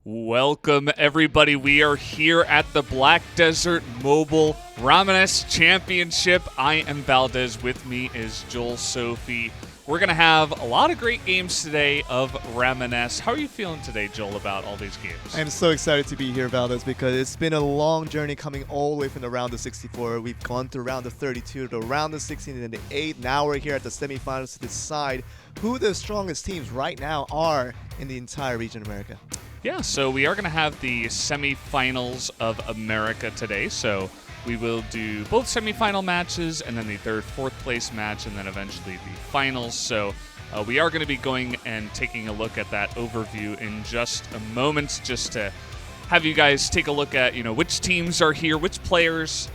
Welcome, everybody. We are here at the Black Desert Mobile Ramoness Championship. I am Valdez. With me is Joel Sophie. We're going to have a lot of great games today of Ramoness. How are you feeling today, Joel, about all these games? I'm so excited to be here, Valdez, because it's been a long journey coming all the way from the round of 64. We've gone through round of 32 to round of 16 and the 8. Now we're here at the semifinals to decide who the strongest teams right now are in the entire region of America. Yeah, so we are going to have the semifinals of America today. So we will do both semifinal matches and then the third, fourth place match and then eventually the finals. So we are going to be going and taking a look at that overview in just a moment, just to have you guys take a look at, which teams are here, which players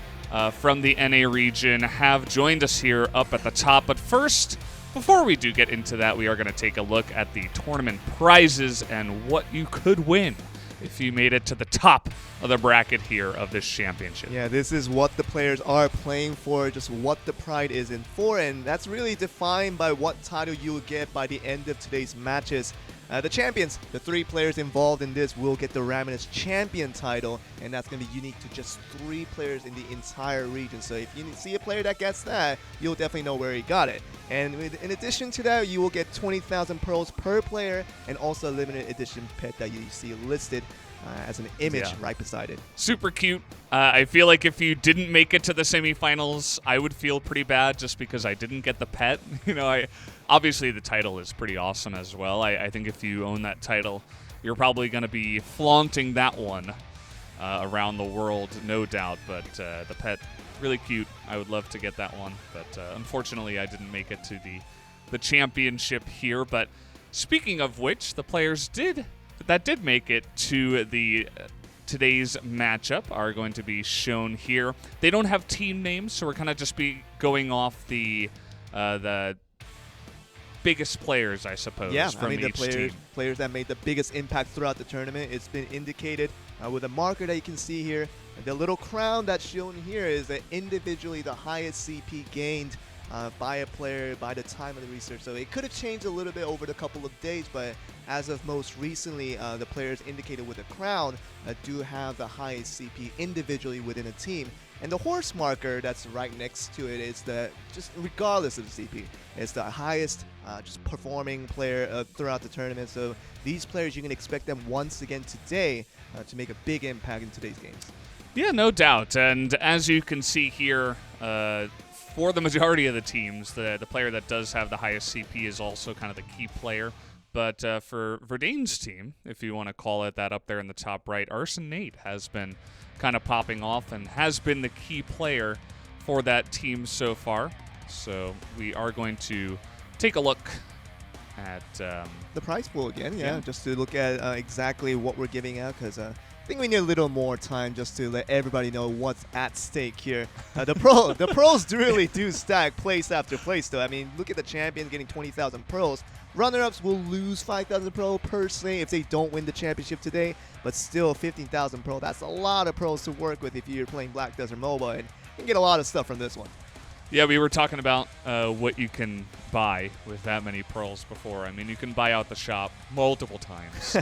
from the NA region have joined us here up at the top. But first, before we do get into that, we are going to take a look at the tournament prizes and what you could win if you made it to the top of the bracket here of this championship. Yeah, this is what the players are playing for, just what the pride is in for, and that's really defined by what title you will get by the end of today's matches. The champions, the three players involved in this, will get the Ramoness champion title, and that's going to be unique to just three players in the entire region. So if you see a player that gets that, you'll definitely know where he got it. And in addition to that, you will get 20,000 pearls per player, and also a limited edition pet that you see listed as an image right beside it. Super cute. I feel like if you didn't make it to the semifinals, I would feel pretty bad just because I didn't get the pet. Obviously the title is pretty awesome as well. I think if you own that title, you're probably going to be flaunting that one around the world, no doubt. But the pet, really cute. I would love to get that one. But unfortunately, I didn't make it to the championship here. But speaking of which, the players that did make it to the today's matchup are going to be shown here. They don't have team names, so we're kind of just be going off the biggest players, I suppose. Yeah, from the each players that made the biggest impact throughout the tournament. It's been indicated with a marker that you can see here. And the little crown that's shown here is individually the highest CP gained by a player by the time of the research. So it could have changed a little bit over the couple of days, but as of most recently, the players indicated with a crown do have the highest CP individually within a team. And the horse marker that's right next to it is just regardless of the CP, it's the highest just performing player throughout the tournament. So these players, you can expect them once again today to make a big impact in today's games. Yeah, no doubt. And as you can see here, for the majority of the teams, the player that does have the highest CP is also kind of the key player. But for Verdane's team, if you want to call it that, up there in the top right, Arson Nate has been kind of popping off and has been the key player for that team so far. So we are going to take a look at the prize pool again, just to look at exactly what we're giving out, because I think we need a little more time just to let everybody know what's at stake here. The pros really do stack place after place, though. I mean, look at the champions getting 20,000 pearls. Runner-ups will lose 5,000 pearls per se if they don't win the championship today, but still 15,000 pearls. That's a lot of pearls to work with if you're playing Black Desert Mobile, and you can get a lot of stuff from this one. Yeah, we were talking about what you can buy with that many pearls before. I mean, you can buy out the shop multiple times,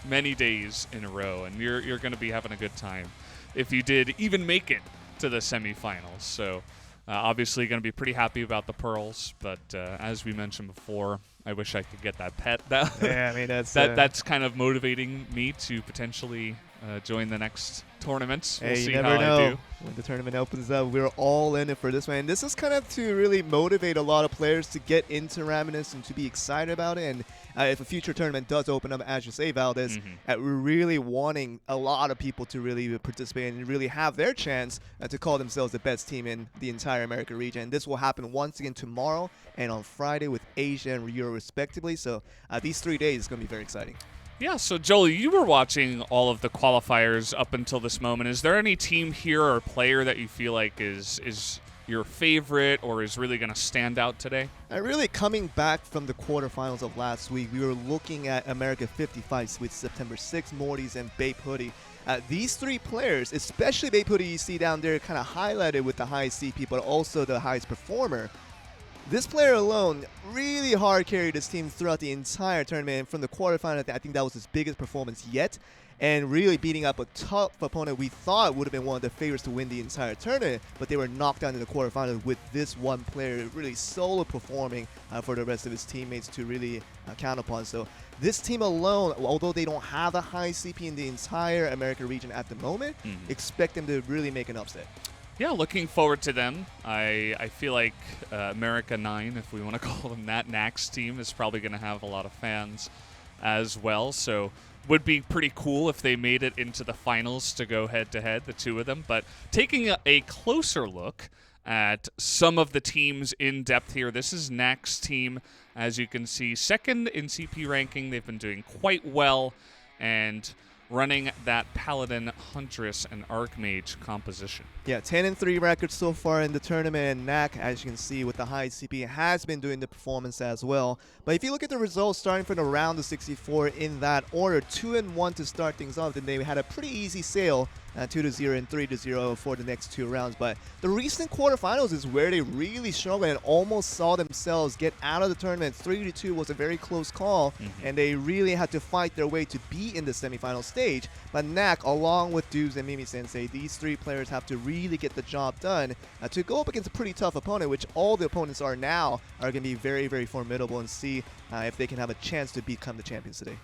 many days in a row, and you're going to be having a good time if you did even make it to the semifinals. So obviously going to be pretty happy about the pearls, but as we mentioned before, I wish I could get that pet. Yeah, I mean, that's kind of motivating me to potentially join the next tournament. We'll see you never how know. I do. When the tournament opens up, we're all in it for this one. And this is kind of to really motivate a lot of players to get into Ramoness and to be excited about it. And if a future tournament does open up, as you say, Valdez, we're really wanting a lot of people to really participate and really have their chance to call themselves the best team in the entire America region. And this will happen once again tomorrow and on Friday with Asia and Euro respectively. So these 3 days is going to be very exciting. Yeah, so Joel, you were watching all of the qualifiers up until this moment. Is there any team here or player that you feel like is your favorite or is really going to stand out today? Really coming back from the quarterfinals of last week, we were looking at America 55 with September 6, Morty's, and Bape Hoodie. These three players, especially Bape Hoodie, you see down there kind of highlighted with the highest CP, but also the highest performer, This player alone really hard carried his team throughout the entire tournament. And from the quarterfinal, I think that was his biggest performance yet. And really beating up a tough opponent we thought would have been one of the favorites to win the entire tournament, but they were knocked down in the quarterfinals with this one player really solo performing for the rest of his teammates to really count upon. So this team alone, although they don't have the highest CP in the entire America region at the moment, expect them to really make an upset. Yeah, looking forward to them. I feel like America 9, if we want to call them that, Nax team is probably going to have a lot of fans as well. So would be pretty cool if they made it into the finals to go head-to-head, the two of them. But taking a closer look at some of the teams in depth here, this is Nax team, as you can see, second in CP ranking. They've been doing quite well and running that Paladin, Huntress, and Archmage composition. Yeah, 10-3 record so far in the tournament, and Nak, as you can see, with the high CP, has been doing the performance as well. But if you look at the results starting from the round of 64 in that order, 2-1 to start things off, then they had a pretty easy sail, 2-0 and 3-0 for the next two rounds. But the recent quarterfinals is where they really struggled and almost saw themselves get out of the tournament. 3-2 was a very close call, and they really had to fight their way to be in the semifinal stage. But Nak, along with Dubes and Mimi Sensei, these three players have to really get the job done to go up against a pretty tough opponent, which all the opponents are now are going to be very, very formidable, and see if they can have a chance to become the champions today.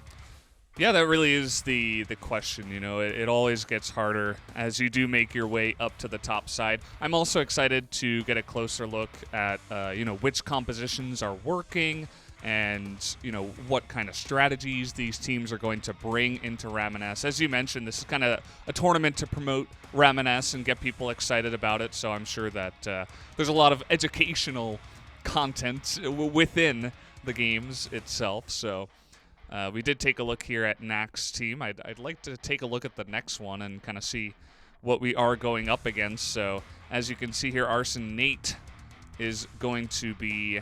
Yeah, that really is the question. You know, it always gets harder as you do make your way up to the top side. I'm also excited to get a closer look at, you know, which compositions are working and, you know, what kind of strategies these teams are going to bring into Ramoness. As you mentioned, this is kind of a tournament to promote Ramoness and get people excited about it, so I'm sure that there's a lot of educational content within the games itself. So we did take a look here at Nax team. I'd like to take a look at the next one and kind of see what we are going up against. So as you can see here, Arson Nate is going to be...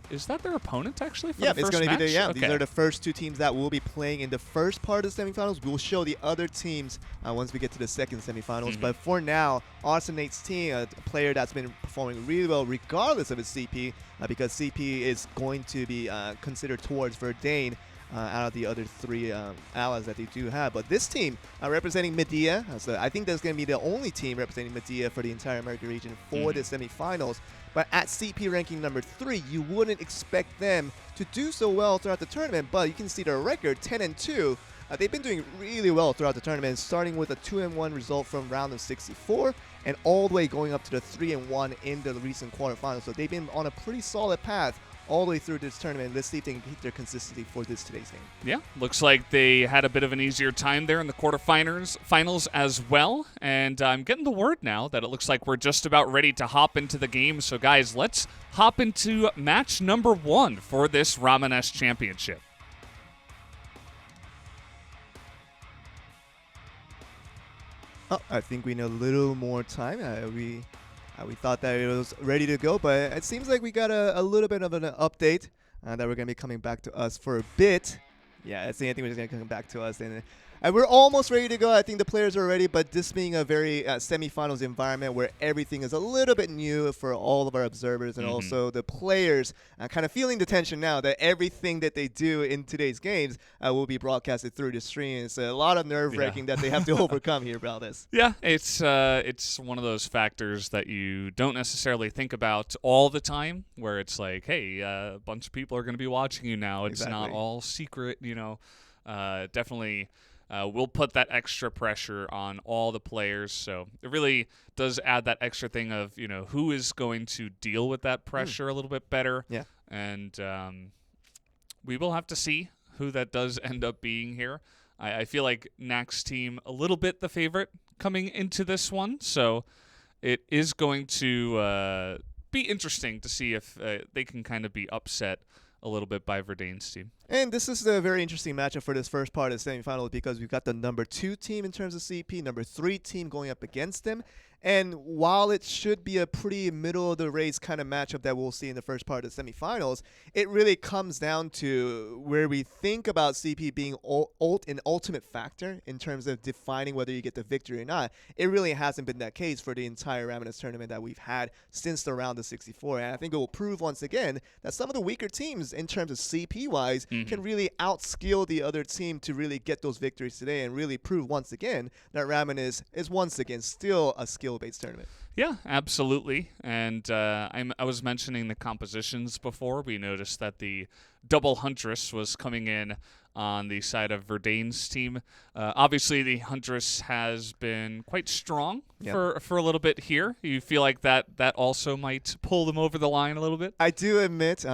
Is that their opponent, actually, for the first it's going to be match? These are the first two teams that will be playing in the first part of the semifinals. We'll show the other teams once we get to the second semifinals. But for now, Arsenate's team, a player that's been performing really well regardless of his CP, because CP is going to be considered towards Verdane out of the other three allies that they do have. But this team representing Medea, so I think that's going to be the only team representing Medea for the entire American region for the semifinals. But at CP ranking number 3, you wouldn't expect them to do so well throughout the tournament, but you can see their record, 10-2. They've been doing really well throughout the tournament, starting with a 2-1 result from round of 64 and all the way going up to the 3-1 in the recent quarterfinals. So they've been on a pretty solid path all the way through this tournament. Let's see if they can keep their consistency for today's game. Yeah, looks like they had a bit of an easier time there in the quarterfinals as well. And I'm getting the word now that it looks like we're just about ready to hop into the game. So guys, let's hop into match number 1 for this Ramoness Championship. Oh, I think we need a little more time. We thought that it was ready to go, but it seems like we got a little bit of an update that we're going to be coming back to us for a bit. Yeah, I think we're just going to come back to us. And we're almost ready to go. I think the players are ready, but this being a very semifinals environment where everything is a little bit new for all of our observers and also the players kind of feeling the tension now that everything that they do in today's games will be broadcasted through the stream. It's a lot of nerve-wracking that they have to overcome here, Valdez. Yeah, it's one of those factors that you don't necessarily think about all the time, where it's like, hey, a bunch of people are going to be watching you now. It's not all secret, you know. Definitely... we'll put that extra pressure on all the players, so it really does add that extra thing of, you know, who is going to deal with that pressure a little bit better. Yeah. And we will have to see who that does end up being here. I feel like Nax team a little bit the favorite coming into this one, so it is going to be interesting to see if they can kind of be upset a little bit by Verdane's team. And this is a very interesting matchup for this first part of the semifinals because we've got the number 2 team in terms of CP, number 3 team going up against them. And while it should be a pretty middle-of-the-race kind of matchup that we'll see in the first part of the semifinals, it really comes down to where we think about CP being an ultimate factor in terms of defining whether you get the victory or not. It really hasn't been that case for the entire Ramoness tournament that we've had since the round of 64. And I think it will prove once again that some of the weaker teams in terms of CP-wise can really outskill the other team to really get those victories today and really prove once again that Ramoness is once again still a skill-based tournament. Yeah, absolutely. And I was mentioning the compositions before. We noticed that the double Huntress was coming in on the side of Verdane's team. Obviously, the Huntress has been quite strong for a little bit here. You feel like that also might pull them over the line a little bit? I do admit,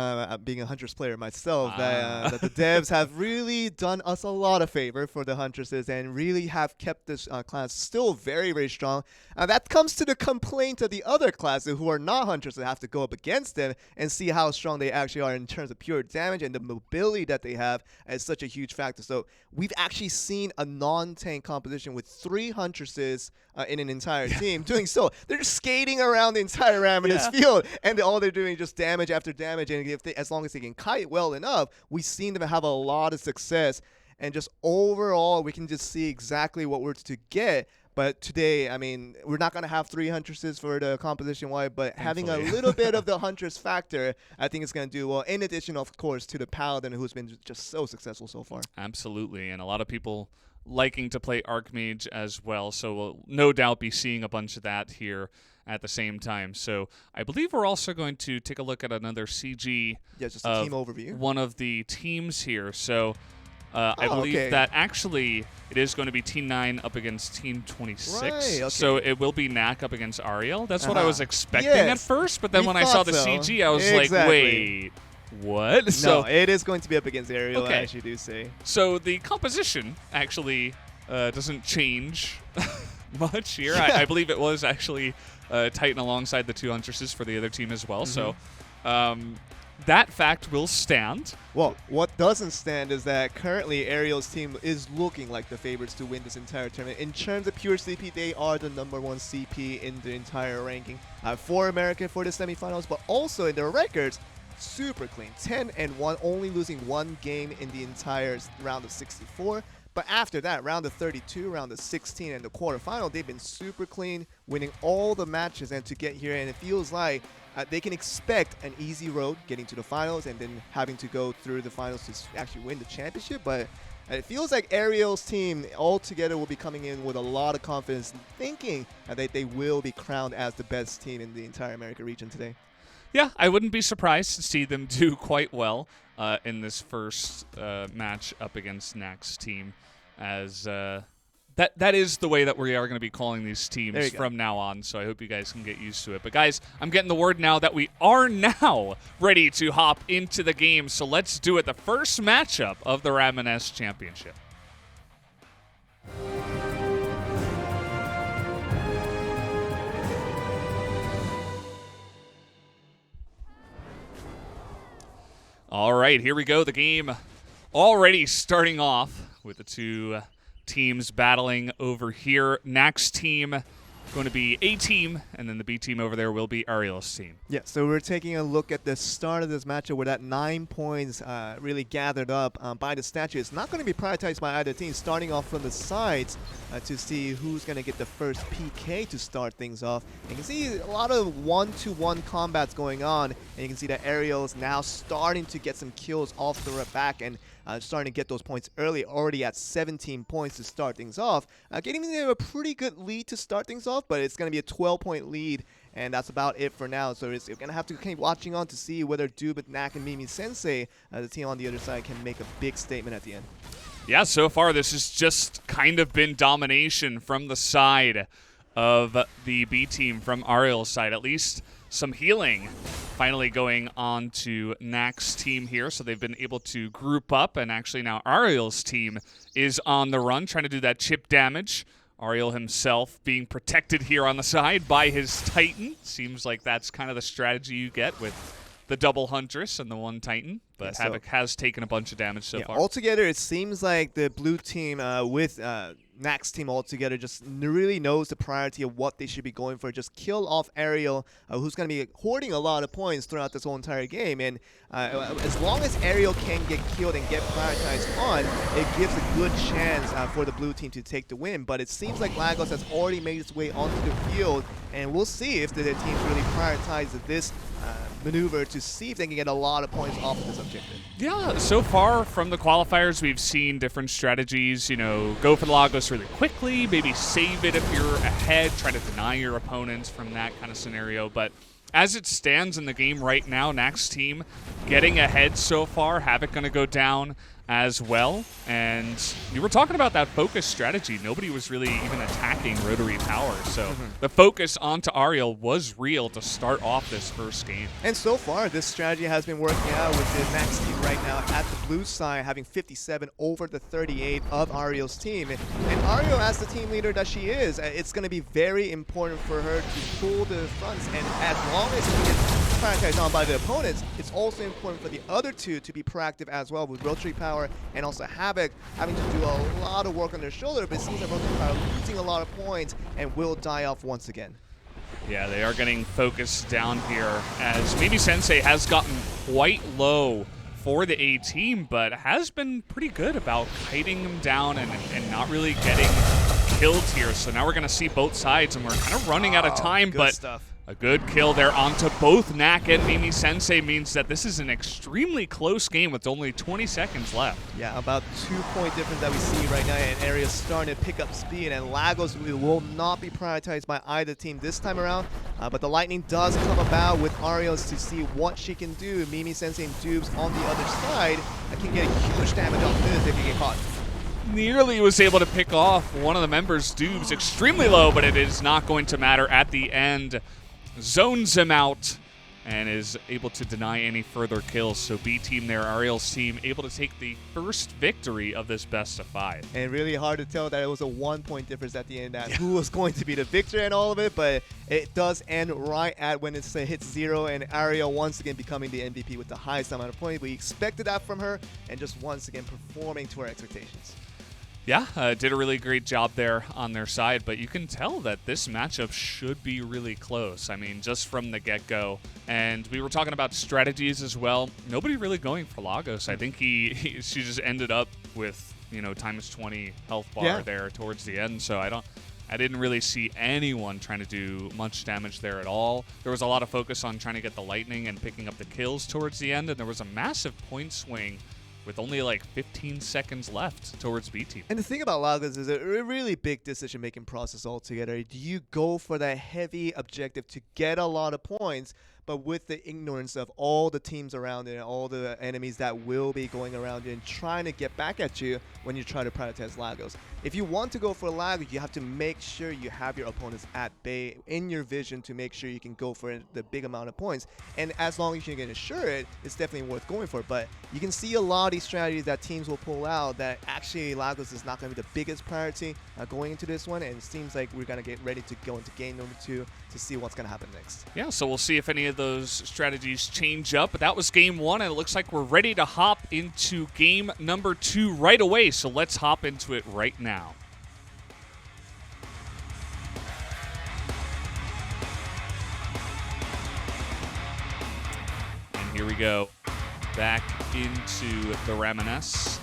being a Huntress player myself, that the devs have really done us a lot of favor for the Huntresses and really have kept this class still very, very strong. That comes to the complaint of the other classes who are not Huntresses that have to go up against them and see how strong they actually are in terms of pure damage and the mobility that they have as such a huge factor. So we've actually seen a non-tank composition with 3 Huntresses in an entire team doing so. They're just skating around the entire Ramoness field, and all they're doing is just damage after damage. And if as long as they can kite well enough, we've seen them have a lot of success. And just overall, we can just see exactly what we're to get. But today, I mean, we're not going to have 3 Huntresses for the composition-wide, but having a little bit of the Huntress factor, I think it's going to do well, in addition, of course, to the Paladin, who's been just so successful so far. Absolutely, and a lot of people liking to play Archmage as well, so we'll no doubt be seeing a bunch of that here at the same time. So I believe we're also going to take a look at another CG just a team overview. One of the teams here. So I believe that actually it is going to be Team 9 up against Team 26. Right, okay. So it will be Knack up against Ariel. That's what I was expecting at first, but then when I saw the CG, I was like, wait, what? No, it is going to be up against Ariel, as you do say. So the composition actually doesn't change much here. I believe it was actually Titan alongside the 2 Huntresses for the other team as well. So that fact will stand. Well, what doesn't stand is that currently Ariel's team is looking like the favorites to win this entire tournament. In terms of pure CP, they are the #1 CP in the entire ranking for America for the semifinals, but also in their records, super clean. 10-1, only losing 1 game in the entire round of 64. But after that, round of 32, round of 16, and the quarterfinal, they've been super clean, winning all the matches and to get here. And it feels like they can expect an easy road getting to the finals and then having to go through the finals to actually win the championship. But it feels like Ariel's team altogether will be coming in with a lot of confidence, thinking that they will be crowned as the best team in the entire America region today. Yeah, I wouldn't be surprised to see them do quite well in this first match up against Knack's team, as that is the way that we are going to be calling these teams from now on, so I hope you guys can get used to it. But guys, I'm getting the word now that we are now ready to hop into the game, so let's do it. The first matchup of the Ramoness Championship. All right, here we go. The game already starting off with the 2 teams battling over here. Knack's team going to be A team, and then the B team over there will be Ariel's team. Yeah, so we're taking a look at the start of this matchup where that 9 points really gathered up by the statue. It's not going to be prioritized by either team, starting off from the sides to see who's going to get the first PK to start things off. And you can see a lot of 1-to-1 combats going on, and you can see that Ariel's now starting to get some kills off the back and starting to get those points early, already at 17 points to start things off. Getting them a pretty good lead to start things off, but it's going to be a 12-point lead, and that's about it for now. So you're going to have to keep watching on to see whether Dubit, Knack, and Mimi Sensei, the team on the other side, can make a big statement at the end. Yeah, so far this has just kind of been domination from the side of the B team, from Ariel's side, at least. Some healing finally going on to Knack's team here, so they've been able to group up, and actually now Ariel's team is on the run, trying to do that chip damage. Ariel himself being protected here on the side by his Titan. Seems like that's kind of the strategy you get with the double Huntress and the 1 Titan. but Yeah, Havoc has taken a bunch of damage so far. Altogether, it seems like the blue team with Nax team altogether just really knows the priority of what they should be going for. Just kill off Ariel, who's going to be hoarding a lot of points throughout this whole entire game. And as long as Ariel can get killed and get prioritized on, it gives a good chance for the blue team to take the win. But it seems like Lagos has already made its way onto the field, and we'll see if the teams really prioritize this maneuver to see if they can get a lot of points off of this objective. Yeah, so far from the qualifiers, we've seen different strategies. Go for the Lagos really quickly, maybe save it if you're ahead, try to deny your opponents from that kind of scenario. But as it stands in the game right now, Nax team getting ahead so far. Havoc going to go down as well. And you were talking about that focus strategy. Nobody was really even attacking Rotary Power. So the focus onto Ariel was real to start off this first game. And so far, this strategy has been working out with the Nax team right now at the blue side, having 57 over the 38 of Ariel's team. And Ariel, as the team leader that she is, it's going to be very important for her to pull the fronts. And as long as she gets prioritized on by the opponents, it's also important for the other two to be proactive as well, with Rotary Power and also Havoc having to do a lot of work on their shoulder, but it seems like Rotary Power losing a lot of points and will die off once again. Yeah, they are getting focused down here as Mimi Sensei has gotten quite low for the A team, but has been pretty good about kiting them down and not really getting killed here. So now we're going to see both sides, and we're kind of running out of time, but stuff. A good kill there onto both Nak and Mimi Sensei means that this is an extremely close game with only 20 seconds left. Yeah, about 2-point difference that we see right now, and Area's starting to pick up speed, and Lagos will not be prioritized by either team this time around, but the Lightning does come about with Arios to see what she can do. Mimi Sensei and Dubes on the other side can get huge damage off this if you get caught. Nearly was able to pick off one of the members, Dubes, extremely low, but it is not going to matter at the end. Zones him out and is able to deny any further kills. So B team there, Ariel's team, able to take the first victory of this best of 5. And really hard to tell that it was a 1-point difference at the end, that who was going to be the victor and all of it, but it does end right at when it hits 0, and Ariel once again becoming the MVP with the highest amount of points. We expected that from her, and just once again performing to our expectations. Yeah, did a really great job there on their side, but you can tell that this matchup should be really close. I mean, just from the get-go. And we were talking about strategies as well. Nobody really going for Lagos. I think she just ended up with, times 20 health bar there towards the end. So I didn't really see anyone trying to do much damage there at all. There was a lot of focus on trying to get the Lightning and picking up the kills towards the end, and there was a massive point swing with only like 15 seconds left towards B team. And the thing about Lagos is a really big decision-making process altogether. Do you go for that heavy objective to get a lot of points, but with the ignorance of all the teams around it and all the enemies that will be going around you and trying to get back at you when you try to prioritize Lagos? If you want to go for Lagos, you have to make sure you have your opponents at bay in your vision to make sure you can go for the big amount of points. And as long as you can assure it, it's definitely worth going for. But you can see a lot of these strategies that teams will pull out that actually Lagos is not going to be the biggest priority going into this one, and it seems like we're going to get ready to go into game number 2 to see what's going to happen next. Yeah, so we'll see if any of those strategies change up. But that was game 1, and it looks like we're ready to hop into game number 2 right away. So let's hop into it right now. And here we go. Back into the Ramoness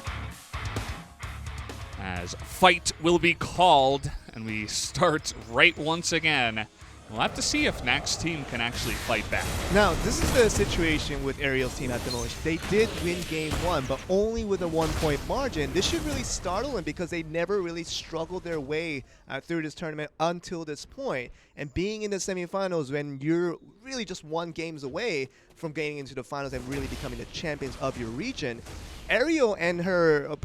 as fight will be called, and we start right once again. We'll have to see if Nax team can actually fight back. Now, this is the situation with Ariel's team at the moment. They did win game 1, but only with a 1-point margin. This should really startle them because they never really struggled their way through this tournament until this point. And being in the semifinals when you're really just 1 game away from getting into the finals and really becoming the champions of your region, Ariel and her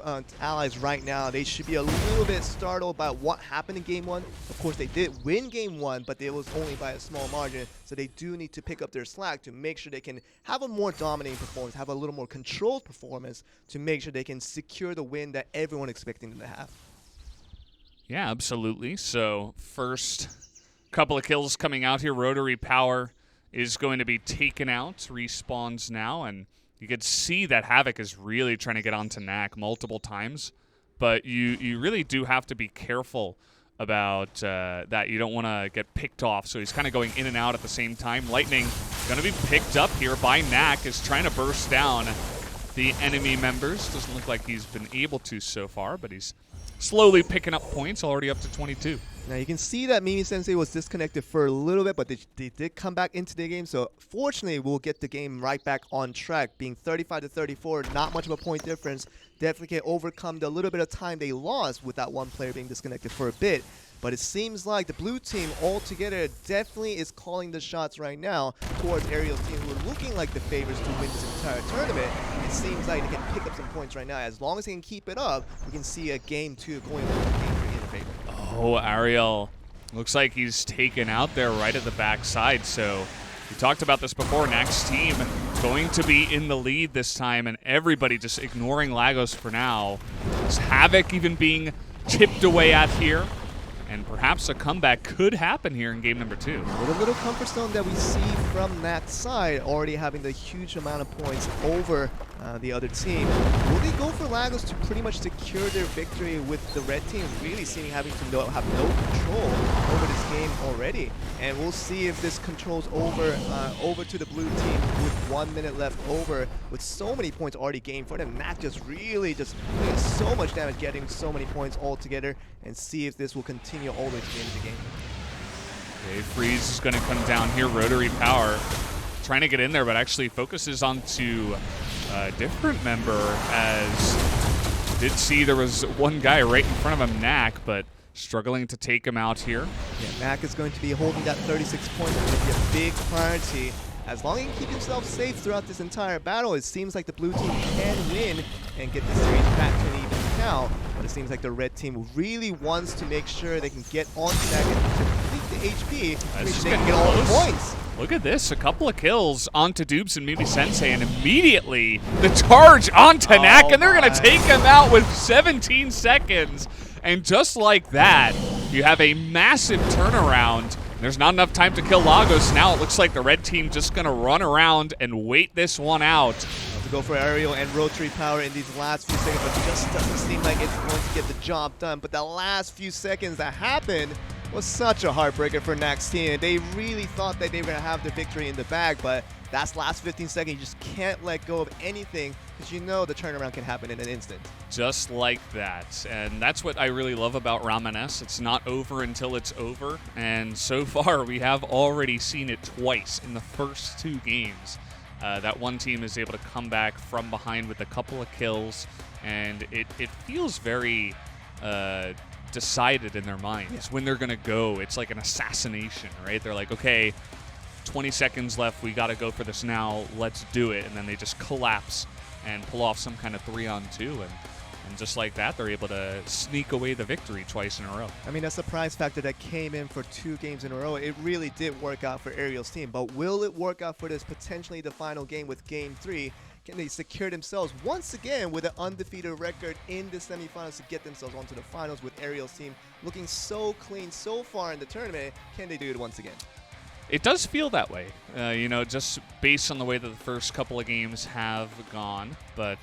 allies right now, they should be a little bit startled by what happened in game 1. Of course, they did win game 1, but it was only by a small margin, so they do need to pick up their slack to make sure they can have a more dominating performance, have a little more controlled performance to make sure they can secure the win that everyone expecting them to have. Yeah, absolutely. So first couple of kills coming out here. Rotary Power is going to be taken out, respawns now, and you could see that Havoc is really trying to get onto Knack multiple times, but you really do have to be careful about that. You don't want to get picked off, so he's kind of going in and out at the same time. Lightning going to be picked up here by Knack, is trying to burst down the enemy members. Doesn't look like he's been able to so far, but he's slowly picking up points, already up to 22. Now you can see that Mimi Sensei was disconnected for a little bit, but they did come back into the game. So fortunately, we'll get the game right back on track. Being 35-34, not much of a point difference. Definitely can overcome the little bit of time they lost with that one player being disconnected for a bit. But it seems like the blue team altogether definitely is calling the shots right now towards Aerial's team, who are looking like the favorites to win this entire tournament. It seems like they can pick up some points right now. As long as they can keep it up, we can see a game 2 going over to game 3 in the favor. Oh, Ariel looks like he's taken out there right at the backside. So we talked about this before. Next team going to be in the lead this time, and everybody just ignoring Lagos for now. Is Havoc even being chipped away at here? And perhaps a comeback could happen here in game number 2. With a little comfort zone that we see from that side, already having the huge amount of points over the other team. Will they go for Lagos to pretty much secure their victory with the red team really seeming having to have no control over this game already? And we'll see if this controls over to the blue team with 1 minute left over, with so many points already gained for them. Knack just really just doing so much damage, getting so many points all together, and see if this will continue all the way to the end of the game. Okay, Freeze is going to come down here. Rotary Power trying to get in there, but actually focuses onto a different member, as did see there was one guy right in front of him, Knack, but struggling to take him out here. Yeah, Knack is going to be holding that 36 points. It's going to be a big priority. As long as he can keep himself safe throughout this entire battle, it seems like the blue team can win and get the series back to an even count. But it seems like the red team really wants to make sure they can get onto that and complete the HP, which they can get all the points. Look at this, a couple of kills onto Dubes and Mimi Sensei, and immediately the charge onto Knack, and they're going to take him out with 17 seconds. And just like that, you have a massive turnaround. There's not enough time to kill Lagos. Now it looks like the red team just going to run around and wait this one out. To go for Aerial and Rotary Power in these last few seconds, but just doesn't seem like it's going to get the job done. But the last few seconds that happened was such a heartbreaker for Knack's team. They really thought that they were going to have the victory in the bag, but that's last 15 seconds. You just can't let go of anything, because you know the turnaround can happen in an instant. Just like that. And that's what I really love about Ramoness. It's not over until it's over. And so far, we have already seen it twice in the first 2 games. That one team is able to come back from behind with a couple of kills, and it feels very decided in their minds when they're going to go. It's like an assassination, right? They're like, okay, 20 seconds left. We got to go for this now. Let's do it. And then they just collapse and pull off some kind of 3-on-2. And just like that, they're able to sneak away the victory twice in a row. I mean, that surprise factor that came in for 2 games in a row, it really did work out for Aerial's team. But will it work out for this potentially the final game with game 3? Can they secure themselves once again with an undefeated record in the semifinals to get themselves onto the finals, with Aerial's team looking so clean so far in the tournament? Can they do it once again? It does feel that way, you know, just based on the way that the first couple of games have gone. But,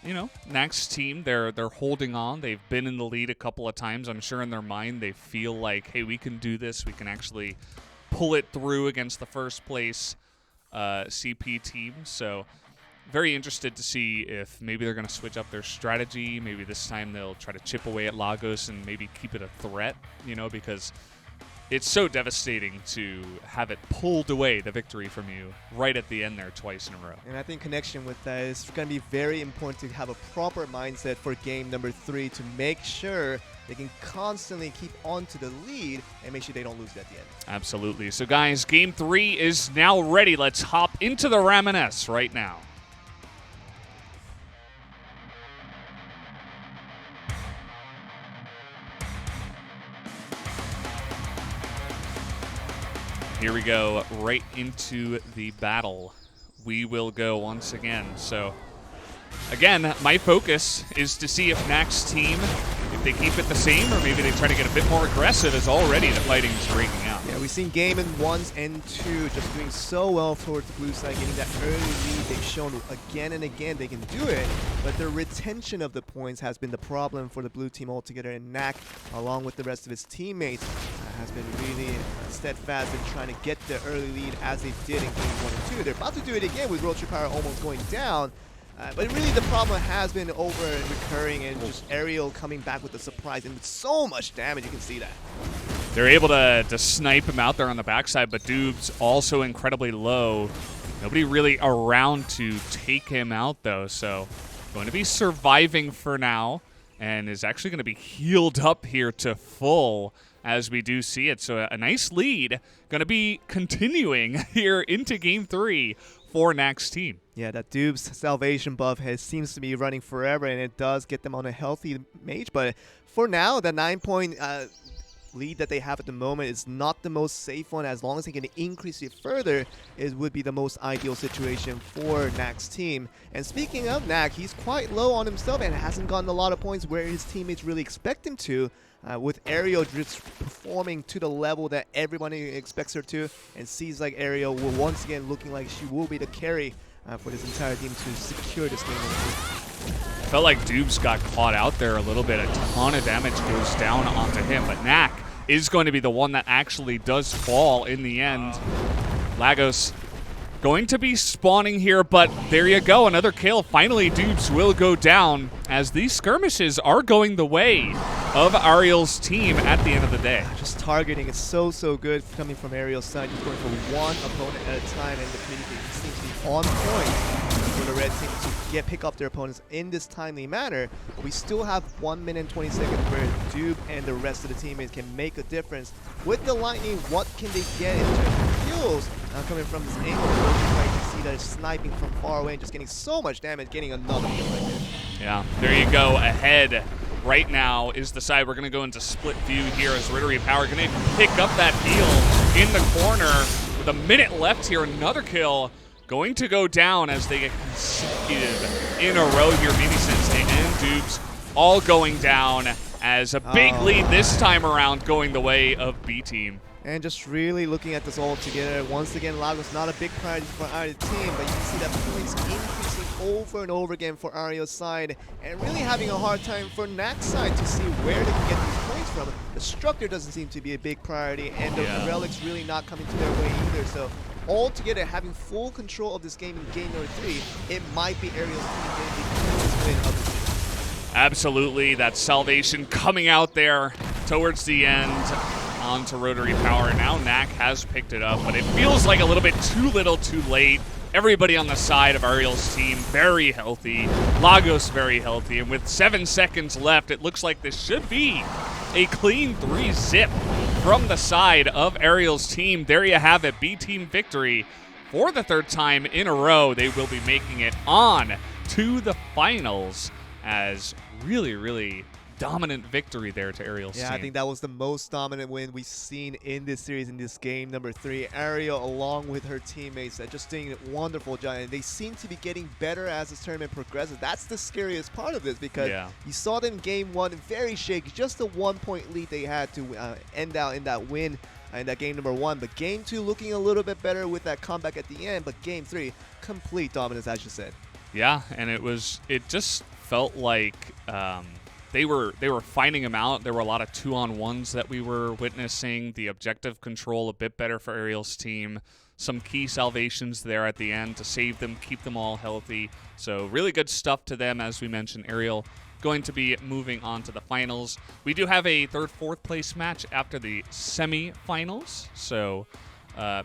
you know, Knack's team, they're holding on. They've been in the lead a couple of times. I'm sure in their mind they feel like, hey, we can do this. We can actually pull it through against the first place CP team. So very interested to see if maybe they're going to switch up their strategy. Maybe this time they'll try to chip away at Lagos and maybe keep it a threat, you know, because it's so devastating to have it pulled away, the victory from you, right at the end there twice in a row. And I think connection with that is going to be very important, to have a proper mindset for game number 3 to make sure they can constantly keep on to the lead and make sure they don't lose it at the end. Absolutely. So guys, game 3 is now ready. Let's hop into the Ramoness right now. Here we go, right into the battle. We will go once again. So, again, my focus is to see if Knack's team, if they keep it the same, or maybe they try to get a bit more aggressive, as already the fighting is breaking out. Yeah, we've seen game in 1s and 2 just doing so well towards the blue side, getting that early lead. They've shown again and again they can do it, but the retention of the points has been the problem for the blue team altogether, and Knack, along with the rest of his teammates, has been really steadfast in trying to get the early lead as they did in game 1 and 2. They're about to do it again with Rotary Power almost going down. But really the problem has been over recurring and just Ariel coming back with a surprise and with so much damage. You can see that. They're able to snipe him out there on the backside, but Doob's also incredibly low. Nobody really around to take him out though, so going to be surviving for now and is actually going to be healed up here to full as we do see it. So a nice lead going to be continuing here into game 3 for Knack's team. Yeah, that Doob's salvation buff seems to be running forever, and it does get them on a healthy mage. But for now, the 9-point lead that they have at the moment is not the most safe one. As long as they can increase it further, it would be the most ideal situation for Knack's team. And speaking of Knack, he's quite low on himself and hasn't gotten a lot of points where his teammates really expect him to. With Ariel just performing to the level that everybody expects her to, and sees like Ariel will once again looking like she will be the carry for this entire team to secure this game. I felt like Doob's got caught out there a little bit. A ton of damage goes down onto him, but Knack is going to be the one that actually does fall in the end. Lagos going to be spawning here, but there you go, another kill. Finally, Doob's will go down as these skirmishes are going the way of Ariel's team at the end of the day. Just targeting is so good coming from Ariel's side. Just going for one opponent at a time, and the communication seems to be on point for the red team to pick up their opponents in this timely manner. We still have 1 minute and 20 seconds where Doob and the rest of the teammates can make a difference. With the Lightning, what can they get in terms of kills coming from this angle? You can see that it's sniping from far away and just getting so much damage, getting another kill right there. Yeah, there you go. Ahead right now is the side. We're going to go into split view here as Rotary Power going to pick up that heal in the corner with a minute left here. Another kill going to go down as they get consecutive in a row here. Maybe Sensei and Doobs all going down as a big lead this time around going the way of B team. And just really looking at this all together, once again, Lagos not a big priority for either team, but you can see that points increasing over and over again for Ario's side, and really having a hard time for Knack's side to see where they can get these points from. The Structure doesn't seem to be a big priority, and the Relics really not coming to their way either, so altogether having full control of this game in game number 3, it might be Ariel's team getting the cleanest win of the series. Absolutely, that salvation coming out there towards the end. Onto Rotary Power. Now Knack has picked it up, but it feels like a little bit too little too late. Everybody on the side of Ariel's team very healthy. Lagos very healthy, and with 7 seconds left, it looks like this should be a clean 3-zip from the side of Ariel's team. There you have it, B team victory for the 3rd time in a row. They will be making it on to the finals as really dominant victory there to Ariel's team. Yeah, I think that was the most dominant win we've seen in this series, in this game number 3. Ariel, along with her teammates, are just doing a wonderful job, and they seem to be getting better as this tournament progresses. That's the scariest part of this, because you saw them game 1, very shaky, just a 1-point lead they had to end out in that win in that game number 1. But game 2 looking a little bit better with that comeback at the end, but game 3, complete dominance, as you said. Yeah, and it just felt like they were finding him out. There were a lot of 2-on-1s that we were witnessing. The objective control a bit better for Ariel's team. Some key salvations there at the end to save them, keep them all healthy. So really good stuff to them. As we mentioned, Ariel going to be moving on to the finals. We do have a 3rd, 4th place match after the semifinals. So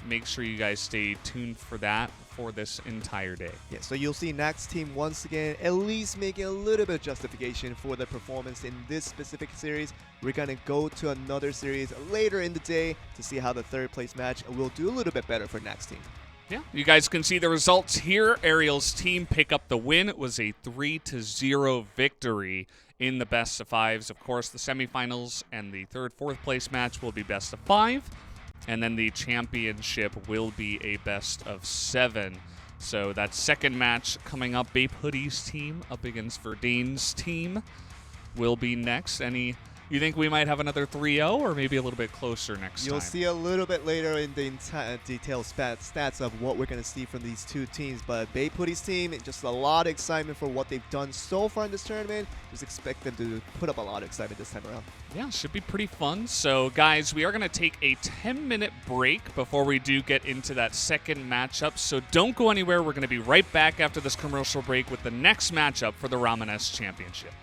make sure you guys stay tuned for that for this entire day. Yeah, so you'll see Knack's team once again at least making a little bit of justification for the performance in this specific series. We're going to go to another series later in the day to see how the 3rd place match will do a little bit better for Knack's team. Yeah, you guys can see the results here. Ariel's team pick up the win. It was a 3-0 victory in the best of 5s. Of course, the semifinals and the 3rd, 4th place match will be best of 5. And then the championship will be a best of 7. So that 2nd match coming up, Bape Hoodie's team up against Verdane's team. will be next. You think we might have another 3-0 or maybe a little bit closer next time? You'll see a little bit later in the detailed stats of what we're going to see from these two teams. But Beiputi's team, just a lot of excitement for what they've done so far in this tournament. Just expect them to put up a lot of excitement this time around. Yeah, should be pretty fun. So, guys, we are going to take a 10-minute break before we do get into that second matchup. So don't go anywhere. We're going to be right back after this commercial break with the next matchup for the Ramoness Championship.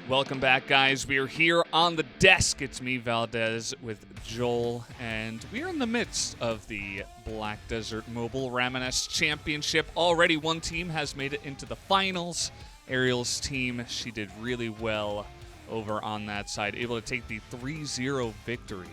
Welcome back, guys. We are here on the desk. It's me, Valdez, with Joel, and we are in the midst of the Black Desert Mobile Ramoness Championship. Already one team has made it into the finals. Ariel's team, she did really well over on that side, able to take the 3-0 victory.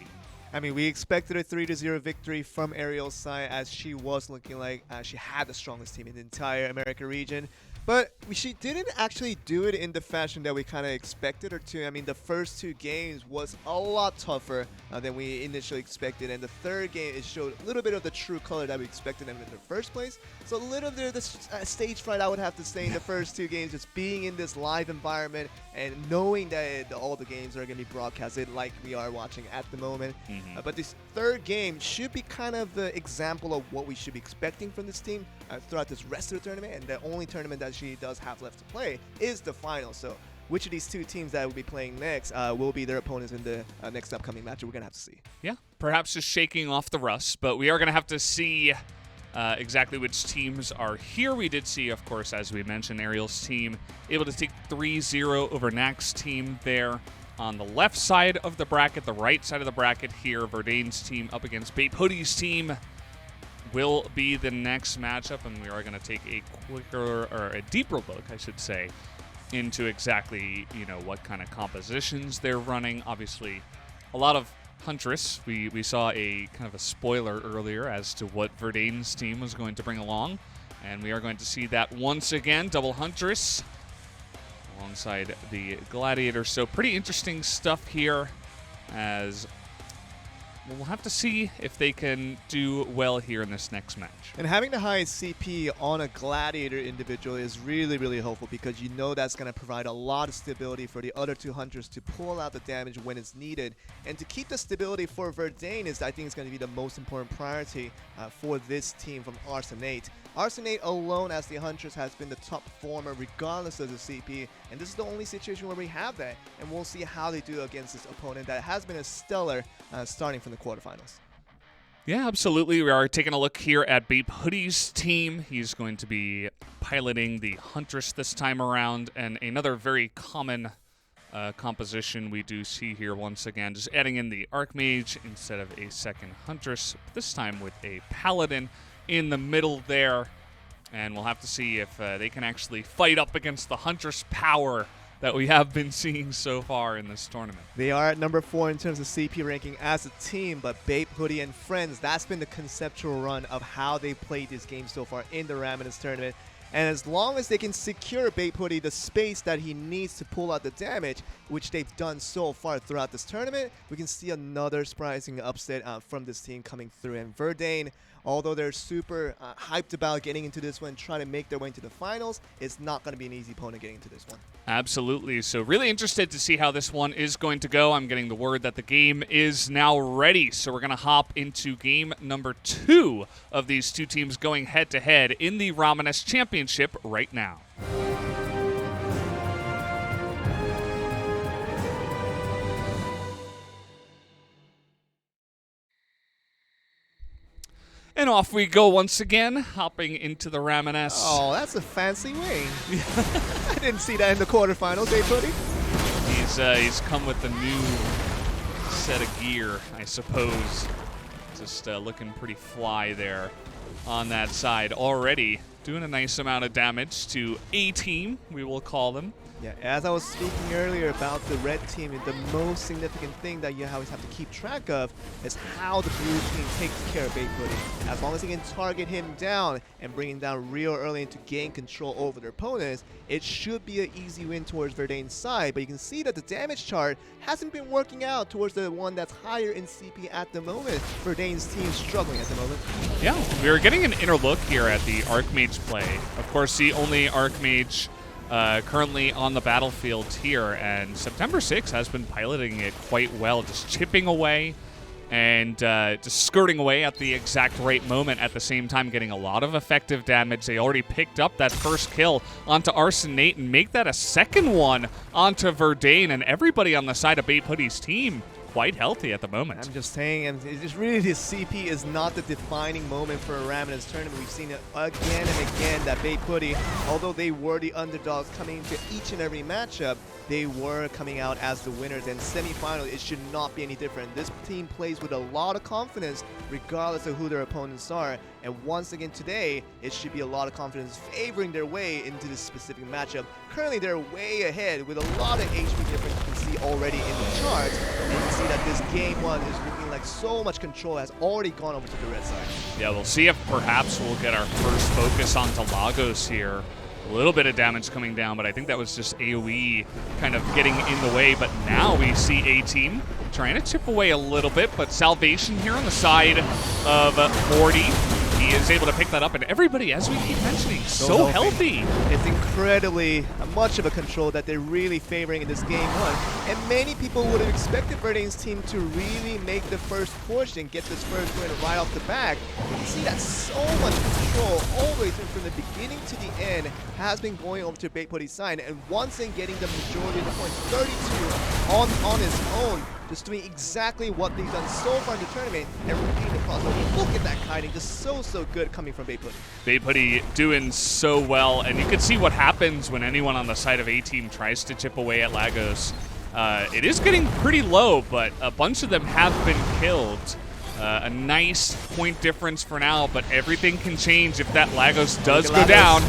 I mean, we expected a 3-0 victory from Ariel's side, as she was looking like she had the strongest team in the entire America region. But she didn't actually do it in the fashion that we kind of expected her to. I mean, the first two games was a lot tougher than we initially expected. And the third game, it showed a little bit of the true color that we expected them in the first place. So a little bit of the stage fright, I would have to say, in the first two games, just being in this live environment and knowing that all the games are going to be broadcasted like we are watching at the moment. But this third game should be kind of the example of what we should be expecting from this team throughout this rest of the tournament. And the only tournament that she does have left to play is the final. So which of these two teams that will be playing next will be their opponents in the next upcoming match? We're going to have to see. Yeah, perhaps just shaking off the rust, but we are going to have to see exactly which teams are here. We did see, of course, as we mentioned, Ariel's team able to take 3-0 over Nax's team there on the left side of the bracket. The right side of the bracket here, Verdane's team up against Bape Hoodie's team will be the next matchup, and we are going to take a quicker, or a deeper look, I should say, into exactly, what kind of compositions they're running. Obviously, a lot of Huntress. We saw a kind of a spoiler earlier as to what Verdane's team was going to bring along, and we are going to see that once again, double Huntress alongside the Gladiator. So pretty interesting stuff here, as we'll have to see if they can do well here in this next match. And having the highest CP on a Gladiator individual is really, really helpful, because you know that's going to provide a lot of stability for the other two Hunters to pull out the damage when it's needed. And to keep the stability for Verdane is, I think, is going to be the most important priority for this team from Arsenate. Arsenate alone as the Huntress has been the top performer regardless of the CP, and this is the only situation where we have that, and we'll see how they do against this opponent that has been a stellar starting from the quarterfinals. Yeah, absolutely. We are taking a look here at Bape Hoodie's team. He's going to be piloting the Huntress this time around, and another very common composition we do see here once again, just adding in the Archmage instead of a second Huntress, this time with a Paladin in the middle there. And we'll have to see if they can actually fight up against the Huntress power that we have been seeing so far in this tournament. They are at number 4 in terms of CP ranking as a team, but Bape, Hoodie, and friends, that's been the conceptual run of how they played this game so far in the Ramoness tournament. And as long as they can secure Bape Hoodie the space that he needs to pull out the damage, which they've done so far throughout this tournament, we can see another surprising upset from this team coming through. And Verdane, although they're super hyped about getting into this one, trying to make their way into the finals, it's not going to be an easy opponent getting into this one. Absolutely. So really interested to see how this one is going to go. I'm getting the word that the game is now ready. So we're going to hop into game number 2 of these two teams going head-to-head in the Ramoness Championship right now. And off we go once again, hopping into the Ramoness. Oh, that's a fancy wing. I didn't see that in the quarterfinals, Bape Hoodie. He's come with a new set of gear, I suppose. Just looking pretty fly there on that side. Already doing a nice amount of damage to a team, we will call them. Yeah, as I was speaking earlier about the red team, the most significant thing that you always have to keep track of is how the blue team takes care of Bape Hoodie. As long as they can target him down and bring him down real early and to gain control over their opponents, it should be an easy win towards Verdane's side. But you can see that the damage chart hasn't been working out towards the one that's higher in CP at the moment. Verdane's team struggling at the moment. Yeah, we're getting an inner look here at the Archmage play. Of course, the only Archmage currently on the battlefield here, and September 6 has been piloting it quite well, just chipping away and just skirting away at the exact right moment, at the same time getting a lot of effective damage. They already picked up that first kill onto Arsenate and make that a second one onto Verdane, and everybody on the side of Bape Hoodie's team quite healthy at the moment. I'm just saying, and it's just really this CP is not the defining moment for a Ramoness tournament. We've seen it again and again that Bay Putty, although they were the underdogs coming into each and every matchup, they were coming out as the winners. And semifinal, it should not be any different. This team plays with a lot of confidence regardless of who their opponents are. And once again today, it should be a lot of confidence favoring their way into this specific matchup. Currently, they're way ahead with a lot of HP difference you can see already in the charts. And you can see that this game one is looking like so much control has already gone over to the red side. Yeah, we'll see if perhaps we'll get our first focus onto Lagos here. A little bit of damage coming down, but I think that was just AoE kind of getting in the way. But now we see A-Team trying to chip away a little bit, but Salvation here on the side of Morty. He is able to pick that up, and everybody, as we keep mentioning, so healthy. It's incredibly much of a control that they're really favoring in this game one. And many people would have expected Verdane's team to really make the first push and get this first win right off the back. You can see that so much control always from the beginning to the end has been going over to Bay Putty's side. And once in getting the majority of the points, 32 on his own, just doing exactly what they've done so far in the tournament and repeating the crossover. Look at that kiting, just so good coming from Bay Putty. Bay Putty doing so well, and you can see what happens when anyone on the side of A-Team tries to chip away at Lagos. It is getting pretty low, but a bunch of them have been killed. A nice point difference for now, but everything can change if that Lagos does go down.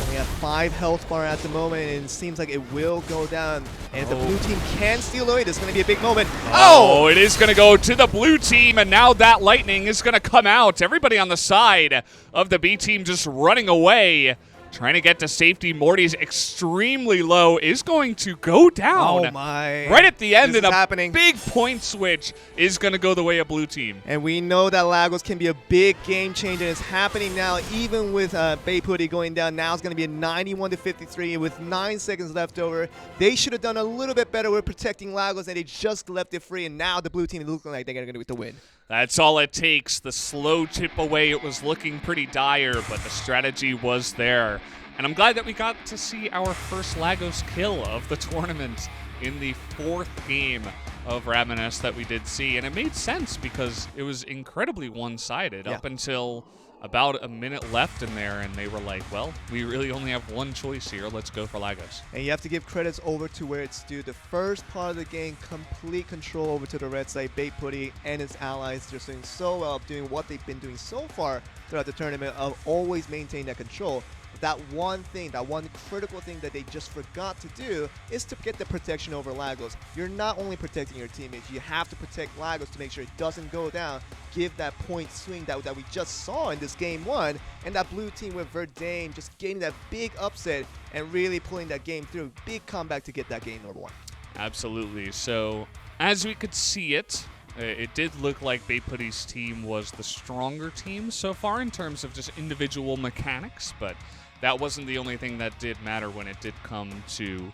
We have 5 health bar at the moment, and it seems like it will go down. And if the blue team can steal away, this is going to be a big moment. Oh, it is going to go to the blue team, and now that lightning is going to come out. Everybody on the side of the B team just running away, trying to get to safety. Morty's extremely low, is going to go down. Oh my. Right at the end, this and is happening. Big point switch is going to go the way of blue team. And we know that Lagos can be a big game changer. It's happening now, even with Bay Putty going down. Now it's going to be a 91-53 with 9 seconds left over. They should have done a little bit better with protecting Lagos, and they just left it free. And now the blue team is looking like they're going to get the win. That's all it takes. The slow chip away, it was looking pretty dire, but the strategy was there. And I'm glad that we got to see our first Lagos kill of the tournament in the 4th game of Ramoness that we did see. And it made sense because it was incredibly one-sided up until about a minute left in there, and they were like, well, we really only have one choice here. Let's go for Lagos. And you have to give credits over to where it's due. The first part of the game, complete control over to the red side. Bay Putty and its allies just doing so well, doing what they've been doing so far throughout the tournament of always maintaining that control. That one thing, that one critical thing that they just forgot to do is to get the protection over Lagos. You're not only protecting your teammates, you have to protect Lagos to make sure it doesn't go down. Give that point swing that we just saw in this game one, and that blue team with Verdane just getting that big upset and really pulling that game through. Big comeback to get that game number 1. Absolutely. So as we could see it, it did look like Bay Putty's team was the stronger team so far in terms of just individual mechanics, but that wasn't the only thing that did matter when it did come to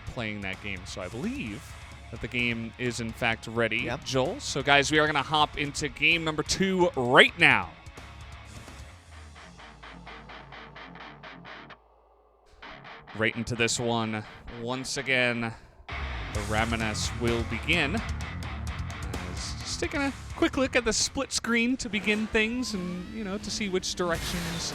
playing that game. So I believe that the game is in fact ready, Joel. So guys, we are going to hop into game number 2 right now. Right into this one. Once again, the Ramoness will begin. Just taking a quick look at the split screen to begin things and, you know, to see which directions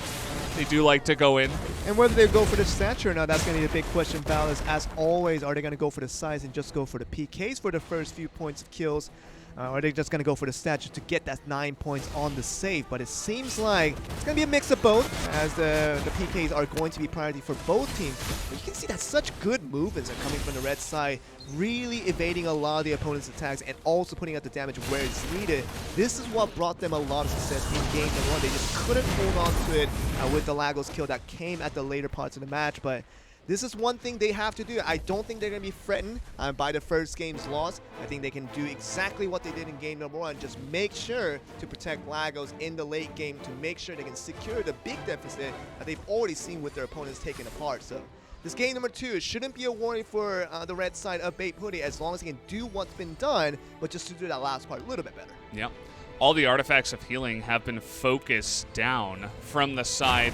they do like to go in. And whether they go for the stature or not, that's going to be the big question, Ballas. As always, are they going to go for the size and just go for the PKs for the first few points of kills? Or are they just going to go for the stature to get that 9 points on the save? But it seems like it's going to be a mix of both, as the PKs are going to be priority for both teams. But you can see that such good movements are coming from the red side, really evading a lot of the opponent's attacks and also putting out the damage where it's needed. This is what brought them a lot of success in game number 1. They just couldn't hold on to it with the Lagos kill that came at the later parts of the match. But this is one thing they have to do. I don't think they're going to be threatened by the first game's loss. I think they can do exactly what they did in game number 1. Just make sure to protect Lagos in the late game to make sure they can secure the big deficit that they've already seen with their opponents taken apart. So this game number 2 shouldn't be a worry for the red side of Bay Putty as long as they can do what's been done, but just to do that last part a little bit better. Yep. All the artifacts of healing have been focused down from the side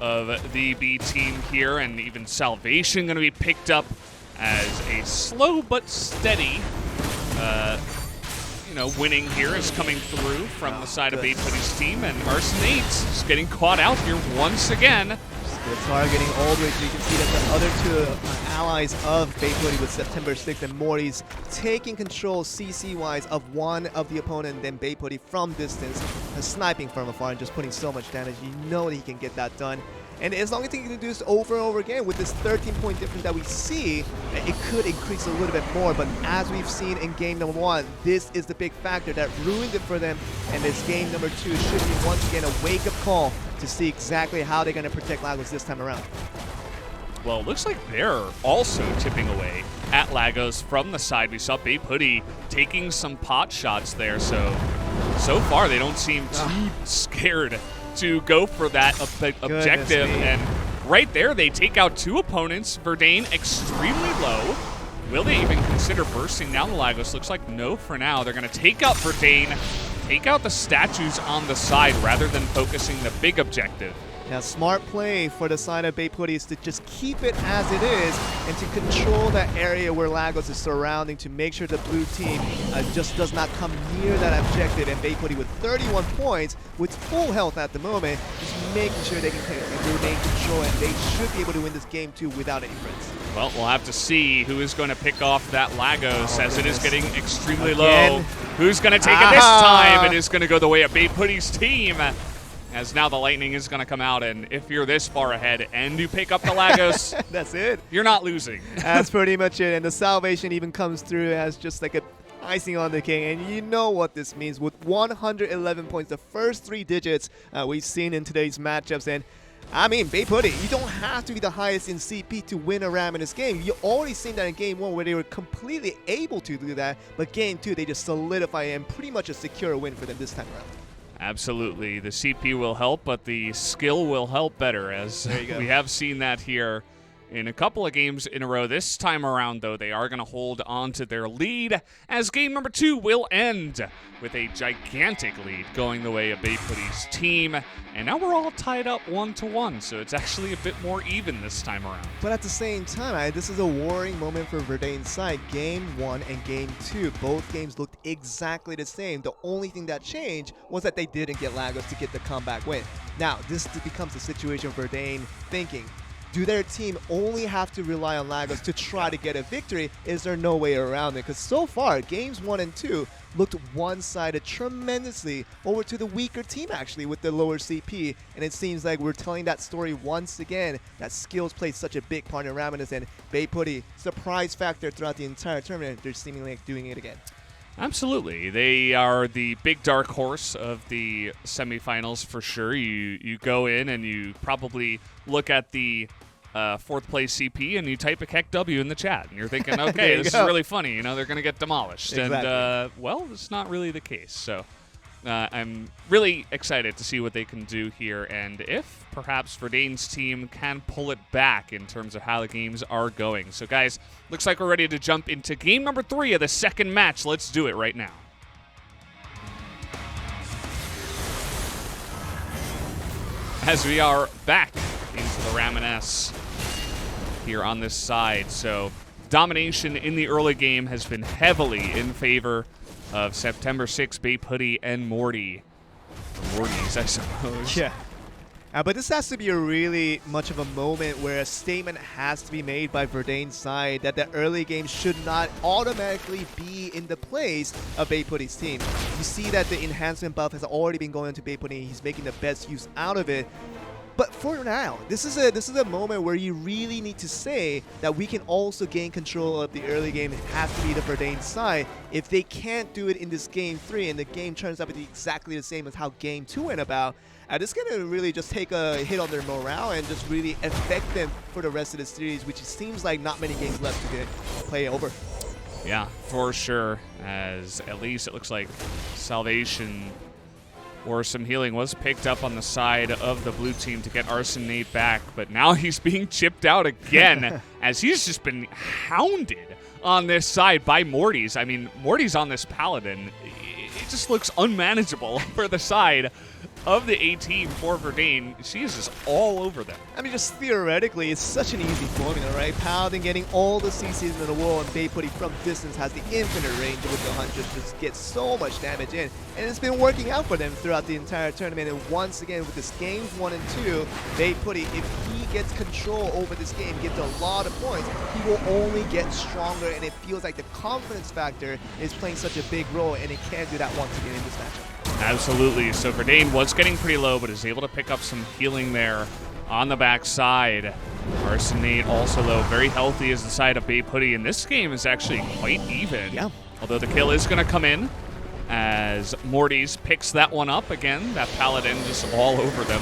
of the B team here, and even Salvation going to be picked up as a slow but steady winning here is coming through from the side of BaitPutty's team, and Arsonate is getting caught out here once again. Good targeting all the way, so you can see that the other two allies of BaitPutty with September 6th and Morty's taking control CC-wise of one of the opponent, and then BaitPutty from distance, sniping from afar and just putting so much damage. You know that he can get that done. And as long as he can do this over and over again with this 13-point difference that we see, it could increase a little bit more. But as we've seen in game number 1, this is the big factor that ruined it for them. And this game number 2 should be once again a wake-up call to see exactly how they're going to protect Lagos this time around. Well, it looks like they're also tipping away at Lagos from the side. We saw BaitPutty taking some pot shots there. So far, they don't seem too scared to go for that objective. And right there, they take out 2 opponents. Verdane extremely low. Will they even consider bursting down the Lagos? Looks like no for now. They're going to take out Verdane, take out the statues on the side rather than focusing the big objective. Now, smart play for the side of BaitPutty is to just keep it as it is and to control that area where Lagos is surrounding to make sure the blue team just does not come near that objective. And BaitPutty with 31 points, with full health at the moment, just making sure they can remain control, and they should be able to win this game too without any threats. Well, we'll have to see who is going to pick off that Lagos as it is getting extremely low. Who's going to take it this time? It is going to go the way of BaitPutty's team, as now the lightning is going to come out, and if you're this far ahead and you pick up the Lagos, that's it. You're not losing. That's pretty much it, and the salvation even comes through as just like a icing on the cake, and you know what this means. With 111 points, the first 3 digits we've seen in today's matchups, and I mean, BaitPutty, you don't have to be the highest in CP to win a Ramoness game. You already seen that in game 1 where they were completely able to do that, but game 2, they just solidify it and pretty much a secure win for them this time around. Absolutely. The CP will help, but the skill will help better, as we have seen that here in a couple of games in a row. This time around, though, they are going to hold on to their lead, as game number 2 will end with a gigantic lead going the way of BaitPutty's team. And now we're all tied up 1-1, so it's actually a bit more even this time around. But at the same time, this is a worrying moment for Verdane's side. Game 1 and Game 2, both games looked exactly the same. The only thing that changed was that they didn't get Lagos to get the comeback win. Now, this becomes a situation for Verdane thinking, do their team only have to rely on Lagos to try to get a victory? Is there no way around it? Because so far, games 1 and 2 looked one-sided tremendously over to the weaker team, actually, with the lower CP. And it seems like we're telling that story once again, that skills played such a big part in Ramoness, and BaitPutty, surprise factor throughout the entire tournament. They're seemingly doing it again. Absolutely. They are the big dark horse of the semifinals for sure. You go in and you probably look at the 4th place CP and you type a Keck W in the chat and you're thinking, okay, this is really funny. They're going to get demolished. Exactly. And, well, it's not really the case. So I'm really excited to see what they can do here, and if perhaps Verdane's team can pull it back in terms of how the games are going. So, guys, looks like we're ready to jump into game number 3 of the second match. Let's do it right now. As we are back into the Ramoness here on this side. So domination in the early game has been heavily in favor of September 6, BaitPutty and Morty. Morty's, I suppose. Yeah. But this has to be a really much of a moment where a statement has to be made by Verdane's side that the early game should not automatically be in the place of BaitPutty's team. You see that the enhancement buff has already been going into BaitPutty. He's making the best use out of it. But for now, this is a moment where you really need to say that we can also gain control of the early game. It has to be the Verdane side. If they can't do it in this game 3 and the game turns out to be exactly the same as how game 2 went about, this is going to really just take a hit on their morale and just really affect them for the rest of the series, which it seems like not many games left to get play over. Yeah, for sure, as at least it looks like salvation or some healing was picked up on the side of the blue team to get Arsonate back, but now he's being chipped out again as he's just been hounded on this side by Morty's. I mean, Morty's on this Paladin. It just looks unmanageable for the side of the A team for Verdane. She is just all over them. I mean, just theoretically, it's such an easy formula, right? Paladin getting all the CCs in the world, and Bae Putty from distance has the infinite range with the 100, just gets so much damage in. And it's been working out for them throughout the entire tournament. And once again, with this games 1 and 2, Bae Putty, if he gets control over this game, gets a lot of points, he will only get stronger. And it feels like the confidence factor is playing such a big role, and it can do that once again in this matchup. Absolutely. So Verdane was getting pretty low, but is able to pick up some healing there on the backside. Arsenate also, though, very healthy as the side of Bae Putty, and this game is actually quite even. Yeah. Although the kill is going to come in as Morty's picks that one up again. That Paladin just all over them.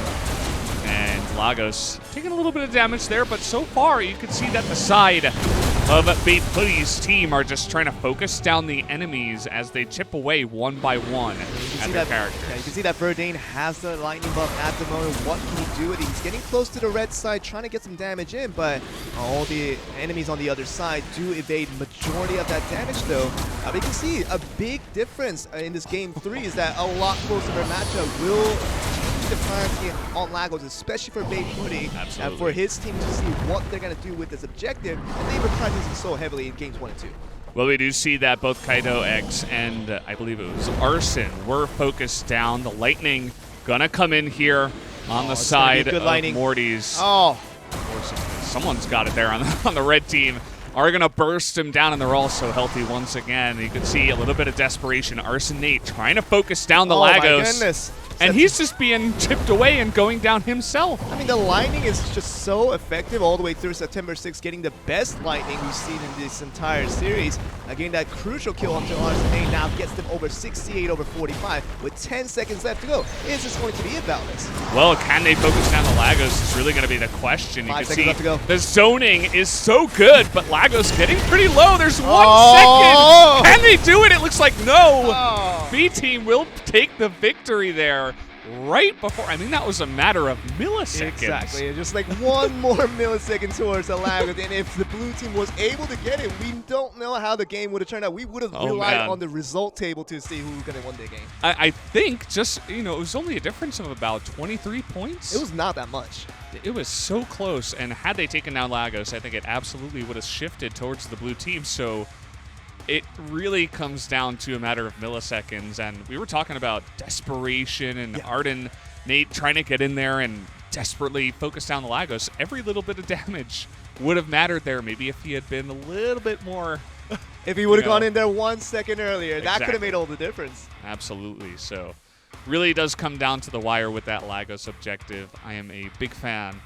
And Lagos taking a little bit of damage there, but so far you can see that the side of Bae Putty's team are just trying to focus down the enemies as they chip away one by one at their characters. Yeah, you can see that Verdane has the lightning buff at the moment. What can he do with it? He's getting close to the red side, trying to get some damage in, but all the enemies on the other side do evade majority of that damage, though. But you can see a big difference in this game 3 is that a lot closer of a matchup will the priority on Lagos, especially for Bae Putty, and for his team to see what they're going to do with this objective, and they were practicing so heavily in games 1 and 2. Well, we do see that both Kaido X and I believe it was Arson were focused down. The Lightning gonna come in here on the side of Morty's. Oh, someone's got it there on the red team. Are going to burst him down, and they're also healthy once again. You can see a little bit of desperation. Arson Nate trying to focus down the Lagos. Oh, my goodness. And he's just being chipped away and going down himself. I mean, the lightning is just so effective all the way through September 6th, getting the best lightning we've seen in this entire series. Getting that crucial kill onto Arson Nate now gets them over 68 over 45 with 10 seconds left to go. Is this going to be about this? Well, can they focus down the Lagos is really going to be the question. You 5 can seconds see left to go. the zoning is so good, but Lagos getting pretty low. There's 1 Oh! second. Can they do it? It looks like no. Oh. B team will take the victory there right before. I mean, that was a matter of milliseconds. Exactly. Just like 1 more millisecond towards the Lagos. And if the blue team was able to get it, we don't know how the game would have turned out. We would have relied on the result table to see who was going to win the game. I think just, it was only a difference of about 23 points. It was not that much. It was so close, and had they taken down Lagos, I think it absolutely would have shifted towards the blue team. So it really comes down to a matter of milliseconds, and we were talking about desperation and Arden Nate trying to get in there and desperately focus down the Lagos. Every little bit of damage would have mattered there. Maybe if he had been a little bit more... If he would have gone in there 1 second earlier, Exactly. that could have made all the difference. Absolutely. So really does come down to the wire with that Lagos objective. I am a big fan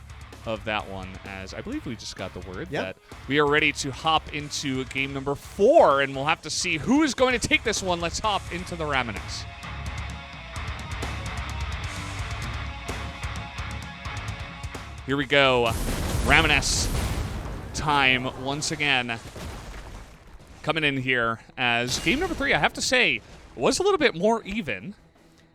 of that one, as I believe we just got the word that we are ready to hop into game number 4, and we'll have to see who is going to take this one. Let's hop into the Ramoness. Here we go. Ramoness time once again. Coming in here as game number 3, I have to say, was a little bit more even.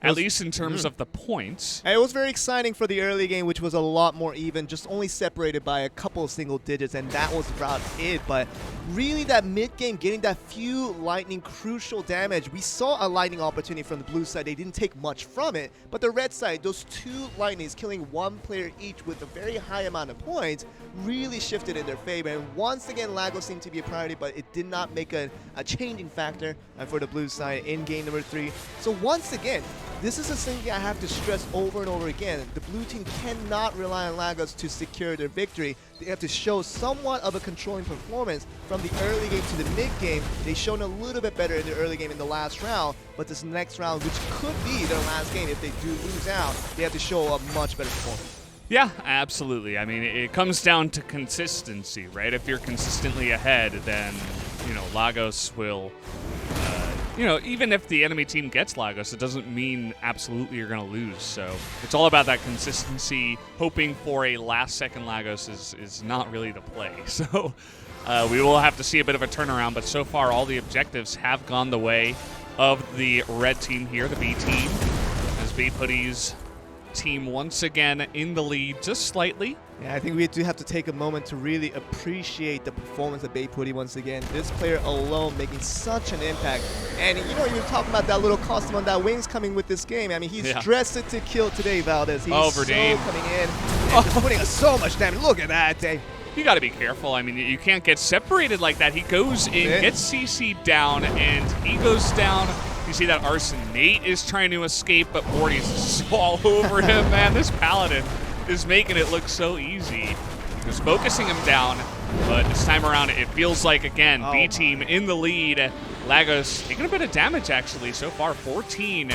At least in terms of the points. And it was very exciting for the early game, which was a lot more even, just only separated by a couple of single digits, and that was about it. But really that mid-game, getting that few lightning crucial damage, we saw a lightning opportunity from the blue side. They didn't take much from it, but the red side, those 2 lightnings killing 1 player each with a very high amount of points really shifted in their favor. And once again, Lagos seemed to be a priority, but it did not make a changing factor for the blue side in game number 3. So once again, this is a thing I have to stress over and over again. The blue team cannot rely on Lagos to secure their victory. They have to show somewhat of a controlling performance from the early game to the mid game. They've shown a little bit better in the early game in the last round, but this next round, which could be their last game if they do lose out, they have to show a much better performance. Yeah, absolutely. I mean, it comes down to consistency, right? If you're consistently ahead, then, Lagos will... even if the enemy team gets Lagos, it doesn't mean absolutely you're going to lose. So it's all about that consistency. Hoping for a last-second Lagos is not really the play. So we will have to see a bit of a turnaround. But so far, all the objectives have gone the way of the red team here, the B team, as Bae Putty's team once again in the lead, just slightly. Yeah, I think we do have to take a moment to really appreciate the performance of Putty once again. This player alone making such an impact. And you know, you're talking about that little costume on that wings coming with this game. I mean, he's dressed it to kill today, Valdez. He's so coming in and just putting so much damage. Look at that, Dave. You got to be careful. I mean, you can't get separated like that. He goes in, gets CC'd down, and he goes down. You see that Nate is trying to escape, but Morty's all over him, man. This Paladin is making it look so easy. He was focusing him down, but this time around, it feels like, again, B team in the lead. Lagos taking a bit of damage, actually, so far. 14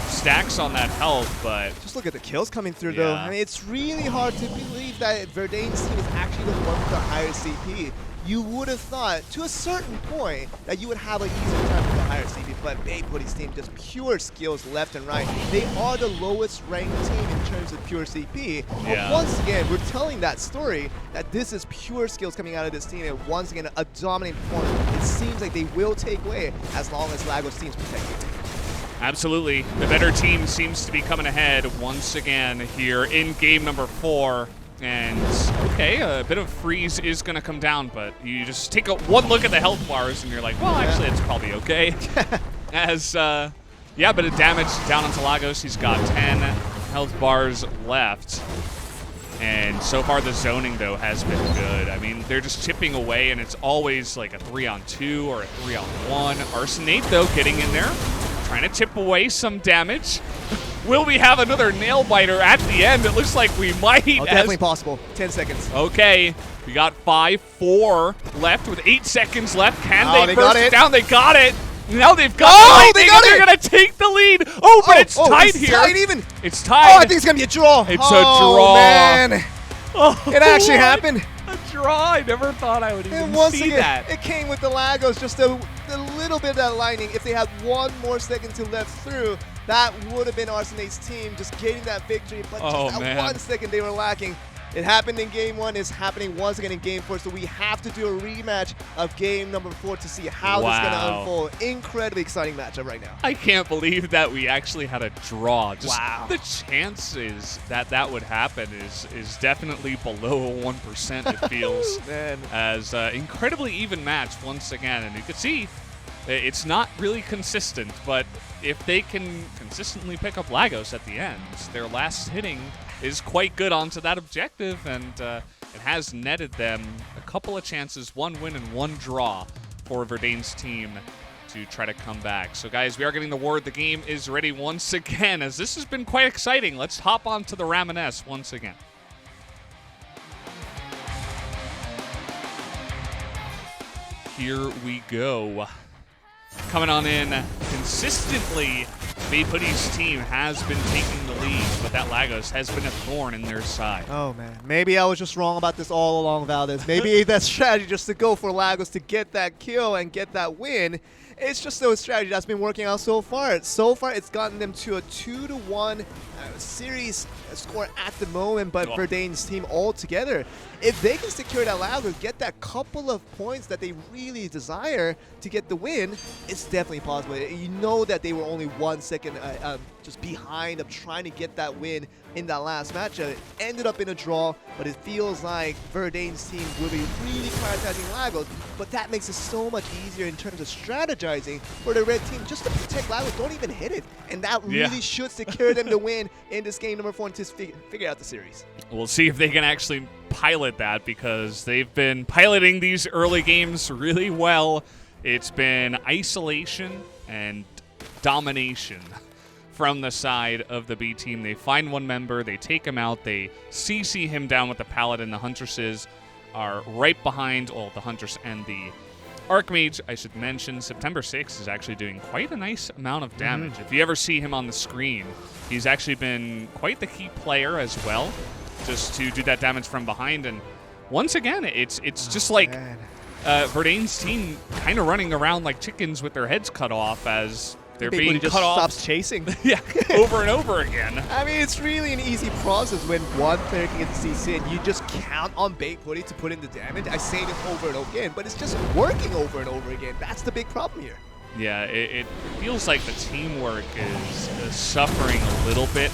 stacks on that health, but just look at the kills coming through, though. I mean, it's really hard to believe that Verdane's team is actually the one with the higher CP. You would have thought, to a certain point, that you would have an easier time with the higher CP, but Putty's team, just pure skills left and right. They are the lowest ranked team in terms of pure CP. But once again, we're telling that story that this is pure skills coming out of this team, and once again, a dominant performance. It seems like they will take away as long as Lagos team's protected. Absolutely. The better team seems to be coming ahead once again here in game number 4. And, okay, a bit of freeze is going to come down, but you just take one look at the health bars and you're like, well, actually, it's probably okay. As, a bit of damage down onto Lagos. He's got 10 health bars left. And so far, the zoning, though, has been good. I mean, they're just chipping away, and it's always like a 3-on-2 or a 3-on-1. Arsenate, though, getting in there, trying to chip away some damage. Will we have another nail biter at the end? It looks like we might. Oh, definitely possible. 10 seconds. Okay, we got 5-4 left with 8 seconds left. Can they burst it down? They got it. Now they've got they got it. They're going to take the lead. Oh, but it's tied here. Tied even. It's tied. Oh, I think it's going to be a draw. It's a draw. Man. Oh, it actually happened. A draw. I never thought I would even see that. It came with the Lagos, just a little bit of that lightning. If they had one more second to left through, that would have been Arsenate's team just getting that victory. But just that 1 second they were lacking. It happened in game 1. It's happening once again in game 4. So we have to do a rematch of game number 4 to see how this is going to unfold. Incredibly exciting matchup right now. I can't believe that we actually had a draw. Just the chances that that would happen is definitely below 1%, it feels. Man. As incredibly even match once again. And you can see it's not really consistent, but if they can consistently pick up Lagos at the end, their last hitting is quite good onto that objective, and it has netted them a couple of chances, 1 win and 1 draw for Verdane's team to try to come back. So guys, we are getting the word the game is ready once again, as this has been quite exciting. Let's hop on to the Ramoness once again. Here we go. Coming on in consistently, Putty's team has been taking the lead, but that Lagos has been a thorn in their side. Oh, man. Maybe I was just wrong about this all along, Valdez. Maybe that strategy just to go for Lagos to get that kill and get that win, it's just a strategy that's been working out so far. So far, it's gotten them to a 2-1 series score at the moment, but Verdane's team all together, if they can secure that Lagos, get that couple of points that they really desire to get the win, it's definitely possible. You know that they were only 1 second just behind of trying to get that win in that last match. It ended up in a draw, but it feels like Verdane's team will be really prioritizing Lagos, but that makes it so much easier in terms of strategizing for the red team just to protect Lagos. Don't even hit it, and that really should secure them the win in this game number 4 and to figure out the series. We'll see if they can actually pilot that, because they've been piloting these early games really well. It's been isolation and domination from the side of the B team. They find one member, they take him out, they CC him down with the Paladin. The Huntresses are right behind, well, the Huntress and the Archmage. I should mention, September 6th is actually doing quite a nice amount of damage. If you ever see him on the screen, he's actually been quite the key player as well, just to do that damage from behind. And once again, it's just like Verdane's team kind of running around like chickens with their heads cut off as they're being just cut off. Stops chasing. Over and over again. I mean, it's really an easy process when one player can get the CC and you just count on Putty to put in the damage. I say this over and over again, but it's just working over and over again. That's the big problem here. Yeah, it feels like the teamwork is suffering a little bit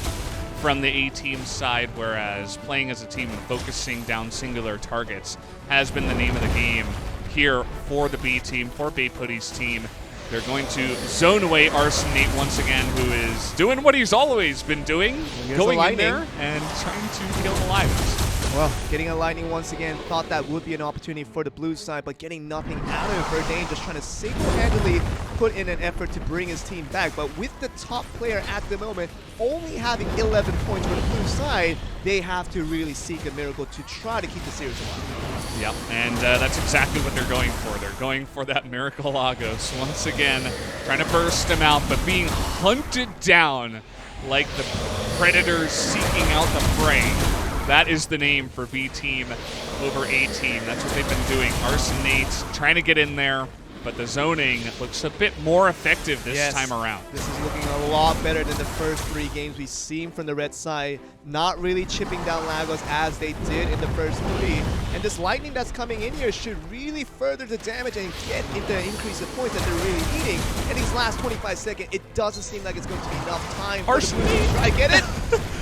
from the A-team side, whereas playing as a team and focusing down singular targets has been the name of the game here for the B team, for Babe Hoodie's team. They're going to zone away Arsonate once again, who is doing what he's always been doing, going in there and trying to kill the Lagos. Well, getting a lightning once again, thought that would be an opportunity for the blue side, but getting nothing out of it. Verdane just trying to single-handedly put in an effort to bring his team back. But with the top player at the moment only having 11 points for the blue side, they have to really seek a miracle to try to keep the series alive. Yep, and that's exactly what they're going for. They're going for that Miracle Lagos once again, trying to burst him out, but being hunted down like the predators seeking out the prey. That is the name for B team over A team. That's what they've been doing. Arsonate trying to get in there, but the zoning looks a bit more effective this time around. This is looking a lot better than the first 3 games we've seen from the red side. Not really chipping down Lagos as they did in the first 3. And this lightning that's coming in here should really further the damage and get the increase of points that they're really needing. In these last 25 seconds, it doesn't seem like it's going to be enough time for the blue team to try get it.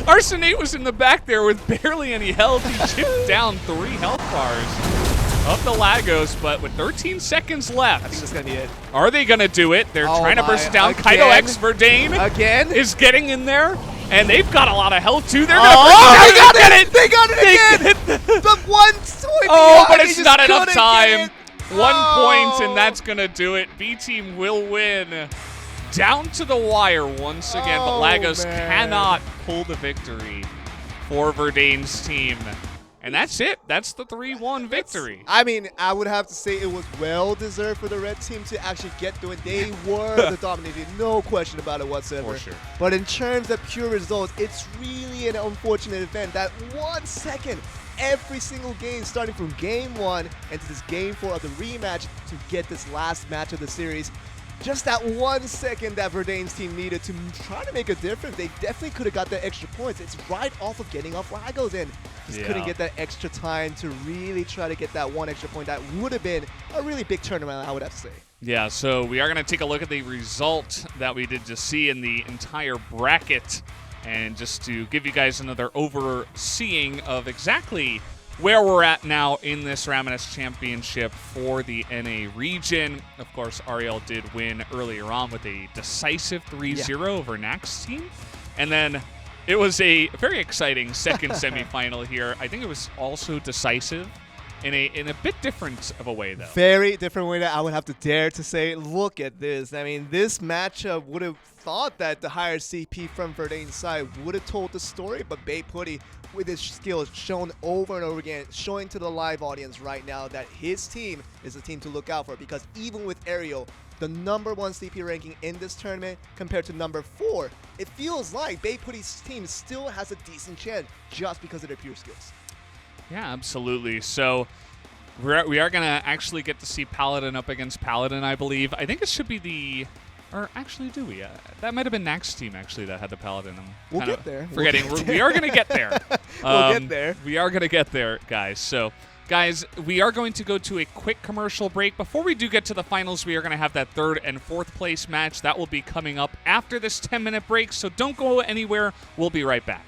Arsonate was in the back there with barely any health. He chipped down 3 health bars of the Lagos, but with 13 seconds left. I think that's going to be it. Are they going to do it? They're trying to burst it down. Kaito X Verdane is getting in there, and they've got a lot of health too. They're they got it! They got it again! The one point but it's not enough time. 1 point, and that's going to do it. B team will win. Down to the wire once again, but Lagos cannot pull the victory for Verdane's team. And that's it. That's the 3-1 victory. I mean, I would have to say it was well-deserved for the red team to actually get through it. They were the dominating, no question about it whatsoever. For sure. But in terms of pure results, it's really an unfortunate event that 1 second every single game, starting from game 1 and to this game 4 of the rematch to get this last match of the series. Just that 1 second that Verdane's team needed to try to make a difference. They definitely could have got the extra points. It's right off of getting off Lagos in. Just couldn't get that extra time to really try to get that 1 extra point. That would have been a really big turnaround, I would have to say. Yeah, so we are going to take a look at the result that we did just see in the entire bracket. And just to give you guys another overseeing of exactly where we're at now in this Ramoness Championship for the NA region. Of course, Ariel did win earlier on with a decisive 3-0 over Nax's team. And then it was a very exciting second semifinal here. I think it was also decisive in a bit different of a way, though. Very different way that I would have to dare to say, look at this. I mean, this matchup would have thought that the higher CP from Verdane's side would have told the story, but Babe Hoodie, with his skills shown over and over again, showing to the live audience right now that his team is a team to look out for, because even with Ariel, the #1 CP ranking in this tournament compared to #4, it feels like Babe Hoodie's team still has a decent chance just because of their pure skills. Yeah, absolutely. So we are going to actually get to see Paladin up against Paladin, I believe. I think it should be the... Or actually, do we? That might have been Nax's team, actually, that had the Paladin. We'll get there. Forgetting. We are going to get there. We'll get there. We are going to get there, guys. So, guys, we are going to go to a quick commercial break. Before we do get to the finals, we are going to have that 3rd and 4th place match. That will be coming up after this 10-minute break, so don't go anywhere. We'll be right back.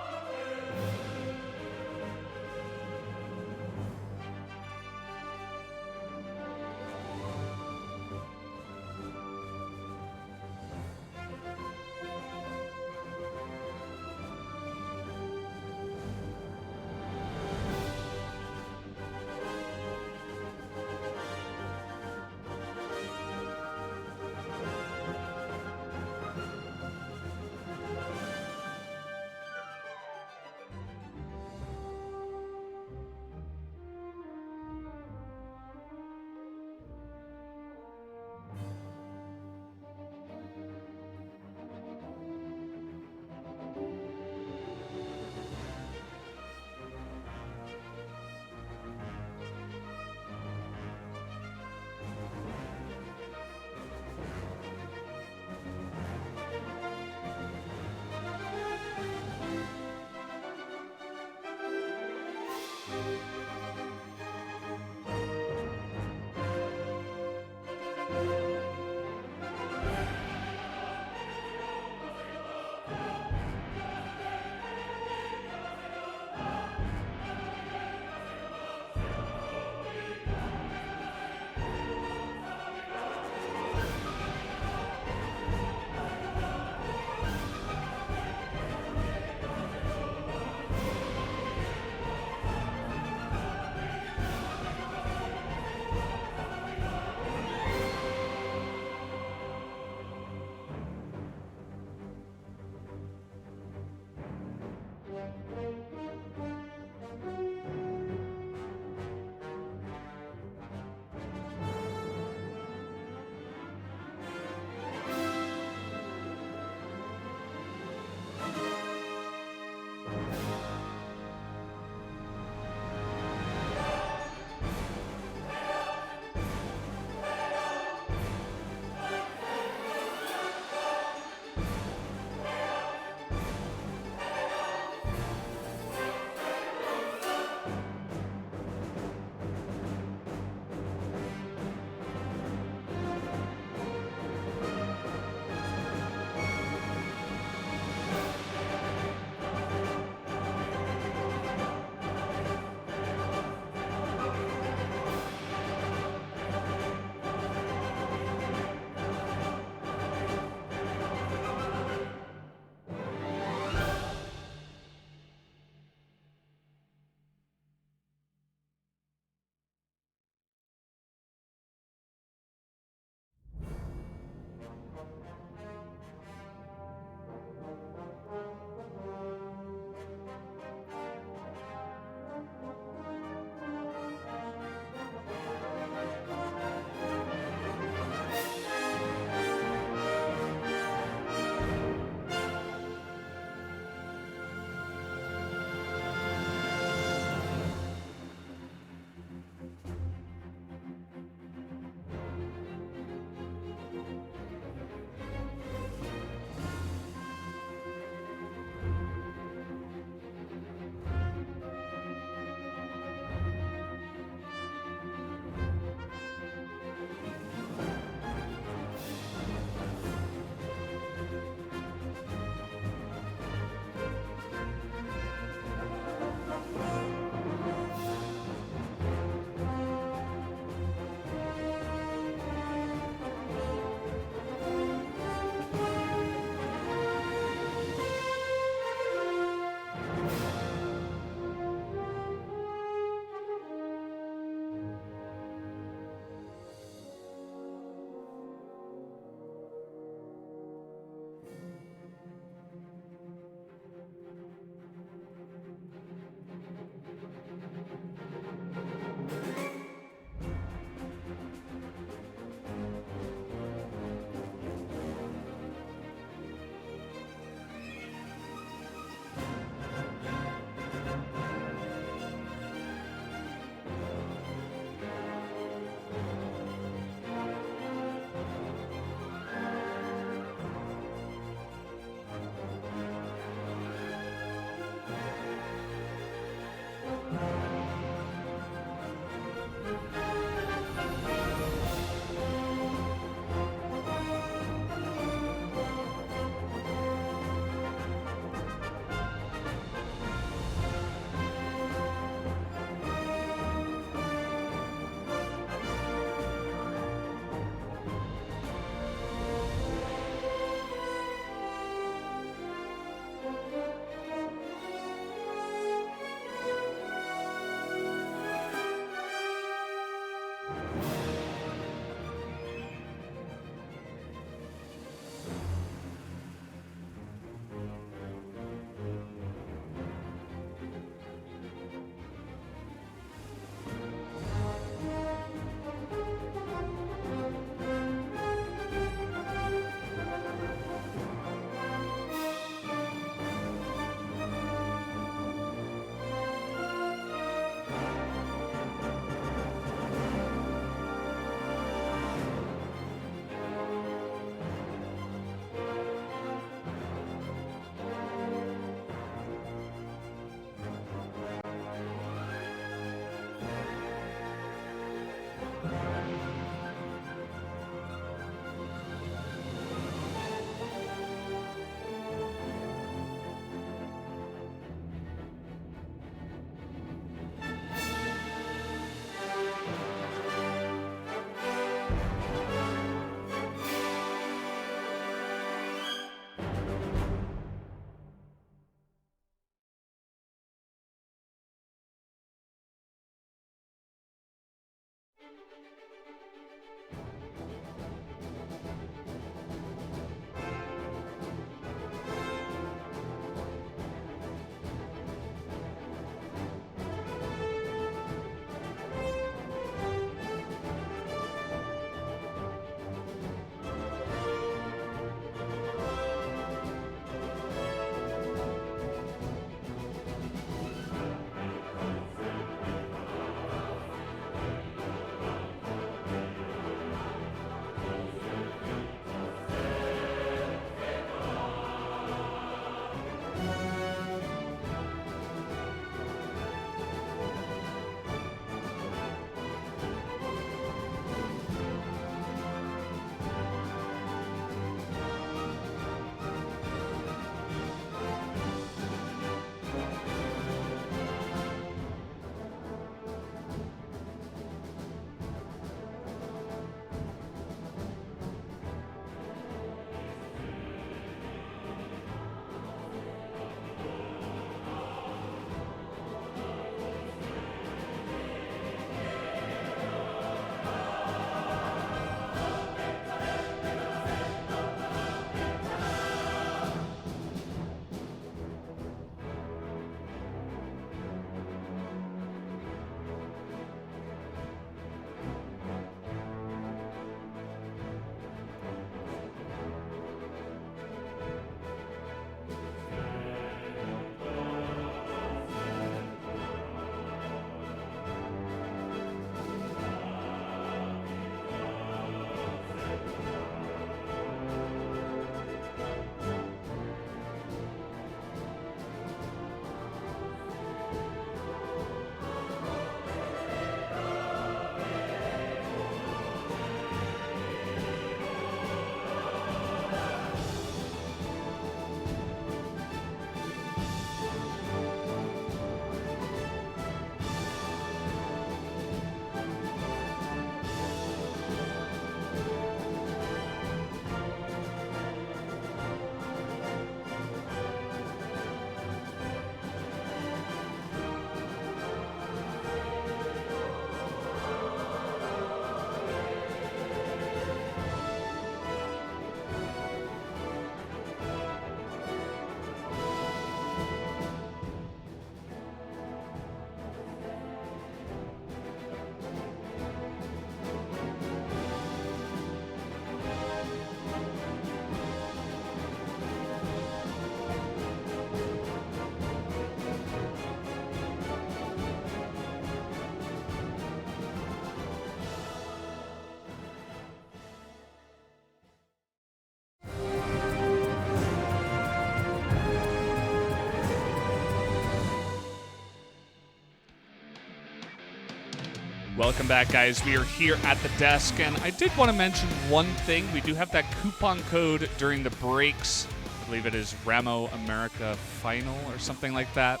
Welcome back, guys. We are here at the desk, and I did want to mention one thing. We do have that coupon code during the breaks. I believe it is Ramo America Final or something like that.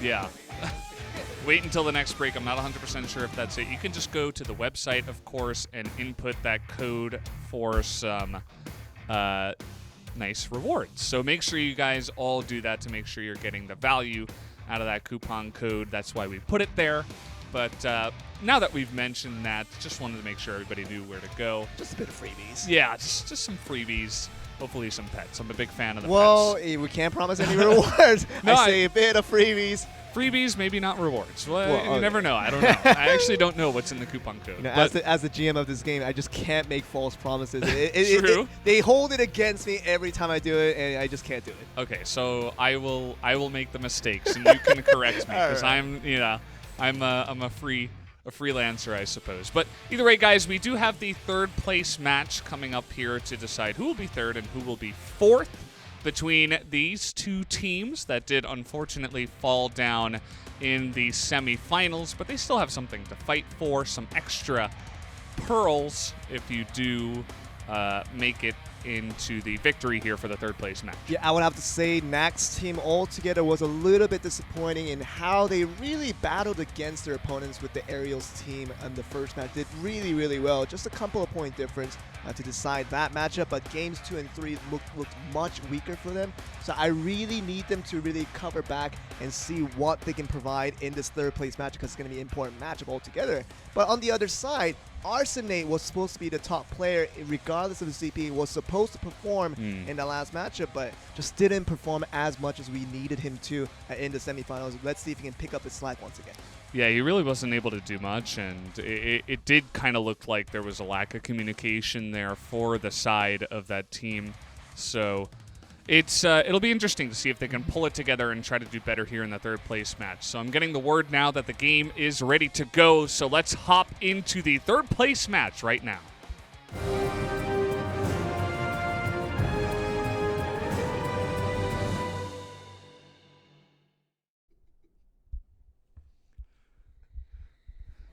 Yeah. Wait until the next break. I'm not 100% sure if that's it. You can just go to the website, of course, and input that code for some nice rewards. So make sure you guys all do that to make sure you're getting the value out of that coupon code. That's why we put it there. But now that we've mentioned that, just wanted to make sure everybody knew where to go. Just a bit of freebies. Yeah, just some freebies. Hopefully some pets. I'm a big fan of the well, pets. we can't promise any rewards. No, I say a bit of freebies. Freebies, maybe not rewards. Well, you never know. I don't know. I actually don't know what's in the coupon code. You know, as the GM of this game, I just can't make false promises. True. They hold it against me every time I do it, and I just can't do it. Okay, so I will make the mistakes, and you can correct me because right. I'm a freelancer, I suppose. But either way, guys, we do have the third place match coming up here to decide who will be third and who will be fourth between these two teams that did unfortunately fall down in the semifinals, but they still have something to fight for, some extra pearls if you do make it into the victory here for the third place match. Yeah, I would have to say Nack's team altogether was a little bit disappointing in how they really battled against their opponents with the Aerials team in the first match. Did really, really well. Just a couple of point difference to decide that matchup, but games 2 and 3 looked much weaker for them. So I really need them to really cover back and see what they can provide in this third place match, because it's going to be an important matchup altogether. But on the other side, Arsenate was supposed to be the top player, regardless of the CP, was supposed to perform in the last matchup, but just didn't perform as much as we needed him to in the semifinals. Let's see if he can pick up his slack once again. Yeah, he really wasn't able to do much, and it did kind of look like there was a lack of communication there for the side of that team. So it'll be interesting to see if they can pull it together and try to do better here in the third place match. So I'm getting the word now that the game is ready to go, so let's hop into the third place match right now.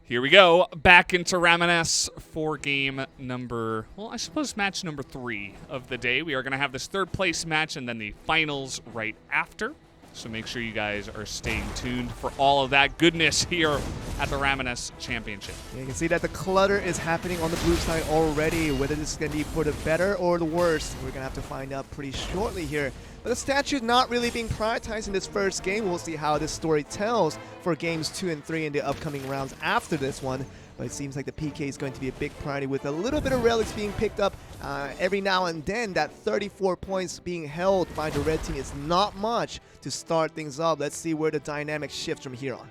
Here we go, back into Ramoness for game number, well, I suppose match number 3 of the day. We are going to have this third place match and then the finals right after. So make sure you guys are staying tuned for all of that goodness here at the Ramoness Championship. Yeah, you can see that the clutter is happening on the blue side already. Whether this is going to be for the better or the worse, we're going to have to find out pretty shortly here. But the statue not really being prioritized in this first game. We'll see how this story tells for games 2 and 3 in the upcoming rounds after this one. But it seems like the PK is going to be a big priority, with a little bit of relics being picked up every now and then. That 34 points being held by the red team is not much to start things up. Let's see where the dynamic shifts from here on.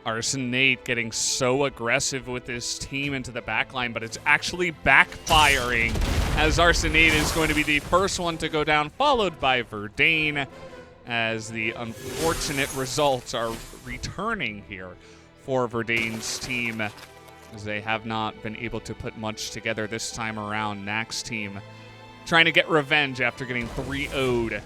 Arsenate getting so aggressive with this team into the backline, but it's actually backfiring, as Arsenate is going to be the first one to go down, followed by Verdane, as the unfortunate results are returning here for Verdane's team, as they have not been able to put much together this time around. Nack's team trying to get revenge after getting 3-0'd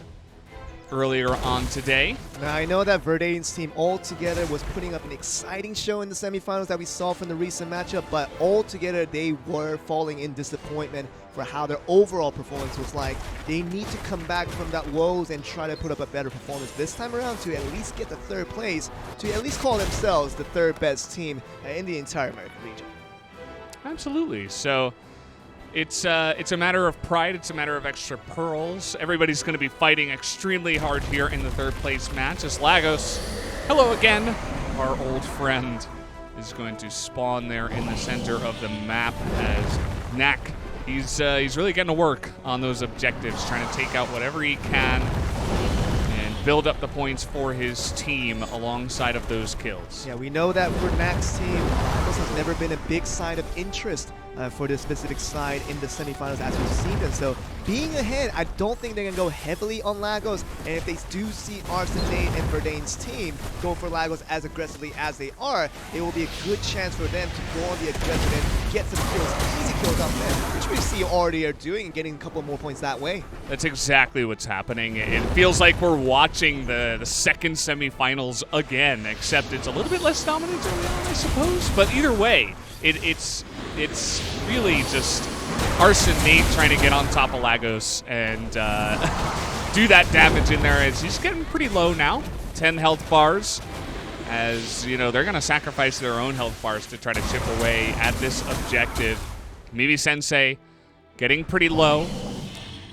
earlier on today. Now, I know that Verdane's team altogether was putting up an exciting show in the semifinals that we saw from the recent matchup, but altogether they were falling in disappointment for how their overall performance was like. They need to come back from that woes and try to put up a better performance this time around to at least get the third place, to at least call themselves the third best team in the entire American region. Absolutely. So it's a matter of pride. It's a matter of extra pearls. Everybody's going to be fighting extremely hard here in the third place match, as Lagos, hello again, our old friend, is going to spawn there in the center of the map, as Nack, he's really getting to work on those objectives, trying to take out whatever he can and build up the points for his team alongside of those kills. Yeah, we know that for Nack's team, Lagos has never been a big side of interest for this specific side in the semifinals as we've seen them. So being ahead, I don't think they're going to go heavily on Lagos. And if they do see Arsenate and Verdane's team go for Lagos as aggressively as they are, it will be a good chance for them to go on the aggressive and get some kills, easy kills off them, which we see already are doing and getting a couple more points that way. That's exactly what's happening. It feels like we're watching the second semifinals again, except it's a little bit less dominant early on, I suppose. But either way, it's really just Arsenate trying to get on top of Lagos and do that damage in there, as he's getting pretty low now, 10 health bars, as you know they're going to sacrifice their own health bars to try to chip away at this objective. Mimi Sensei getting pretty low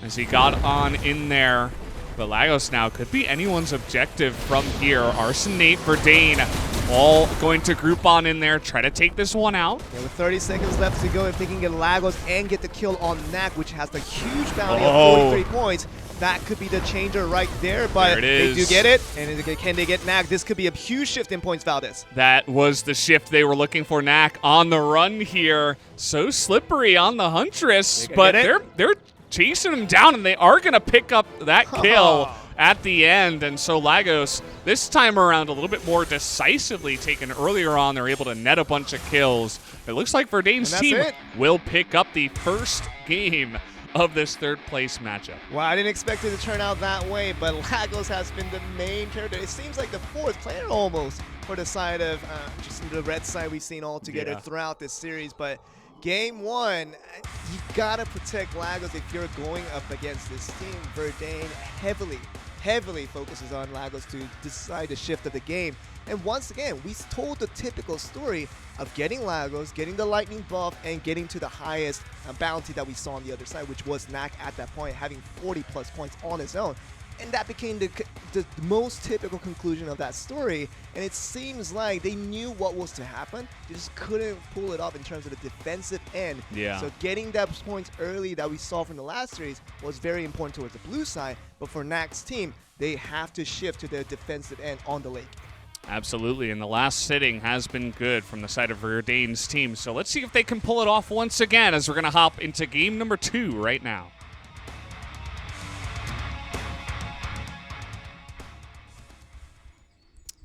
as he got on in there. But Lagos now could be anyone's objective from here. Arsenate, Verdane, all going to group on in there, try to take this one out. Yeah, with 30 seconds left to go, if they can get Lagos and get the kill on Nack, which has the huge bounty of 43 points, that could be the changer right there. But they do get it, and can they get Nack? This could be a huge shift in points, Valdez. That was the shift they were looking for. Nack on the run here. So slippery on the Huntress, but they're chasing him down, and they are going to pick up that kill at the end. And so Lagos, this time around, a little bit more decisively taken earlier on. They're able to net a bunch of kills. It looks like Verdane's team will pick up the first game of this third place matchup. Well, I didn't expect it to turn out that way, but Lagos has been the main character. It seems like the fourth player almost for the side of just the red side we've seen all together throughout this series. But Game 1, you gotta protect Lagos if you're going up against this team. Verdane heavily focuses on Lagos to decide the shift of the game. And once again, we told the typical story of getting Lagos, getting the lightning buff, and getting to the highest bounty that we saw on the other side, which was Knack at that point, having 40+ points on his own. And that became the most typical conclusion of that story. And it seems like they knew what was to happen. They just couldn't pull it off in terms of the defensive end. Yeah. So getting those points early that we saw from the last series was very important towards the blue side. But for Knack's team, they have to shift to their defensive end on the late. Absolutely, and the last sitting has been good from the side of Verdane's team. So let's see if they can pull it off once again as we're going to hop into game number 2 right now.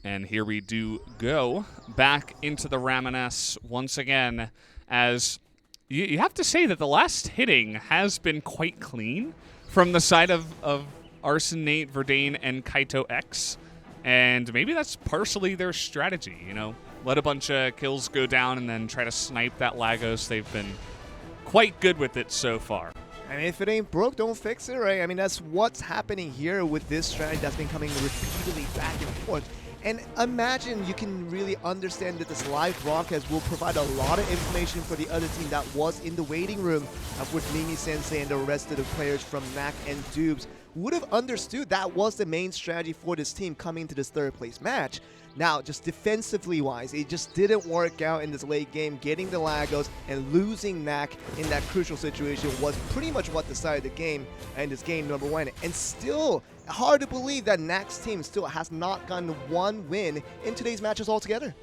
And here we do go back into the Ramoness once again, as you have to say that the last hitting has been quite clean from the side of Arsene, Nate, Verdane, and Kaito X. And maybe that's partially their strategy, you know, let a bunch of kills go down and then try to snipe that Lagos. They've been quite good with it so far. I mean, if it ain't broke, don't fix it, right? I mean, that's what's happening here with this strategy that's been coming repeatedly back and forth. And imagine you can really understand that this live broadcast will provide a lot of information for the other team that was in the waiting room with Mimi Sensei and the rest of the players from Knack and Dubes would have understood that was the main strategy for this team coming to this third place match. Now, just defensively wise, it just didn't work out in this late game. Getting the Lagos and losing Knack in that crucial situation was pretty much what decided the game in this game number 1. And still, hard to believe that Knack's team still has not gotten one win in today's matches altogether.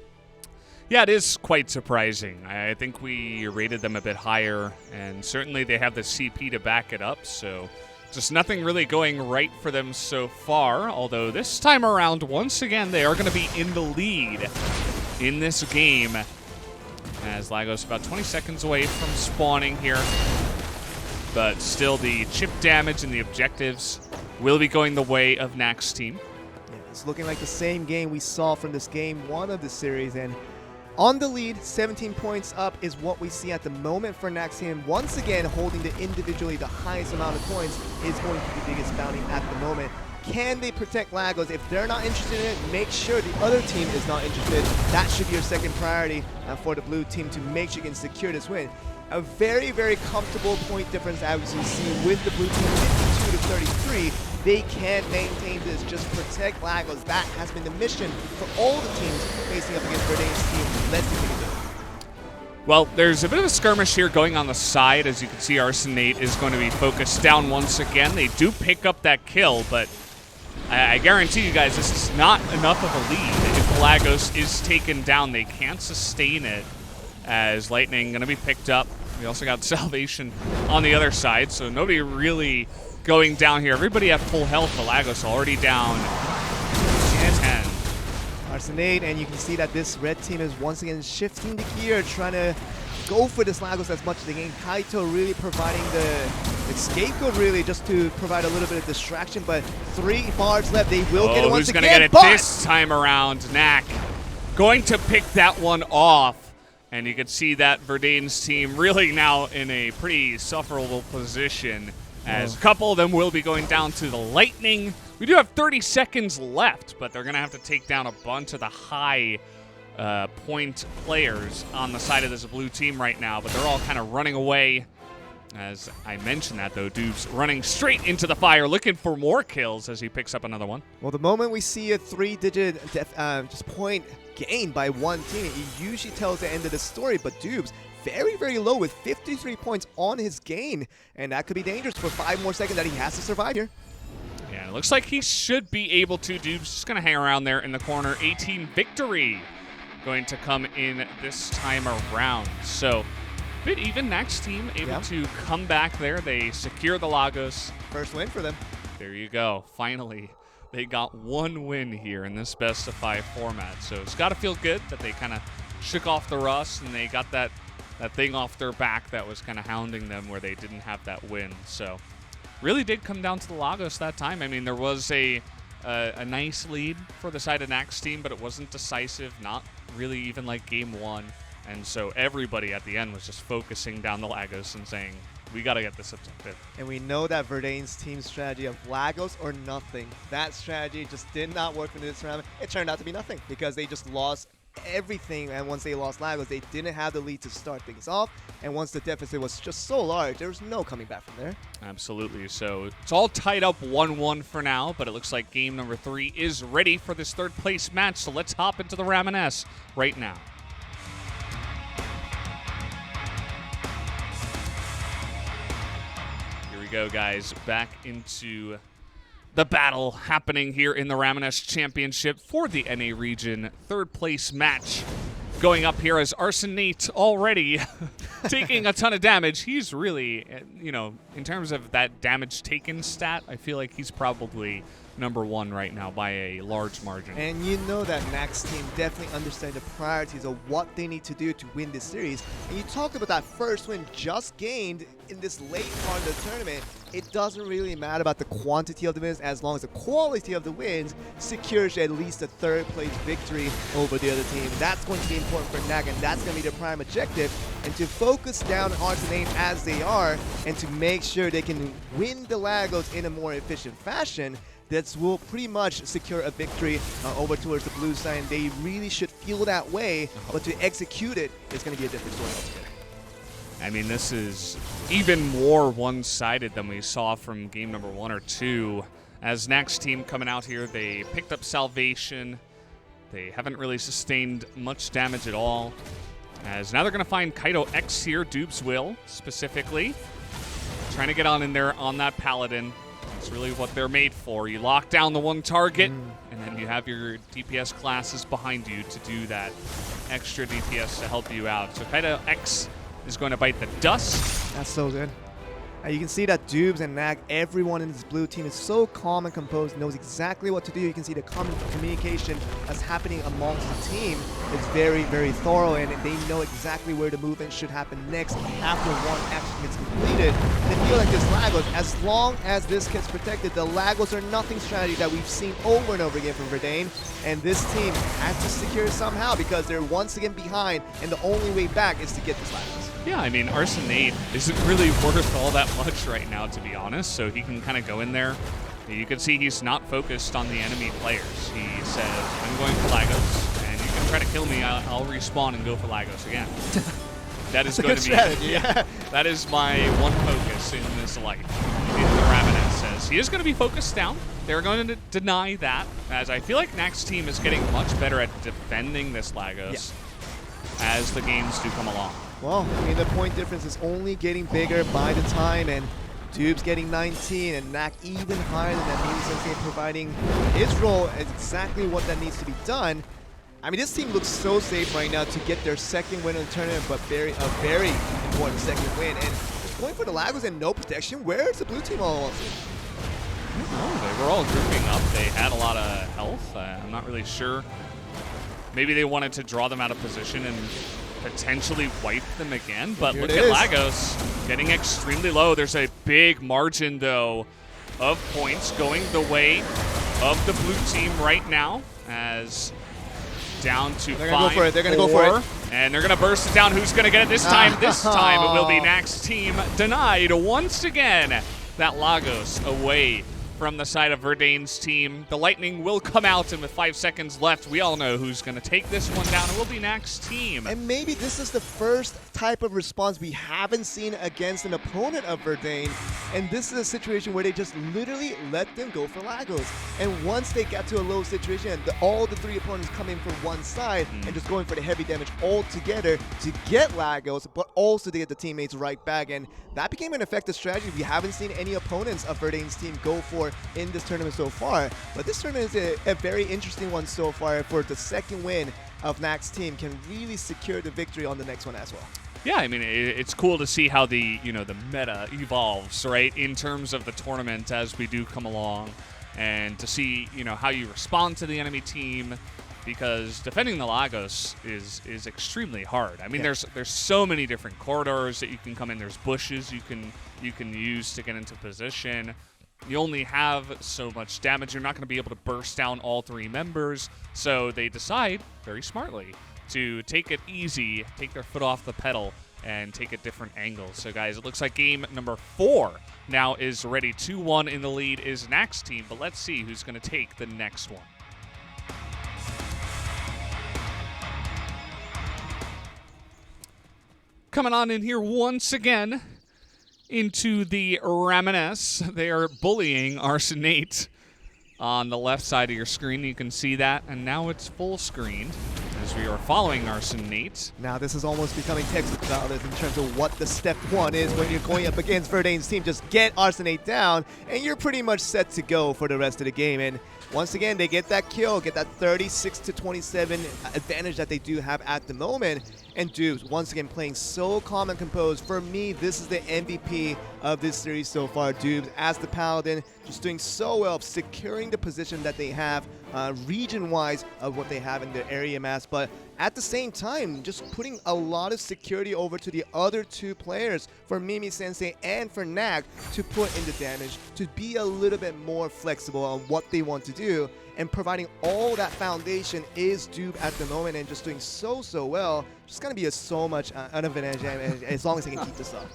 Yeah, it is quite surprising. I think we rated them a bit higher, and certainly they have the CP to back it up, so just nothing really going right for them so far, although this time around, once again, they are going to be in the lead in this game, as Lagos about 20 seconds away from spawning here. But still, the chip damage and the objectives will be going the way of Knack's team. Yeah, it's looking like the same game we saw from this game 1 of the series, and on the lead, 17 points up is what we see at the moment for Knack's team. Once again, holding individually the highest amount of points is going to be the biggest bounty at the moment. Can they protect Lagos? If they're not interested in it, make sure the other team is not interested. That should be your second priority for the blue team to make sure you can secure this win. A very, very comfortable point difference, as you see, with the blue team, 52 to 33. They can maintain this, just protect Lagos. That has been the mission for all the teams facing up against Verdane's team. Let's see what they can do. Well, there's a bit of a skirmish here going on the side. As you can see, Arsenate is going to be focused down once again. They do pick up that kill, but I guarantee you guys this is not enough of a lead. If Lagos is taken down, they can't sustain it, as Lightning going to be picked up. We also got Salvation on the other side, so nobody really going down here. Everybody at full health, but Lagos already down 10. Arsenate, and you can see that this red team is once again shifting the gear, trying to go for this Lagos as much as they can. Kaito really providing the scapegoat, really, just to provide a little bit of distraction, but 3 bars left. They will get it once again. Who's going to get it this time around? Knack going to pick that one off. And you can see that Verdane's team really now in a pretty sufferable position, as a couple of them will be going down to the Lightning. We do have 30 seconds left, but they're going to have to take down a bunch of the high point players on the side of this blue team right now, but they're all kind of running away. As I mentioned that, though, Dubes running straight into the fire, looking for more kills as he picks up another one. Well, the moment we see a 3-digit just point gain by one team, it usually tells the end of the story, but Dubes very, very low with 53 points on his gain, and that could be dangerous for 5 more seconds that he has to survive here. Yeah, it looks like he should be able to. Dubes just going to hang around there in the corner. 18 victory going to come in this time around. So, bit even. Next team able to come back there. They secure the Lagos. First win for them. There you go. Finally, they got one win here in this best-of-5 format. So it's got to feel good that they kind of shook off the rust and they got that thing off their back that was kind of hounding them where they didn't have that win. So really did come down to the Lagos that time. I mean, there was a nice lead for the side of Knack's team, but it wasn't decisive, not really even like game 1. And so everybody at the end was just focusing down the Lagos and saying, we got to get this objective. And we know that Verdane's team strategy of Lagos or nothing, that strategy just did not work in this round. It turned out to be nothing because they just lost everything, and once they lost Lagos, they didn't have the lead to start things off, and once the deficit was just so large, there was no coming back from there. Absolutely. So it's all tied up 1-1 for now, but it looks like game number 3 is ready for this third place match, so let's hop into the Ramoness right now. Here we go, guys, back into the battle happening here in the Ramoness Championship for the NA region third place match. Going up here as Nate already taking a ton of damage. He's really, you know, in terms of that damage taken stat, I feel like he's probably #1 right now by a large margin. And you know that Mac's team definitely understands the priorities of what they need to do to win this series. And you talked about that first win just gained in this late part of the tournament. It doesn't really matter about the quantity of the wins as long as the quality of the wins secures at least a third place victory over the other team. That's going to be important for NAC, and that's going to be their prime objective. And to focus down Arsenate as they are and to make sure they can win the Lagos in a more efficient fashion, that will pretty much secure a victory over towards the blue side. And they really should feel that way, but to execute it, it's going to be a different story altogether. I mean, this is even more one-sided than we saw from game number 1 or 2. As NAC's team coming out here, they picked up Salvation. They haven't really sustained much damage at all. As now they're going to find Kaido X here, Dubes will, specifically. Trying to get on in there on that Paladin. That's really what they're made for. You lock down the one target, and then you have your DPS classes behind you to do that extra DPS to help you out. So Kaido X is going to bite the dust. That's so good. You can see that Dubes and NAC, everyone in this blue team is so calm and composed, knows exactly what to do. You can see the common communication that's happening amongst the team is very, very thorough, and they know exactly where the movement should happen next after one action gets completed. And I feel like this Lagos, as long as this gets protected, the Lagos are nothing strategy that we've seen over and over again from Verdane, and this team has to secure it somehow because they're once again behind, and the only way back is to get this Lagos. Yeah, I mean, Arsenate isn't really worth all that much right now, to be honest, so he can kind of go in there. You can see he's not focused on the enemy players. He says, I'm going for Lagos, and you can try to kill me, I'll respawn and go for Lagos again. That is going to be strategy. Yeah. That is my one focus in this life. In the Ramoness says he is going to be focused down. They're going to deny that, as I feel like NAC's team is getting much better at defending this Lagos as the games do come along. Well, I mean, the point difference is only getting bigger by the time, and Dubes getting 19 and NAC even higher than that, means Sensei providing his role as exactly what that needs to be done. I mean, this team looks so safe right now to get their second win in the tournament, but a very important second win. And just going for the Lagos and no protection, where's the blue team all along? Oh, they were all grouping up. They had a lot of health. I'm not really sure. Maybe they wanted to draw them out of position and potentially wipe them again, but look at Lagos getting extremely low. There's a big margin, though, of points going the way of the blue team right now, as down to 5-4. They're going to go for it. And they're going to burst it down. Who's going to get it this time? This time it will be NAC's team denied once again. That Lagos away from the side of Verdane's team. The Lightning will come out, and with 5 seconds left, we all know who's going to take this one down. It will be NAC's team. And maybe this is the first type of response we haven't seen against an opponent of Verdane. And this is a situation where they just literally let them go for Lagos. And once they get to a low situation, all the 3 opponents come in from one side and just going for the heavy damage all together to get Lagos, but also to get the teammates right back. And that became an effective strategy we haven't seen any opponents of Verdane's team go for in this tournament so far. But this tournament is a very interesting one so far, for the second win of NAC's team can really secure the victory on the next one as well. Yeah, I mean, it's cool to see how the meta evolves, right, in terms of the tournament as we do come along, and to see, how you respond to the enemy team, because defending the Lagos is extremely hard. I mean, there's so many different corridors that you can come in. There's bushes you can use to get into position. You only have so much damage. You're not going to be able to burst down all 3 members, so they decide very smartly to take it easy, take their foot off the pedal, and take a different angle. So, guys, it looks like game number 4 now is ready. 2-1 in the lead is Nack's team, but let's see who's going to take the next one. Coming on in here once again into the Ramoness. They are bullying Arsenate on the left side of your screen. You can see that, and now it's full screen as we are following Arsenate. Now this is almost becoming textbook Valdez in terms of what the step 1 is when you're going up against Verdane's team. Just get Arsenate down, and you're pretty much set to go for the rest of the game. And once again, they get that kill, get that 36-27 advantage that they do have at the moment. And Dubes, once again, playing so calm and composed. For me, this is the MVP of this series so far. Dubes, as the Paladin, just doing so well, securing the position that they have region-wise of what they have in their area maps. But at the same time, just putting a lot of security over to the other 2 players, for Mimi Sensei and for Nack, to put in the damage, to be a little bit more flexible on what they want to do. And providing all that foundation is Dube at the moment, and just doing so well. Just going to be so much an advantage as long as they can keep this up.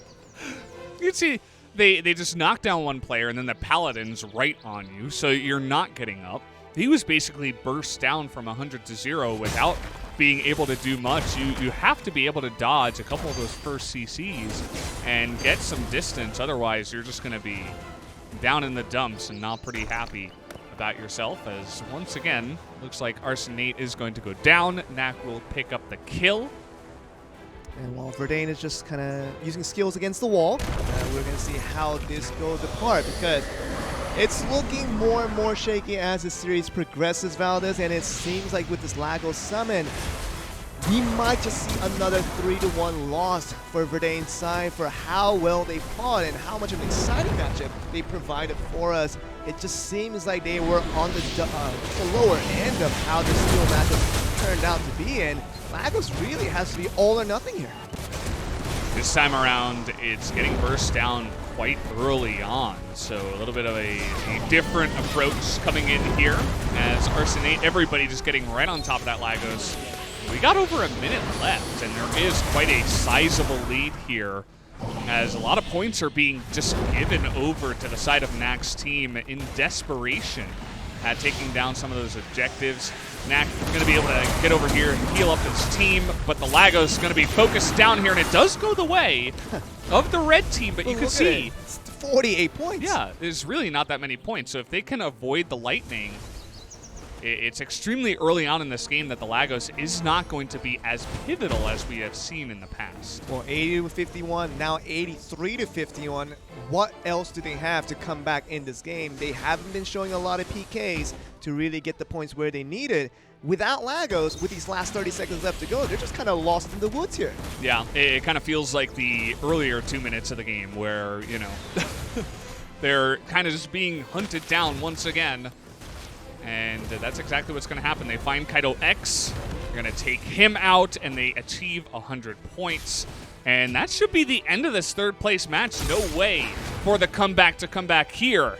You can see they just knock down one player, and then the Paladin's right on you, so you're not getting up. He was basically burst down from 100 to 0 without being able to do much. You have to be able to dodge a couple of those first CCs and get some distance. Otherwise, you're just going to be down in the dumps and not pretty happy about yourself, as once again, looks like Arsenate is going to go down. Nack will pick up the kill. And while Verdane is just kind of using skills against the wall, we're going to see how this goes apart, because it's looking more and more shaky as the series progresses, Valdez, and it seems like with this Lagos summon, we might just see another 3-1 loss for Verdane's side for how well they fought and how much of an exciting matchup they provided for us. It just seems like they were on the lower end of how this steel matchup turned out to be, and Lagos really has to be all or nothing here. This time around, it's getting burst down quite early on, so a little bit of a different approach coming in here as Arsenate, everybody just getting right on top of that Lagos. We got over a minute left, and there is quite a sizable lead here, as a lot of points are being just given over to the side of Nack's team in desperation at taking down some of those objectives. Nack going to be able to get over here and heal up his team, but the Lagos is going to be focused down here, and it does go the way of the red team, but you can see it's 48 points. Yeah, there's really not that many points, so if they can avoid the lightning, it's extremely early on in this game that the Lagos is not going to be as pivotal as we have seen in the past. Well, 80-51, now 83-51. What else do they have to come back in this game? They haven't been showing a lot of PKs to really get the points where they need it. Without Lagos, with these last 30 seconds left to go, they're just kind of lost in the woods here. Yeah, it kind of feels like the earlier 2 minutes of the game where, you know, they're kind of just being hunted down once again. And that's exactly what's going to happen. They find Kaido X, they're going to take him out, and they achieve 100 points. And that should be the end of this third place match. No way for the comeback to come back here.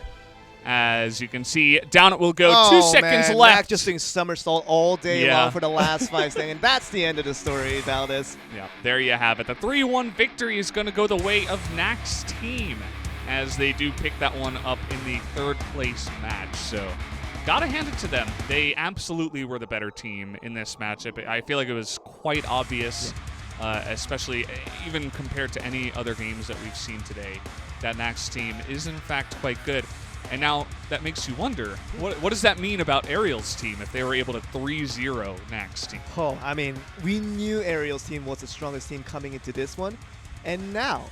As you can see, down it will go. 2 seconds man. left. Mac just doing somersault all day long for the last 5 seconds. And that's the end of the story, Valdez. Yeah, there you have it. The 3-1 victory is going to go the way of Nack's team, as they do pick that one up in the third place match. So gotta hand it to them. They absolutely were the better team in this matchup. I feel like it was quite obvious, especially even compared to any other games that we've seen today, that Nack's team is in fact quite good. And now that makes you wonder, what does that mean about Ariel's team if they were able to 3-0 Nack's team? Oh, I mean, we knew Ariel's team was the strongest team coming into this one. And now,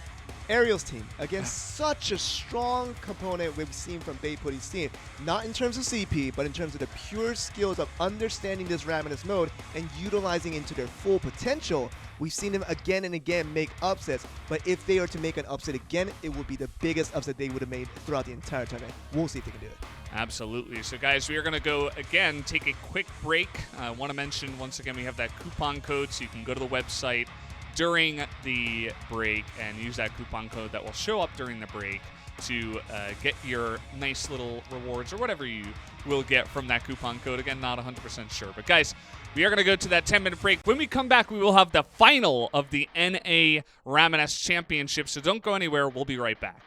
Ariel's team against such a strong component we've seen from Bayputty's team. Not in terms of CP, but in terms of the pure skills of understanding this Ramoness mode and utilizing into their full potential. We've seen them again and again make upsets, but if they are to make an upset again, it would be the biggest upset they would have made throughout the entire tournament. We'll see if they can do it. Absolutely. So, guys, we are going to go, again, take a quick break. I want to mention, once again, we have that coupon code, so you can go to the website during the break and use that coupon code that will show up during the break to get your nice little rewards or whatever you will get from that coupon code. Again, not 100% sure. But guys, we are going to go to that 10-minute break. When we come back, we will have the final of the NA Ramoness Championship. So don't go anywhere. We'll be right back.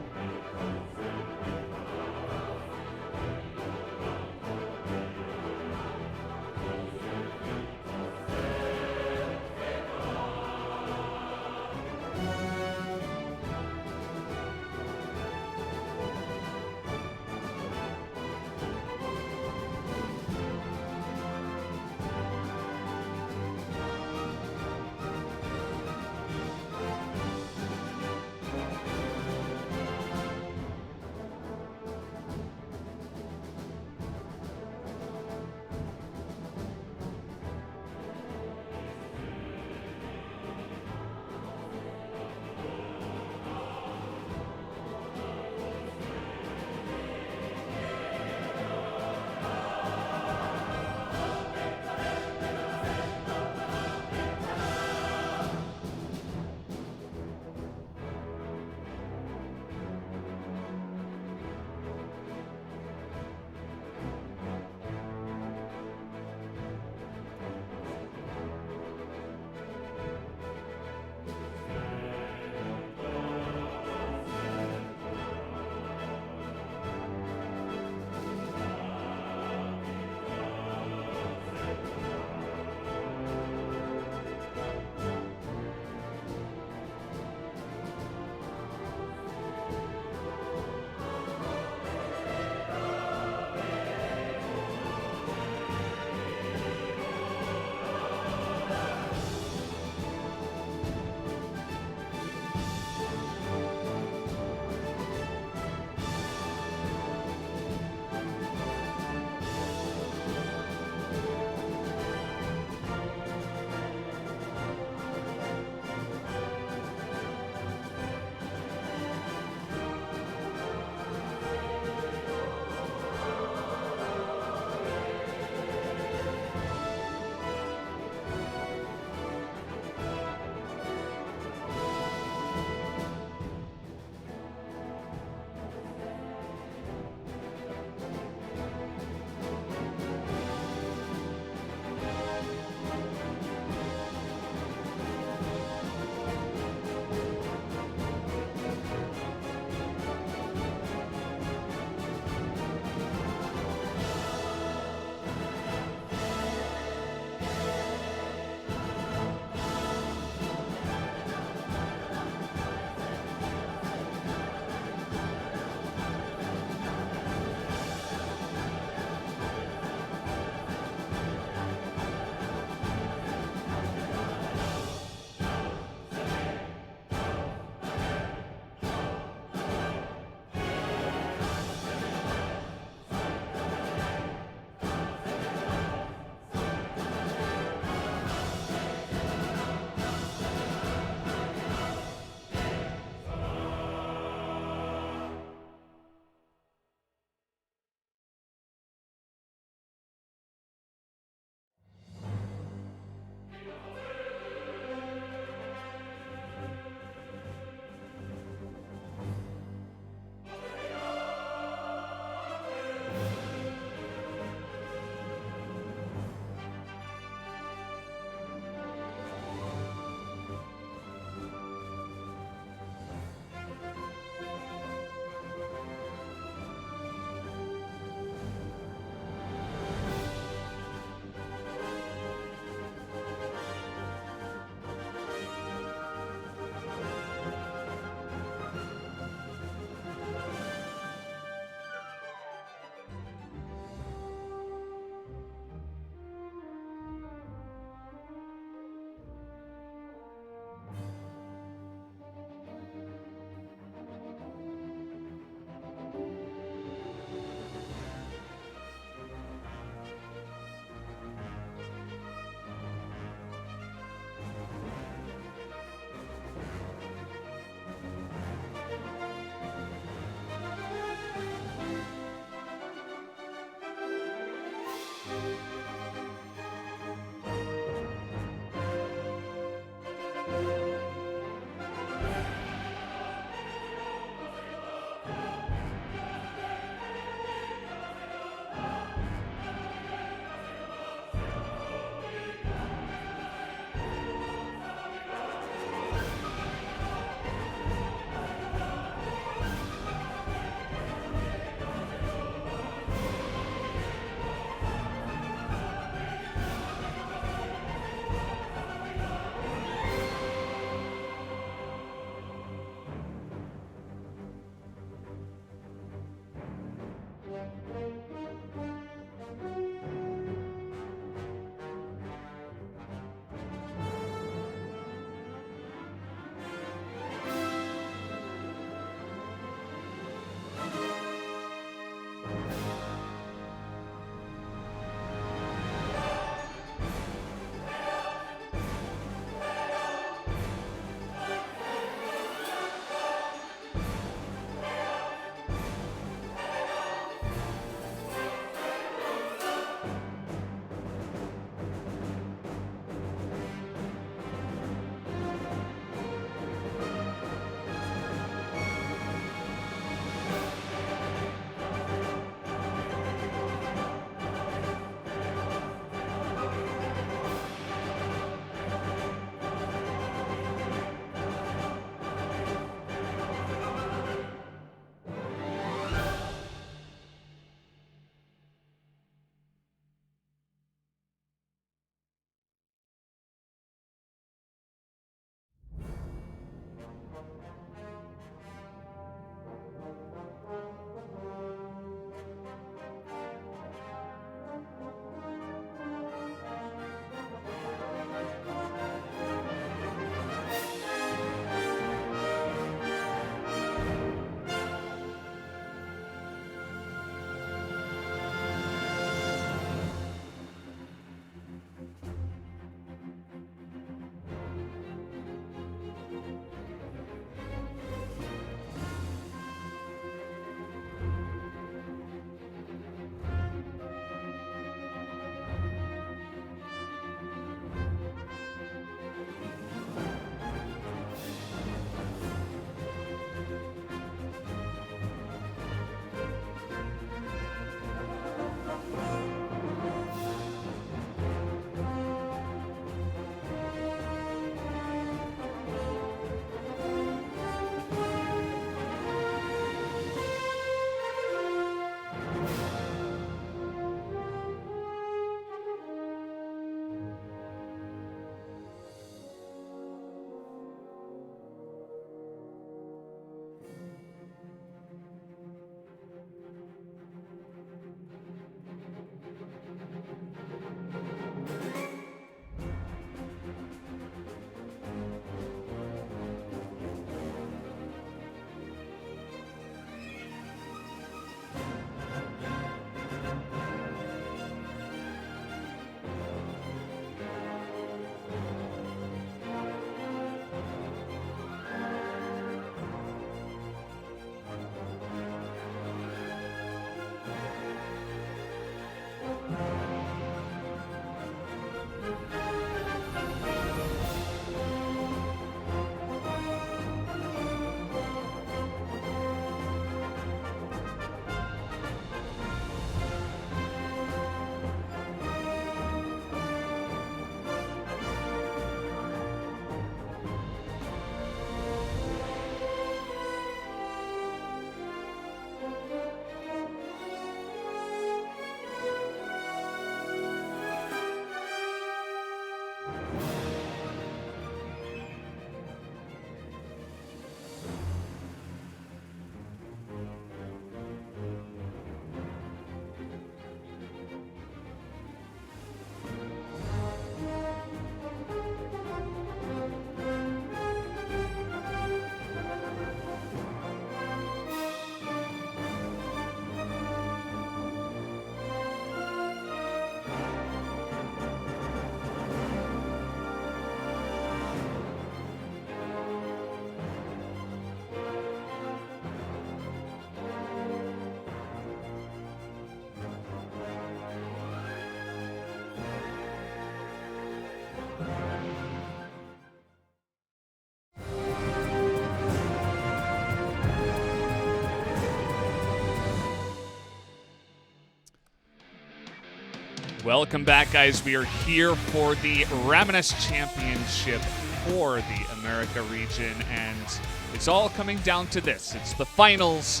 Welcome back, guys. We are here for the Ramoness Championship for the America region, and it's all coming down to this. It's the finals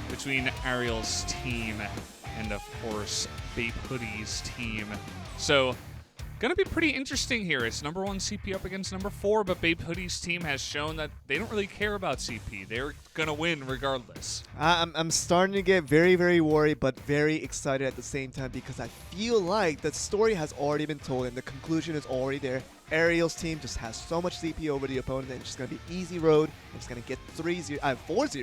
between Ariel's team and, of course, Bape Hoodie's team. So, gonna be pretty interesting here. It's number 1 CP up against number 4, but Bape Hoodie's team has shown that they don't really care about CP. They're gonna win regardless. I'm starting to get very, very worried, but very excited at the same time because I feel like the story has already been told and the conclusion is already there. Ariel's team just has so much CP over the opponent that it's just going to be easy road. It's going to get 4-0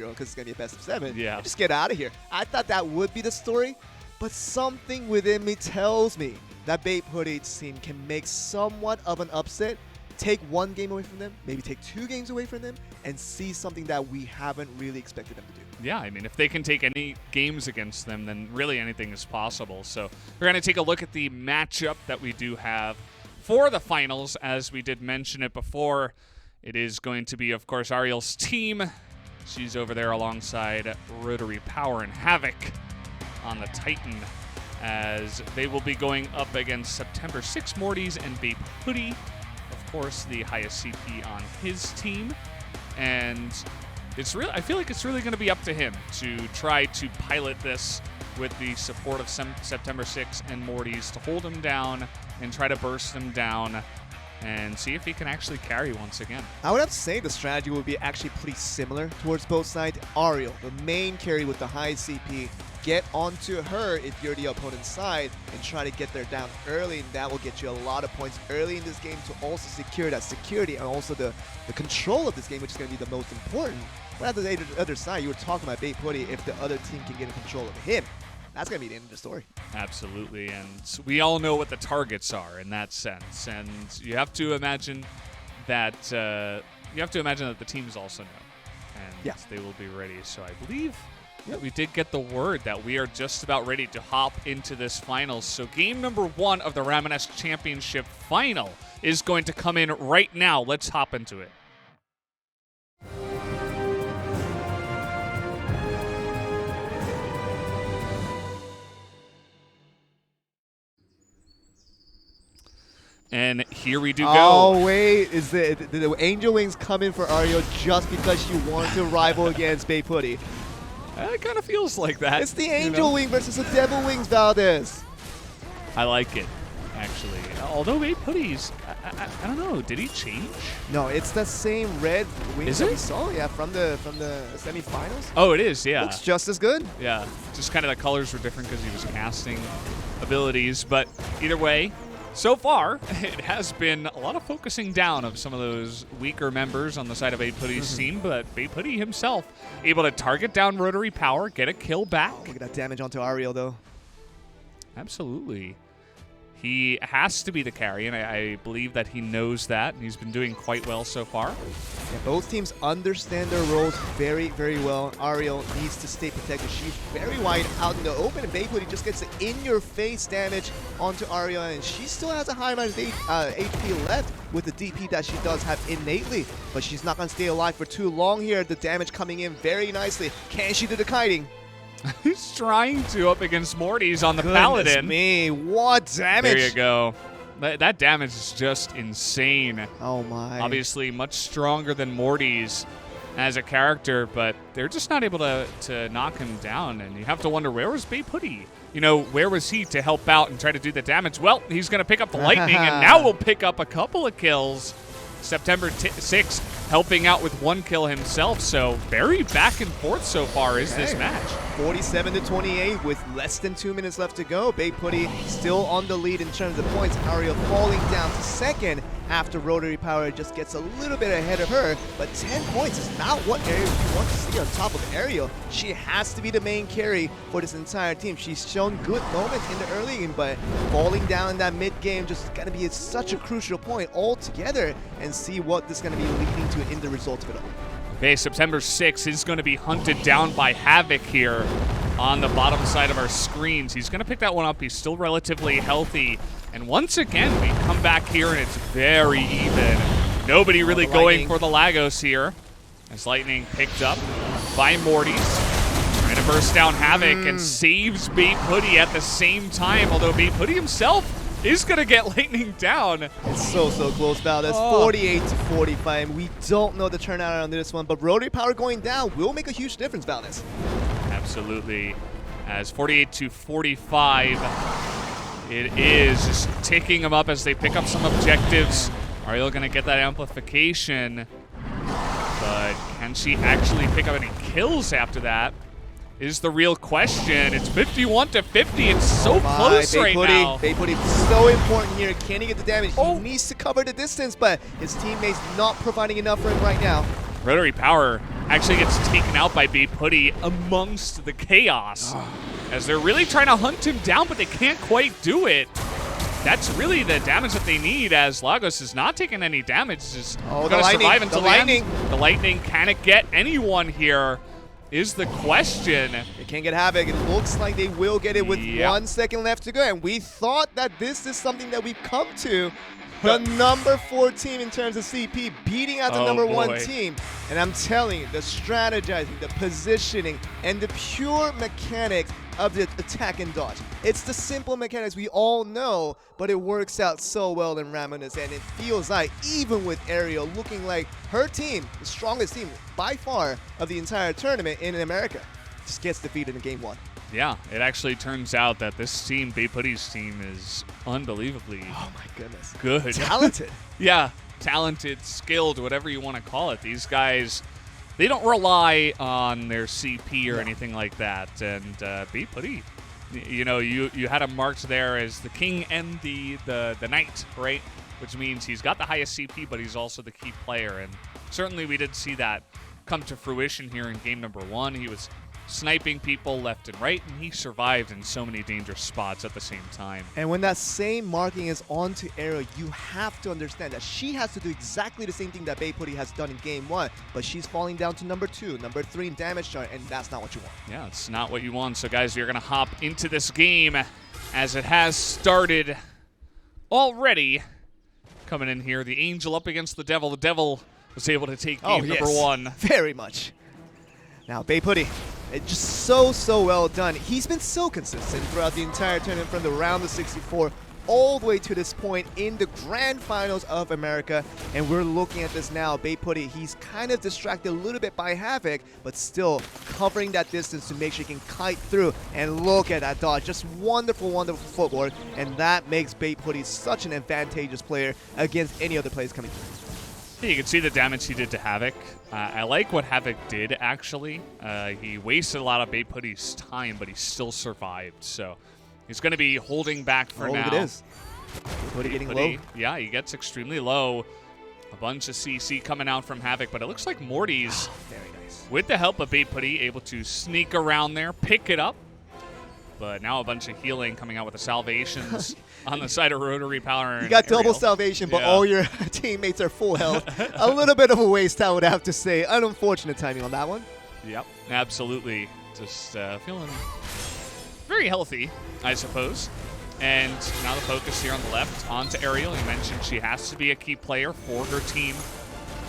because it's going to be a best of 7. Yeah. And just get out of here. I thought that would be the story, but something within me tells me that Bape Hoodie's team can make somewhat of an upset, take 1 game away from them, maybe take 2 games away from them, and see something that we haven't really expected them to do. Yeah, I mean, if they can take any games against them, then really anything is possible. So we're going to take a look at the matchup that we do have for the finals. As we did mention it before, it is going to be, of course, Ariel's team. She's over there alongside Rotary Power and Havoc on the Titan, as they will be going up against September 6 Morty's and Bape Hoodie, of course, the highest CP on his team. And it's really, I feel like it's really going to be up to him to try to pilot this with the support of September 6 and Morty's to hold him down and try to burst him down and see if he can actually carry once again. I would have to say the strategy would be actually pretty similar towards both sides. Ariel, the main carry with the high CP, get onto her if you're the opponent's side and try to get there down early, and that will get you a lot of points early in this game to also secure that security and also the control of this game, which is going to be the most important. But at the other side, you were talking about Bape Hoodie, if the other team can get in control of him, that's going to be the end of the story. Absolutely, and we all know what the targets are in that sense, and you have to imagine that the teams also know, and they will be ready. So I believe that we did get the word that we are just about ready to hop into this finals. So game number 1 of the Ramoness Championship final is going to come in right now. Let's hop into it. And here we do go. Oh, wait. Is the Angel Wings coming for Ariel just because she wanted to rival against Bape Hoodie? It kind of feels like that. It's the Angel Wing versus the Devil Wings, Valdez. I like it, actually. Although Bape Hoodie's, I don't know, did he change? No, it's the same red wings that we saw, from the semifinals. Oh, it is, yeah. Looks just as good. Yeah, just kind of the colors were different because he was casting abilities. But either way, so far, it has been a lot of focusing down of some of those weaker members on the side of Bape Hoodie's team, but Bape Hoodie himself able to target down Rotary Power, get a kill back. Look at that damage onto Ariel, though. Absolutely. He has to be the carry, and I believe that he knows that, and he's been doing quite well so far. Yeah, both teams understand their roles very, very well. Ariel needs to stay protected. She's very wide out in the open, and Bape Hoodie just gets the in-your-face damage onto Ariel, and she still has a high amount of HP left with the DP that she does have innately, but she's not going to stay alive for too long here. The damage coming in very nicely. Can she do the kiting? He's trying to up against Morty's on the Paladin. Goodness me, what damage! There you go. That damage is just insane. Oh my. Obviously much stronger than Morty's as a character, but they're just not able to knock him down, and you have to wonder, where was Bape Hoodie you know, where was he to help out and try to do the damage? Well, he's going to pick up the lightning, and now we'll pick up a couple of kills. September 6 helping out with 1 kill himself, so very back and forth so far is this match. 47-28 with less than 2 minutes left to go. Bay Putty still on the lead in terms of points. Ariel falling down to second after Rotary Power just gets a little bit ahead of her, but 10 points is not what Ariel wants to see on top of Ariel. She has to be the main carry for this entire team. She's shown good moments in the early game, but falling down in that mid game just going to be such a crucial point altogether, and see what this is going to be leading to in the result of it all. Okay, September 6 is going to be hunted down by Havoc here on the bottom side of our screens. He's going to pick that one up. He's still relatively healthy. And once again, we come back here and it's very even. Nobody really going for the Lagos here. As Lightning picked up by Morty's. Trying to burst down Havoc and saves Bay Putty at the same time. Although Bay Putty himself is going to get Lightning down. It's so close, Valdez. 48-45. We don't know the turnout on this one, but Rotary Power going down will make a huge difference, Valdez. Absolutely. As 48-45, it is just ticking them up as they pick up some objectives. Ariel going to get that amplification, but can she actually pick up any kills after that? Is the real question. It's 51-50. It's so close right now. Bay Putty so important here. Can he get the damage? He needs to cover the distance, but his teammates not providing enough for him right now. Rotary Power actually gets taken out by Bay Putty amongst the chaos. As they're really trying to hunt him down, but they can't quite do it. That's really the damage that they need, as Lagos is not taking any damage. Just gonna survive until the end. The Lightning, can it get anyone here? Is the question. They can't get Havoc. It looks like they will get it with 1 second left to go. And we thought that this is something that we've come to. The number 4 team in terms of CP beating out the number 1 team. And I'm telling you, the strategizing, the positioning, and the pure mechanics of the attack and dodge. It's the simple mechanics we all know, but it works out so well in Ramoness, and it feels like, even with Ariel looking like her team, the strongest team by far of the entire tournament in America, just gets defeated in game 1. Yeah, it actually turns out that this team, Bay Putty's team, is unbelievably good. Talented. Yeah, talented, skilled, whatever you want to call it. These guys, they don't rely on their CP or anything like that. And Bay Putty, you know, you had him marked there as the king and the knight, right? Which means he's got the highest CP, but he's also the key player. And certainly we did see that come to fruition here in game number 1. He was sniping people left and right, and he survived in so many dangerous spots at the same time. And when that same marking is onto Ariel, you have to understand that she has to do exactly the same thing that Bay Putty has done in game 1, but she's falling down to number 2, number 3 in damage chart, and that's not what you want. Yeah, it's not what you want. So guys, we're going to hop into this game as it has started already. Coming in here, the Angel up against the Devil. The Devil was able to take game number 1. Very much. Now, Bay Putty, it's just so well done. He's been so consistent throughout the entire tournament, from the round of 64 all the way to this point in the grand finals of America. And we're looking at this now. Bay Putty, he's kind of distracted a little bit by Havoc, but still covering that distance to make sure he can kite through. And look at that dodge. Just wonderful footwork. And that makes Bay Putty such an advantageous player against any other players coming through. You can see the damage he did to Havoc. I like what Havoc did, actually. He wasted a lot of Bay Putty's time, but he still survived. So he's going to be holding back for now. Oh, it is. Bay Putty getting low. Yeah, he gets extremely low. A bunch of CC coming out from Havoc, but it looks like Morty's, very nice, with the help of Bay Putty, able to sneak around there, pick it up. But now a bunch of healing coming out with the salvations on the side of Rotary Power. You got double salvation, but all your teammates are full health. A little bit of a waste, I would have to say. Unfortunate timing on that one. Yep, absolutely. Just feeling very healthy, I suppose. And now the focus here on the left onto Ariel. You mentioned she has to be a key player for her team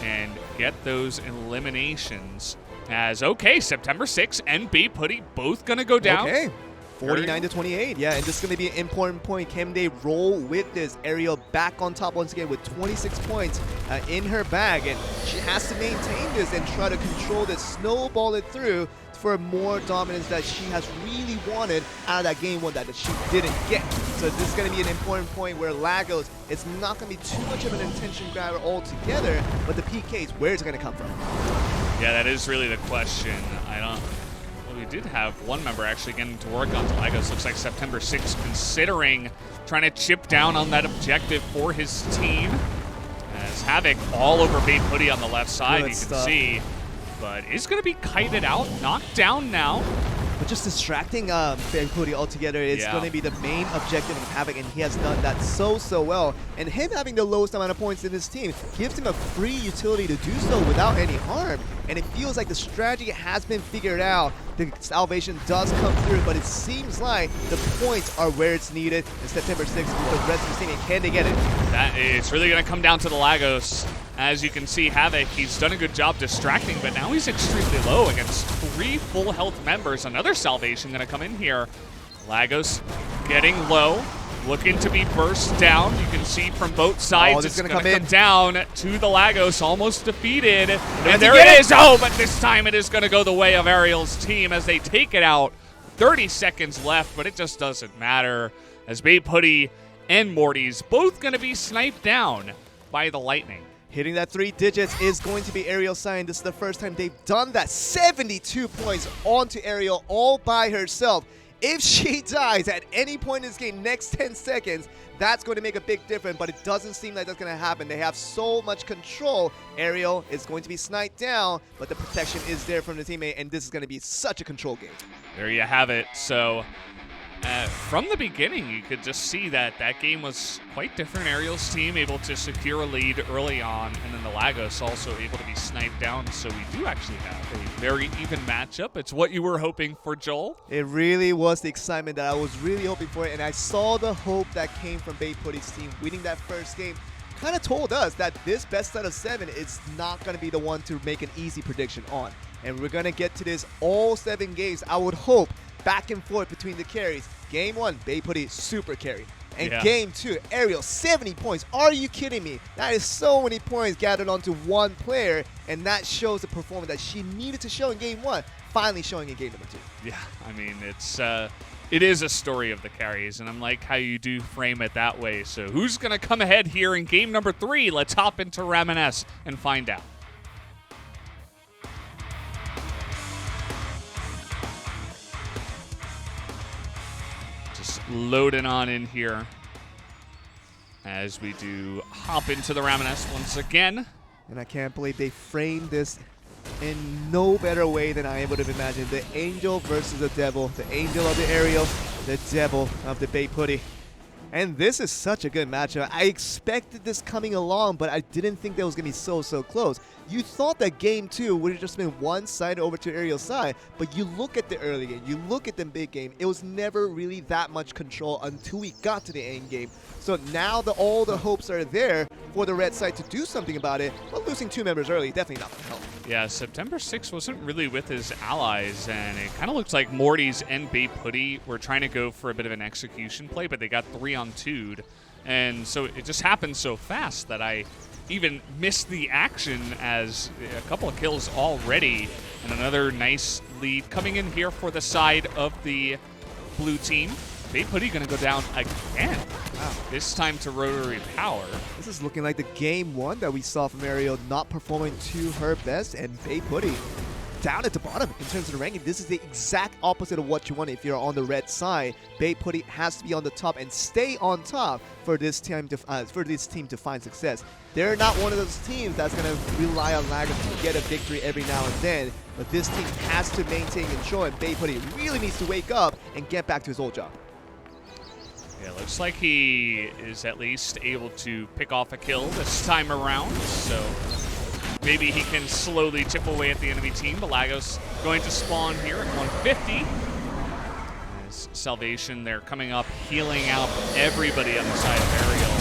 and get those eliminations. As, September 6 and Bay Putty both going to go down. Okay. 49-28, yeah, and this is going to be an important point. Can they roll with this? Ariel back on top once again with 26 points in her bag, and she has to maintain this and try to control this, snowball it through for more dominance that she has really wanted out of that game one that she didn't get. So this is going to be an important point where Lagos, it's not going to be too much of an intention grabber altogether, but the PKs, where is it going to come from? Yeah, that is really the question. Well, we did have one member actually getting to work on Lagos. Looks like September 6th, considering trying to chip down on that objective for his team. As Havoc all over Babe Hoodie on the left side, you can see. But is going to be kited out, knocked down now. But just distracting Babe Hoodie altogether is going to be the main objective of Havoc, and he has done that so well. And him having the lowest amount of points in his team gives him a free utility to do so without any harm. And it feels like the strategy has been figured out. The salvation does come through, but it seems like the points are where it's needed. And September 6th with the rest of the team, can they get it? It's really going to come down to the Lagos. As you can see, Havoc, he's done a good job distracting, but now he's extremely low against 3 full health members. Another salvation going to come in here. Lagos getting low, looking to be burst down. You can see from both sides it's going to come down to the Lagos, almost defeated. And there it is. Oh, but this time it is going to go the way of Ariel's team as they take it out. 30 seconds left, but it just doesn't matter as Babe Hoodie and Morty's both going to be sniped down by the Lightning. Hitting that 3 digits is going to be Ariel's sign. This is the first time they've done that. 72 points onto Ariel all by herself. If she dies at any point in this game, next 10 seconds, that's going to make a big difference, but it doesn't seem like that's going to happen. They have so much control. Ariel is going to be sniped down, but the protection is there from the teammate, and this is going to be such a control game. There you have it. So from the beginning, you could just see that that game was quite different. Ariel's team able to secure a lead early on, and then the Lagos also able to be sniped down. So we do actually have a very even matchup. It's what you were hoping for, Joel. It really was the excitement that I was really hoping for, and I saw the hope that came from Babe Hoodie's team winning that first game. Kind of told us that this best out of 7 is not going to be the one to make an easy prediction on. And we're going to get to this all 7 games, I would hope, back and forth between the carries. Game 1, Babe Hoodie, super carry. And Game 2, Ariel, 70 points. Are you kidding me? That is so many points gathered onto one player, and that shows the performance that she needed to show in Game 1, finally showing in Game number 2. Yeah, I mean, it is a story of the carries, and I'm like how you do frame it that way. So who's going to come ahead here in Game number 3? Let's hop into Ramoness and find out. Loading on in here as we do hop into the Ramoness once again. And I can't believe they framed this in no better way than I would have imagined. The angel versus the devil. The angel of the Ariel, the devil of the Babe Hoodie. And this is such a good matchup. I expected this coming along, but I didn't think that was going to be so close. You thought that Game 2 would have just been one side over to Ariel's side, but you look at the early game, you look at the big game, it was never really that much control until we got to the end game. So now all the hopes are there for the red side to do something about it, but losing 2 members early, definitely not going to help. Yeah, September 6th wasn't really with his allies, and it kind of looks like Morty's and Babe Hoodie were trying to go for a bit of an execution play, but they got 3-on-2'd. And so it just happened so fast that I even missed the action as a couple of kills already, and another nice lead coming in here for the side of the blue team. Babe Hoodie going to go down again. Wow. This time to rotary power. This is looking like the Game 1 that we saw from Ariel not performing to her best, and Babe Hoodie down at the bottom in terms of the ranking. This is the exact opposite of what you want if you're on the red side. Babe Hoodie has to be on the top and stay on top for this team to find success. They're not one of those teams that's going to rely on Lagos to get a victory every now and then, but this team has to maintain control, and Babe Hoodie really needs to wake up and get back to his old job. Yeah, looks like he is at least able to pick off a kill this time around, so maybe he can slowly chip away at the enemy team. But Lagos going to spawn here at 150. As Salvation, they're coming up, healing out everybody on the side of Ariel.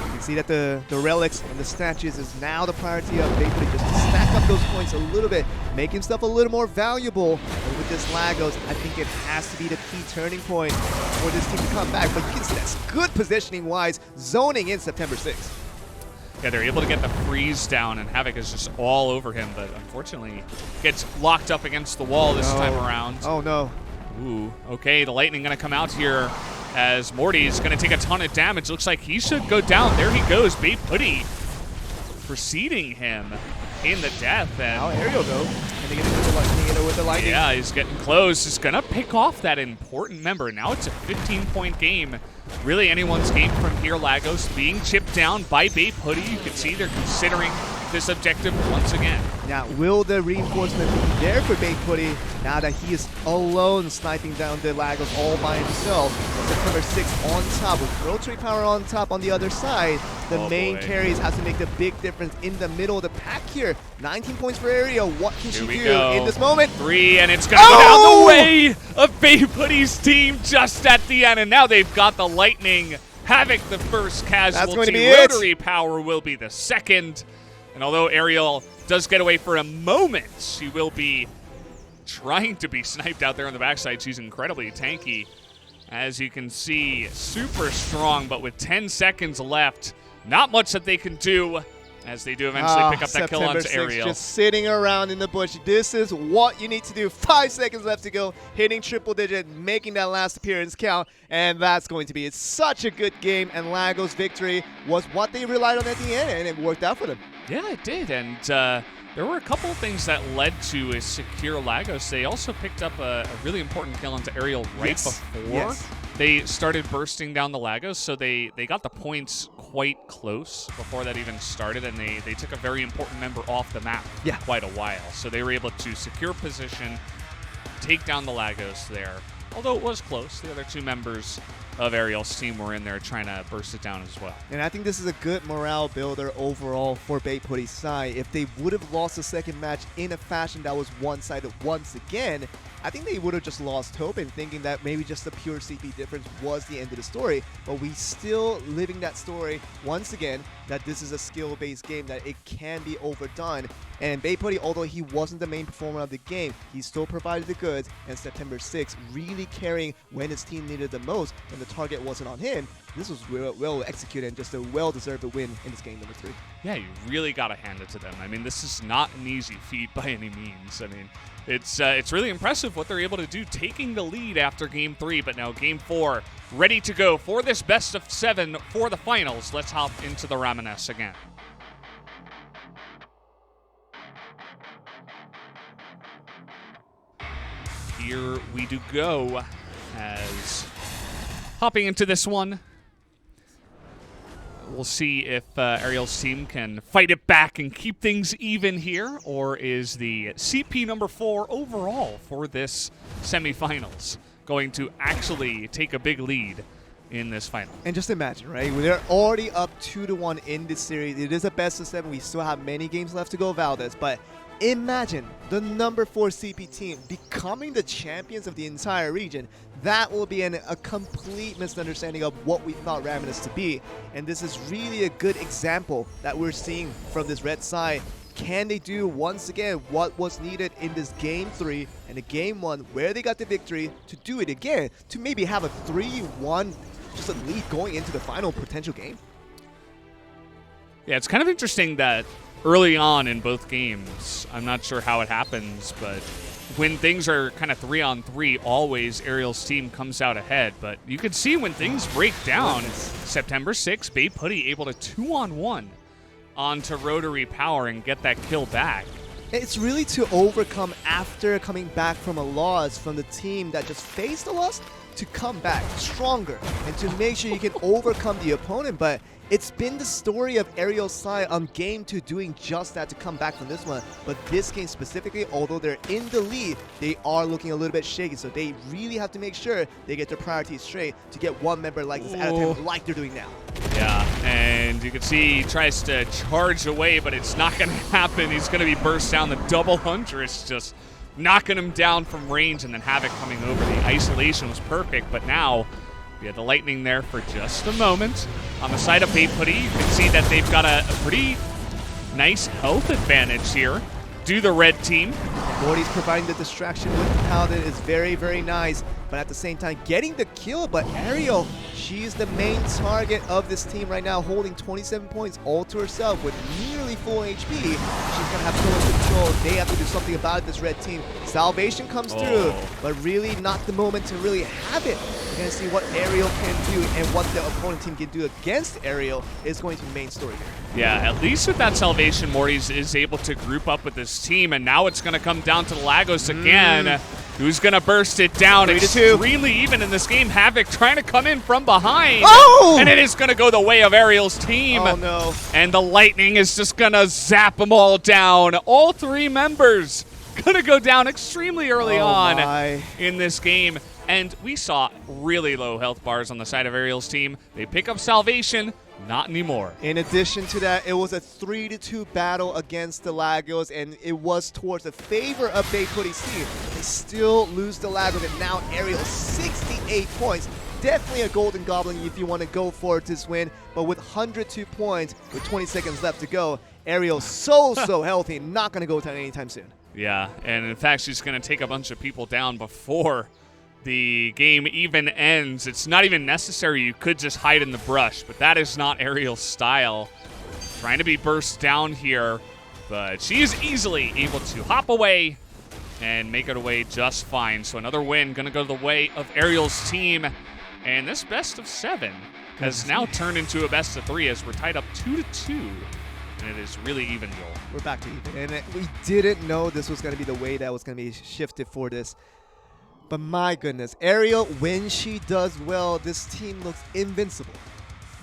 You can see that the relics and the statues is now the priority of Babe Hoodie, just to stack up those points a little bit, making stuff a little more valuable. And with this Lagos, I think it has to be the key turning point for this team to come back. But you can see that's good positioning-wise, zoning in September 6th. Yeah, they're able to get the freeze down, and Havoc is just all over him, but unfortunately gets locked up against the wall this time around. Oh, no. Ooh, okay, the Lightning going to come out here as Morty's going to take a ton of damage. Looks like he should go down. There he goes, Babe Putty preceding him in the death. And now Ariel, though. Can they get it with the Lightning? Yeah, he's getting close. He's going to pick off that important member. Now it's a 15-point game. Really anyone's game from here. Lagos being chipped down by Babe Putty. You can see they're considering this objective once again. Now, will the reinforcement be there for Babe Putty now that he is alone sniping down the Lagos all by himself? September 6th on top with rotary power on top on the other side. The main carries has to make the big difference in the middle of the pack here. 19 points for Ariel. What can she do in this moment? 3, and it's going to go down the way of Babe Putty's team just at the end. And now they've got the Lightning. Havoc the first casualty. That's going to be Rotary power will be the second. And although Ariel does get away for a moment, she will be trying to be sniped out there on the backside. She's incredibly tanky. As you can see, super strong, but with 10 seconds left, not much that they can do as they do eventually pick up that kill onto Ariel. Just sitting around in the bush. This is what you need to do. 5 seconds left to go. Hitting triple digit, making that last appearance count, and that's going to be it. Such a good game, and Lagos' victory was what they relied on at the end, and it worked out for them. Yeah, it did, and there were a couple of things that led to a secure Lagos. They also picked up a really important kill onto Ariel right before they started bursting down the Lagos, so they got the points quite close before that even started, and they took a very important member off the map for quite a while. So they were able to secure position, take down the Lagos there. Although it was close, the other two members of Ariel's team were in there trying to burst it down as well. And I think this is a good morale builder overall for Babe Putty's side. If they would have lost the second match in a fashion that was one-sided once again, I think they would have just lost hope and thinking that maybe just the pure CP difference was the end of the story. But we still living that story once again, that this is a skill-based game, that it can be overdone. And Babe Putty, although he wasn't the main performer of the game, he still provided the goods, and September 6th really carrying when his team needed the most, and the target wasn't on him. This was well executed and just a well-deserved win in this game number 3. Yeah, you really got to hand it to them. I mean, this is not an easy feat by any means. I mean, it's really impressive what they're able to do, taking the lead after Game 3, but now Game 4 ready to go for this best of 7 for the finals. Let's hop into the Ramoness again. Here we do go as hopping into this one. We'll see if Ariel's team can fight it back and keep things even here, or is the CP number 4 overall for this semifinals going to actually take a big lead in this final? And just imagine, right? They're already up 2-1 in this series. It is a best of 7. We still have many games left to go, Valdez, but imagine the number 4 CP team becoming the champions of the entire region. That will be a complete misunderstanding of what we thought Ramoness to be. And this is really a good example that we're seeing from this red side. Can they do once again what was needed in this Game 3 and the Game 1 where they got the victory to do it again, to maybe have a 3-1 just a lead going into the final potential game? Yeah, it's kind of interesting that early on in both games, I'm not sure how it happens, but when things are kind of 3-on-3, always Ariel's team comes out ahead. But you can see when things break down, September 6th, Babe Putty able to 2-on-1 onto Rotary Power and get that kill back. It's really to overcome after coming back from a loss from the team that just faced a loss, to come back stronger and to make sure you can overcome the opponent. But it's been the story of Ariel's side on Game 2 doing just that, to come back from this one. But this game specifically, although they're in the lead, they are looking a little bit shaky. So they really have to make sure they get their priorities straight to get one member like this at a time, like they're doing now. Yeah, and you can see he tries to charge away, but it's not going to happen. He's going to be burst down. The double huntress just knocking him down from range, and then Havoc coming over. The isolation was perfect, but now we had the Lightning there for just a moment. On the side of Babe Putty, you can see that they've got a pretty nice health advantage here. Do the red team. Morty's providing the distraction with the Paladin is very, very nice. but at the same time getting the kill. But Ariel, she's the main target of this team right now, holding 27 points all to herself with nearly full HP. She's gonna have so much control. They have to do something about it, this red team. Salvation comes through, but really not the moment to really have it. We're gonna see what Ariel can do and what the opponent team can do against Ariel is going to be the main story here. Yeah, at least with that Salvation, Morty's is able to group up with his team, and now it's going to come down to the Lagos again. Who's going to burst it down? Extremely even in this game. Havoc trying to come in from behind. Oh! And it is going to go the way of Ariel's team. Oh, no. And the Lightning is just going to zap them all down. All 3 members going to go down extremely early on in this game. And we saw really low health bars on the side of Ariel's team. They pick up Salvation. Not anymore. In addition to that, it was a 3-2 battle against the Lagos, and it was towards the favor of BeiPutty's team. They still lose the Lagos, and now Ariel 68 points. Definitely a golden goblin if you want to go for this win, but with 102 points, with 20 seconds left to go, Ariel's so healthy, not going to go down anytime soon. Yeah, and in fact, she's going to take a bunch of people down before the game even ends. It's not even necessary. You could just hide in the brush, but that is not Ariel's style. Trying to be burst down here, but she is easily able to hop away and make it away just fine. So another win going to go the way of Ariel's team, and this best of 7 has now turned into a best of 3 as we're tied up 2-2. And it is really even, Joel. We're back to even, and we didn't know this was going to be the way that was going to be shifted for this. But my goodness, Ariel, when she does well, this team looks invincible.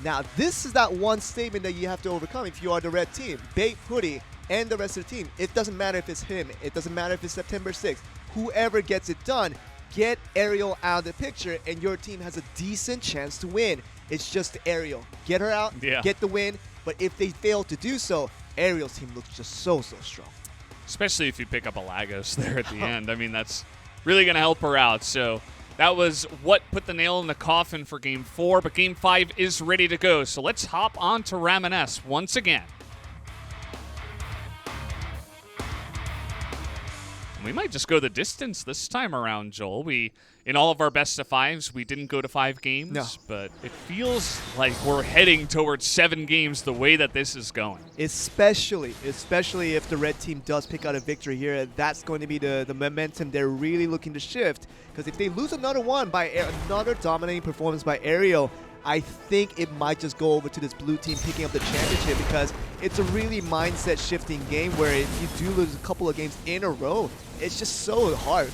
Now, this is that one statement that you have to overcome if you are the red team. BeiPutty and the rest of the team. It doesn't matter if it's him. It doesn't matter if it's September 6th. Whoever gets it done, get Ariel out of the picture, and your team has a decent chance to win. It's just Ariel. Get her out, get the win. But if they fail to do so, Ariel's team looks just so strong. Especially if you pick up a Lagos there at the end. I mean, that's really going to help her out. So that was what put the nail in the coffin for Game 4, but Game 5 is ready to go. So let's hop on to Ramoness once again. We might just go the distance this time around, Joel. In all of our best of 5s, we didn't go to 5 games, but it feels like we're heading towards 7 games the way that this is going. Especially if the red team does pick out a victory here, that's going to be the momentum they're really looking to shift. Because if they lose another one by another dominating performance by Ariel, I think it might just go over to this blue team picking up the championship, because it's a really mindset shifting game where if you do lose a couple of games in a row, it's just so hard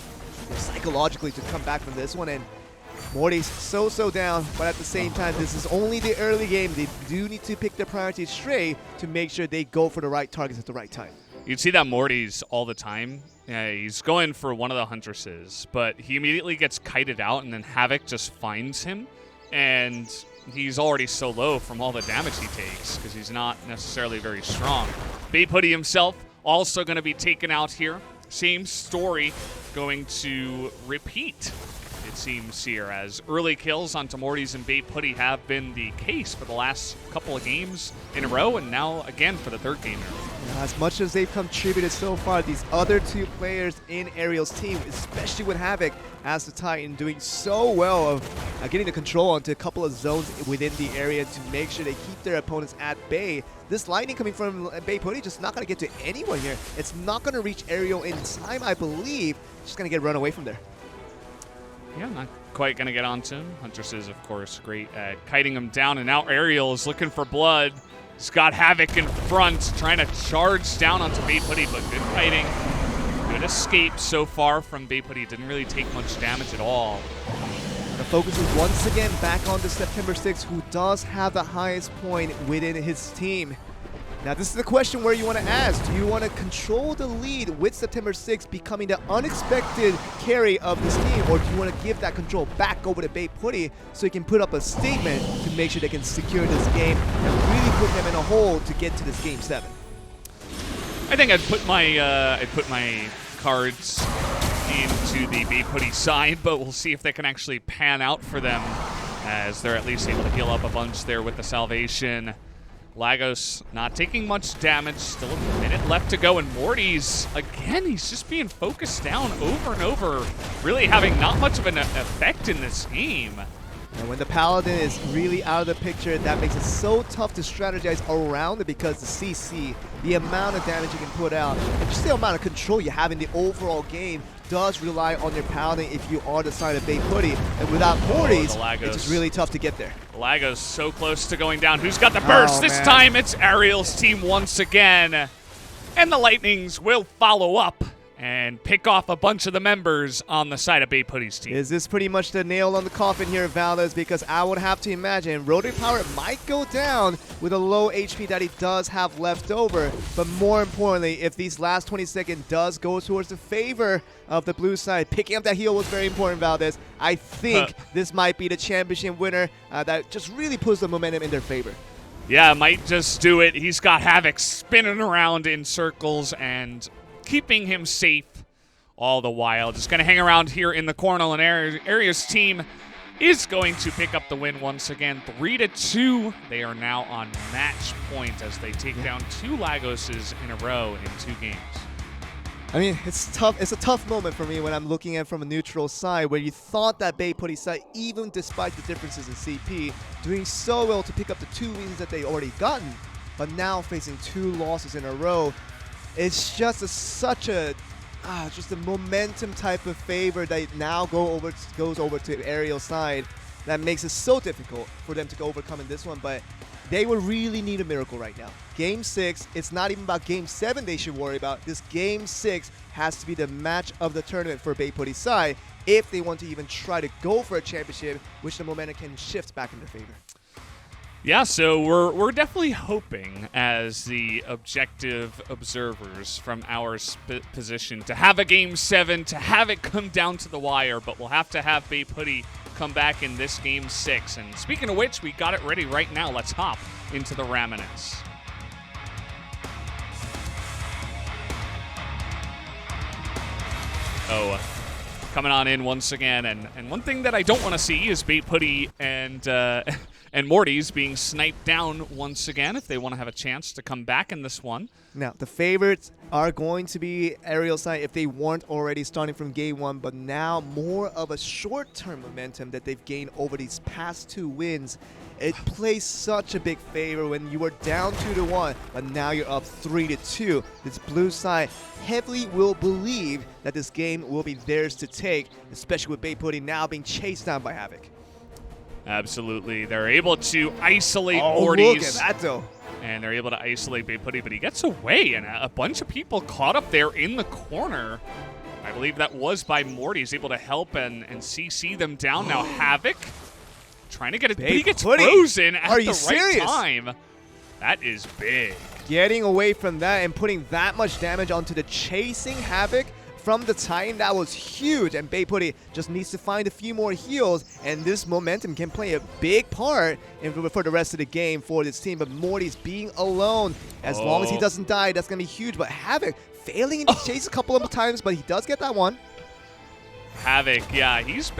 psychologically to come back from this one. And Morty's so down, but at the same time, this is only the early game. They do need to pick their priorities straight to make sure they go for the right targets at the right time. You'd see that Morty's all the time. He's going for one of the Huntresses, but he immediately gets kited out, and then Havoc just finds him, and he's already so low from all the damage he takes because he's not necessarily very strong. BeiPutty himself also going to be taken out here. Same story going to repeat, it seems here, as early kills onto Morty's and BeiPutty have been the case for the last couple of games in a row, and now again for the 3rd game in a row. As much as they've contributed so far, these other 2 players in Ariel's team, especially with Havoc as the Titan, doing so well of getting the control onto a couple of zones within the area to make sure they keep their opponents at bay. This lightning coming from BeiPutty just not going to get to anyone here. It's not going to reach Ariel in time, I believe. Just going to get run away from there. Yeah, not quite going to get onto him. Huntress is, of course, great at kiting him down, and now Ariel is looking for blood. He's got Havoc in front, trying to charge down onto BeiPutty, but good fighting. Good escape so far from BeiPutty. Didn't really take much damage at all. The focus is once again back on the September 6th, who does have the highest point within his team. Now, this is the question where you want to ask. Do you want to control the lead with September 6th becoming the unexpected carry of this team, or do you want to give that control back over to BeiPutty so you can put up a statement to make sure they can secure this game and really put them in a hole to get to this Game 7? I think I'd put my cards into the BeiPutty side, but we'll see if they can actually pan out for them, as they're at least able to heal up a bunch there with the Salvation. Lagos not taking much damage, still a minute left to go, and Morty's, again, he's just being focused down over and over, really having not much of an effect in this game. And when the Paladin is really out of the picture, that makes it so tough to strategize around it because the CC, the amount of damage you can put out, and just the amount of control you have in the overall game does rely on your Paladin if you are the side of BaePutty. And without Morty's, it's just really tough to get there. Lagos so close to going down. Who's got the burst? This time it's Ariel's team once again. And the Lightnings will follow up and pick off a bunch of the members on the side of BaePutty's team. Is this pretty much the nail on the coffin here, Valdez? Because I would have to imagine Rotary Power might go down with a low HP that he does have left over. But more importantly, if these last 20 seconds does go towards the favor of the blue side, picking up that heal was very important, Valdez. I think this might be the championship winner that just really puts the momentum in their favor. Yeah, might just do it. He's got Havoc spinning around in circles and keeping him safe all the while. Just going to hang around here in the corner, and Aria's team is going to pick up the win once again, 3-2. They are now on match point as they take down 2 Lagoses in a row in 2 games. I mean, it's tough. It's a tough moment for me when I'm looking at it from a neutral side, where you thought that BaePutty side, even despite the differences in CP, doing so well to pick up the 2 wins that they already gotten, but now facing 2 losses in a row. It's just such a momentum type of favor that now goes over to Ariel's side that makes it so difficult for them to overcome in this one. But they would really need a miracle right now. Game 6, it's not even about Game 7 they should worry about. This Game 6 has to be the match of the tournament for BaePutty's side if they want to even try to go for a championship, which the momentum can shift back in their favor. Yeah, so we're definitely hoping, as the objective observers from our position, to have a Game 7, to have it come down to the wire, but we'll have to have BaePutty come back in this Game 6. And speaking of which, we got it ready right now. Let's hop into the Ramoness. Oh, coming on in once again, and one thing that I don't want to see is BaePutty and Morty's being sniped down once again if they want to have a chance to come back in this one. Now, the favorites are going to be Ariel's side if they weren't already starting from Game 1, but now more of a short-term momentum that they've gained over these past 2 wins. It plays such a big favor when you were down 2-1, but now you're up 3-2. This blue side heavily will believe that this game will be theirs to take, especially with BaePutty now being chased down by Havoc. Absolutely. They're able to isolate Morty's. Look at that, though. And they're able to isolate BaePutty, but he gets away, and a bunch of people caught up there in the corner. I believe that was by Morty. He's able to help and CC them down. Now Havoc trying to get it, but he gets frozen at the right time. That is big. Getting away from that and putting that much damage onto the chasing Havoc from the Titan, that was huge, and BaePutty just needs to find a few more heals, and this momentum can play a big part for the rest of the game for this team. But Morty's being alone, as long as he doesn't die, that's going to be huge. But Havoc failing in the chase a couple of times, but he does get that one. Havoc, yeah, he's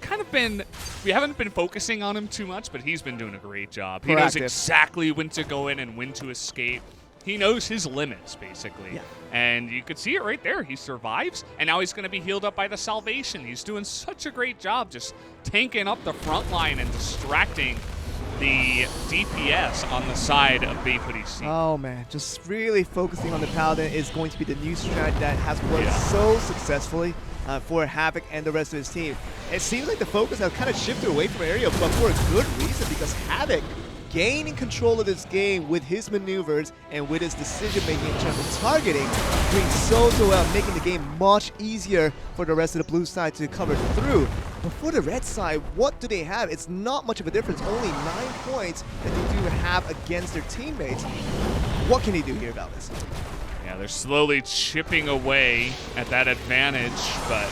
kind of been, we haven't been focusing on him too much, but he's been doing a great job. He knows exactly when to go in and when to escape. He knows his limits, basically. Yeah. And you could see it right there. He survives, and now he's going to be healed up by the Salvation. He's doing such a great job just tanking up the front line and distracting the DPS on the side of BaePutty's team. Oh, man. Just really focusing on the Paladin is going to be the new strat that has worked so successfully for Havoc and the rest of his team. It seems like the focus has kind of shifted away from Ariel, but for a good reason, because Havoc gaining control of this game with his maneuvers and with his decision-making in terms of targeting, doing so well, making the game much easier for the rest of the blue side to cover through. But for the red side, what do they have? It's not much of a difference. Only 9 points that they do have against their teammates. What can he do here about this? Yeah, they're slowly chipping away at that advantage, but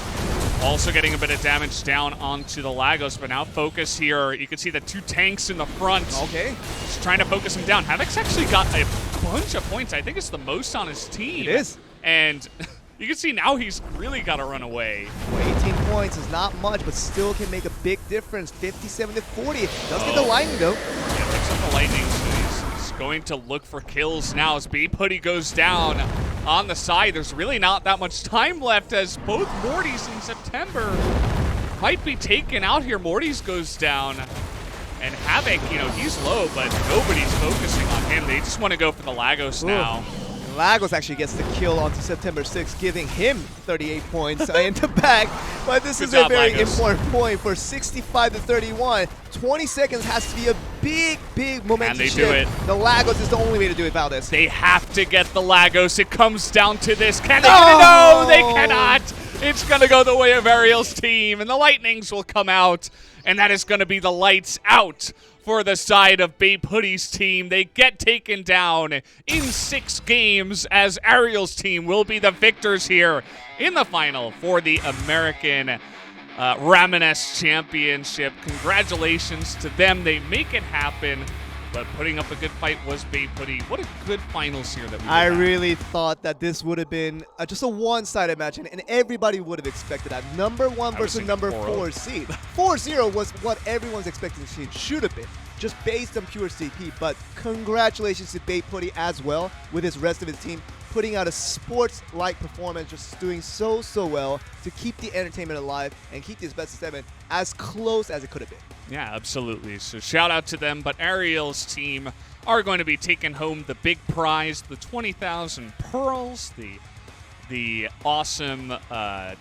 also getting a bit of damage down onto the Lagos. But now focus here. You can see the 2 tanks in the front. Okay. Just trying to focus him down. Havoc's actually got a bunch of points. I think it's the most on his team. It is. And you can see now he's really got to run away. Well, 18 points is not much, but still can make a big difference. 57-40. Does get the lightning, though. Yeah, picks up the lightning. So going to look for kills now as Babe Hoodie goes down on the side. There's really not that much time left as both Mortys in September might be taken out here. Mortys goes down, and Havoc, he's low, but nobody's focusing on him. They just want to go for the Lagos now. Lagos actually gets the kill onto September 6th, giving him 38 points in the back. But this is a very important point for 65 to 31. 20 seconds has to be a big momentum shift. Do it. The Lagos is the only way to do it, Valdez. They have to get the Lagos. It comes down to this. Can they get it? No, they cannot. It's going to go the way of Ariel's team, and the Lightnings will come out, and that is going to be the lights out for the side of Babe Hoodie's team. They get taken down in 6 games as Ariel's team will be the victors here in the final for the American Ramoness Championship. Congratulations to them. They make it happen. But putting up a good fight was Babe Hoodie. What a good finals here that we I really thought that this would have been just a one-sided match, and everybody would have expected that. Number 1 versus number 4 seed. 4-0 was what everyone's expectation should have been, just based on pure CP. But congratulations to Babe Hoodie as well with his rest of his team, putting out a sports-like performance, just doing so well to keep the entertainment alive and keep this best of 7 as close as it could have been. Yeah, absolutely. So shout out to them. But Ariel's team are going to be taking home the big prize, the 20,000 pearls, the awesome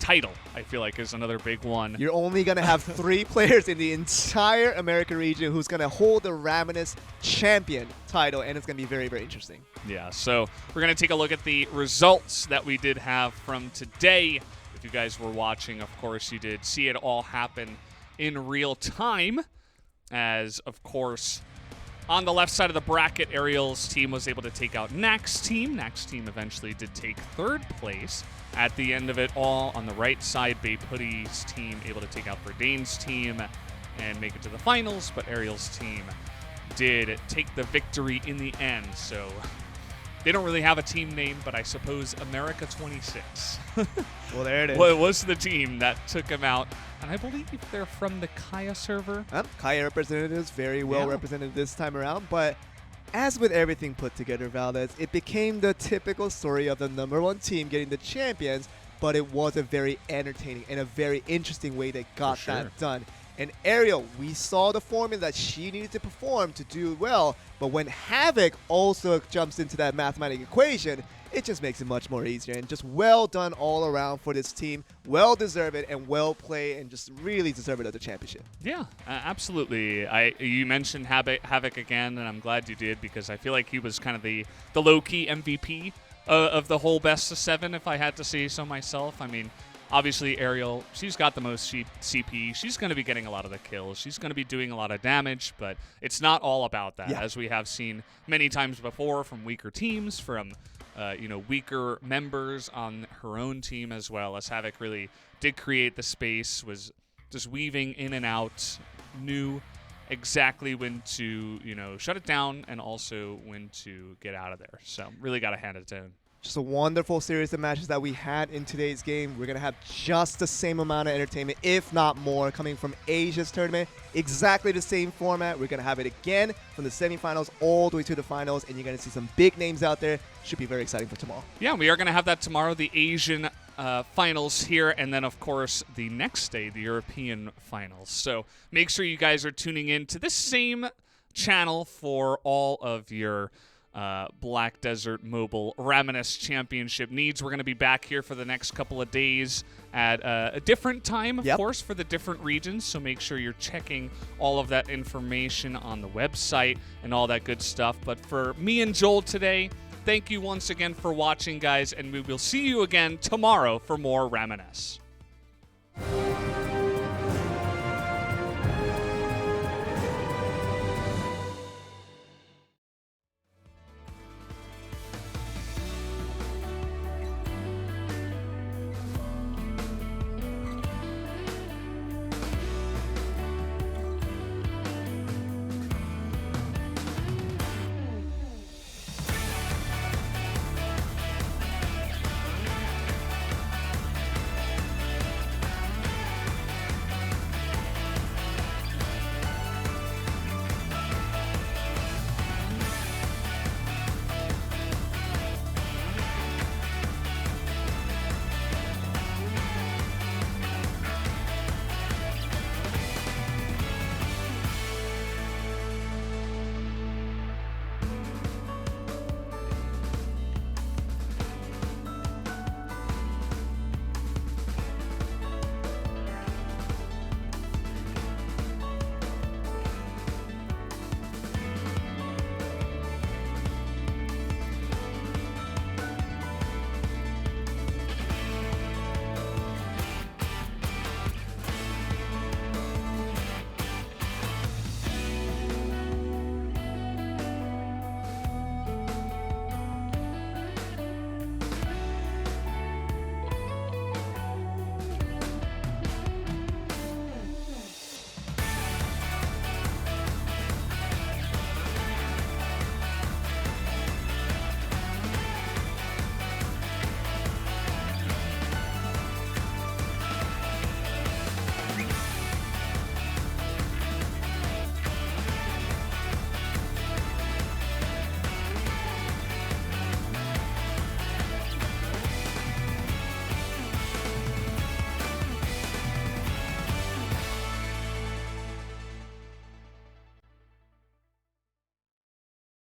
title, I feel like, is another big one. You're only going to have 3 players in the entire American region who's going to hold the Ramoness champion title, and it's going to be very interesting. Yeah, so we're going to take a look at the results that we did have from today. If you guys were watching, of course, you did see it all happen in real time, as, of course, on the left side of the bracket, Ariel's team was able to take out Nax's team. Nax's team eventually did take 3rd place. At the end of it all, on the right side, Babe Hoodie's team able to take out Verdane's team and make it to the finals, but Ariel's team did take the victory in the end. So they don't really have a team name, but I suppose America 26. Well, there it is. Well, it was the team that took him out. And I believe they're from the Kaya server. Kaya representatives, very well represented this time around. But as with everything put together, Valdez, it became the typical story of the number 1 team getting the champions, but it was a very entertaining and a very interesting way they got that done. And Ariel, we saw the formula that she needed to perform to do well, but when Havoc also jumps into that mathematical equation, it just makes it much more easier. And just well done all around for this team. Well deserved and well played, and just really deserved of the championship. Yeah, absolutely. You mentioned Havoc again, and I'm glad you did, because I feel like he was kind of the low-key MVP of the whole best of 7, if I had to say so myself. I mean, obviously, Ariel, she's got the most CP. She's going to be getting a lot of the kills. She's going to be doing a lot of damage, but it's not all about that, as we have seen many times before from weaker teams, from weaker members on her own team as well, as Havoc really did create the space, was just weaving in and out, knew exactly when to, shut it down and also when to get out of there. So really got to hand it to him. Just a wonderful series of matches that we had in today's game. We're going to have just the same amount of entertainment, if not more, coming from Asia's tournament. Exactly the same format. We're going to have it again from the semifinals all the way to the finals, and you're going to see some big names out there. Should be very exciting for tomorrow. Yeah, we are going to have that tomorrow, the Asian finals here, and then, of course, the next day, the European finals. So make sure you guys are tuning in to this same channel for all of your Black Desert Mobile Ramoness Championship needs. We're going to be back here for the next couple of days at a different time, of course, for the different regions. So make sure you're checking all of that information on the website and all that good stuff. But for me and Joel today, thank you once again for watching, guys, and we will see you again tomorrow for more Ramoness.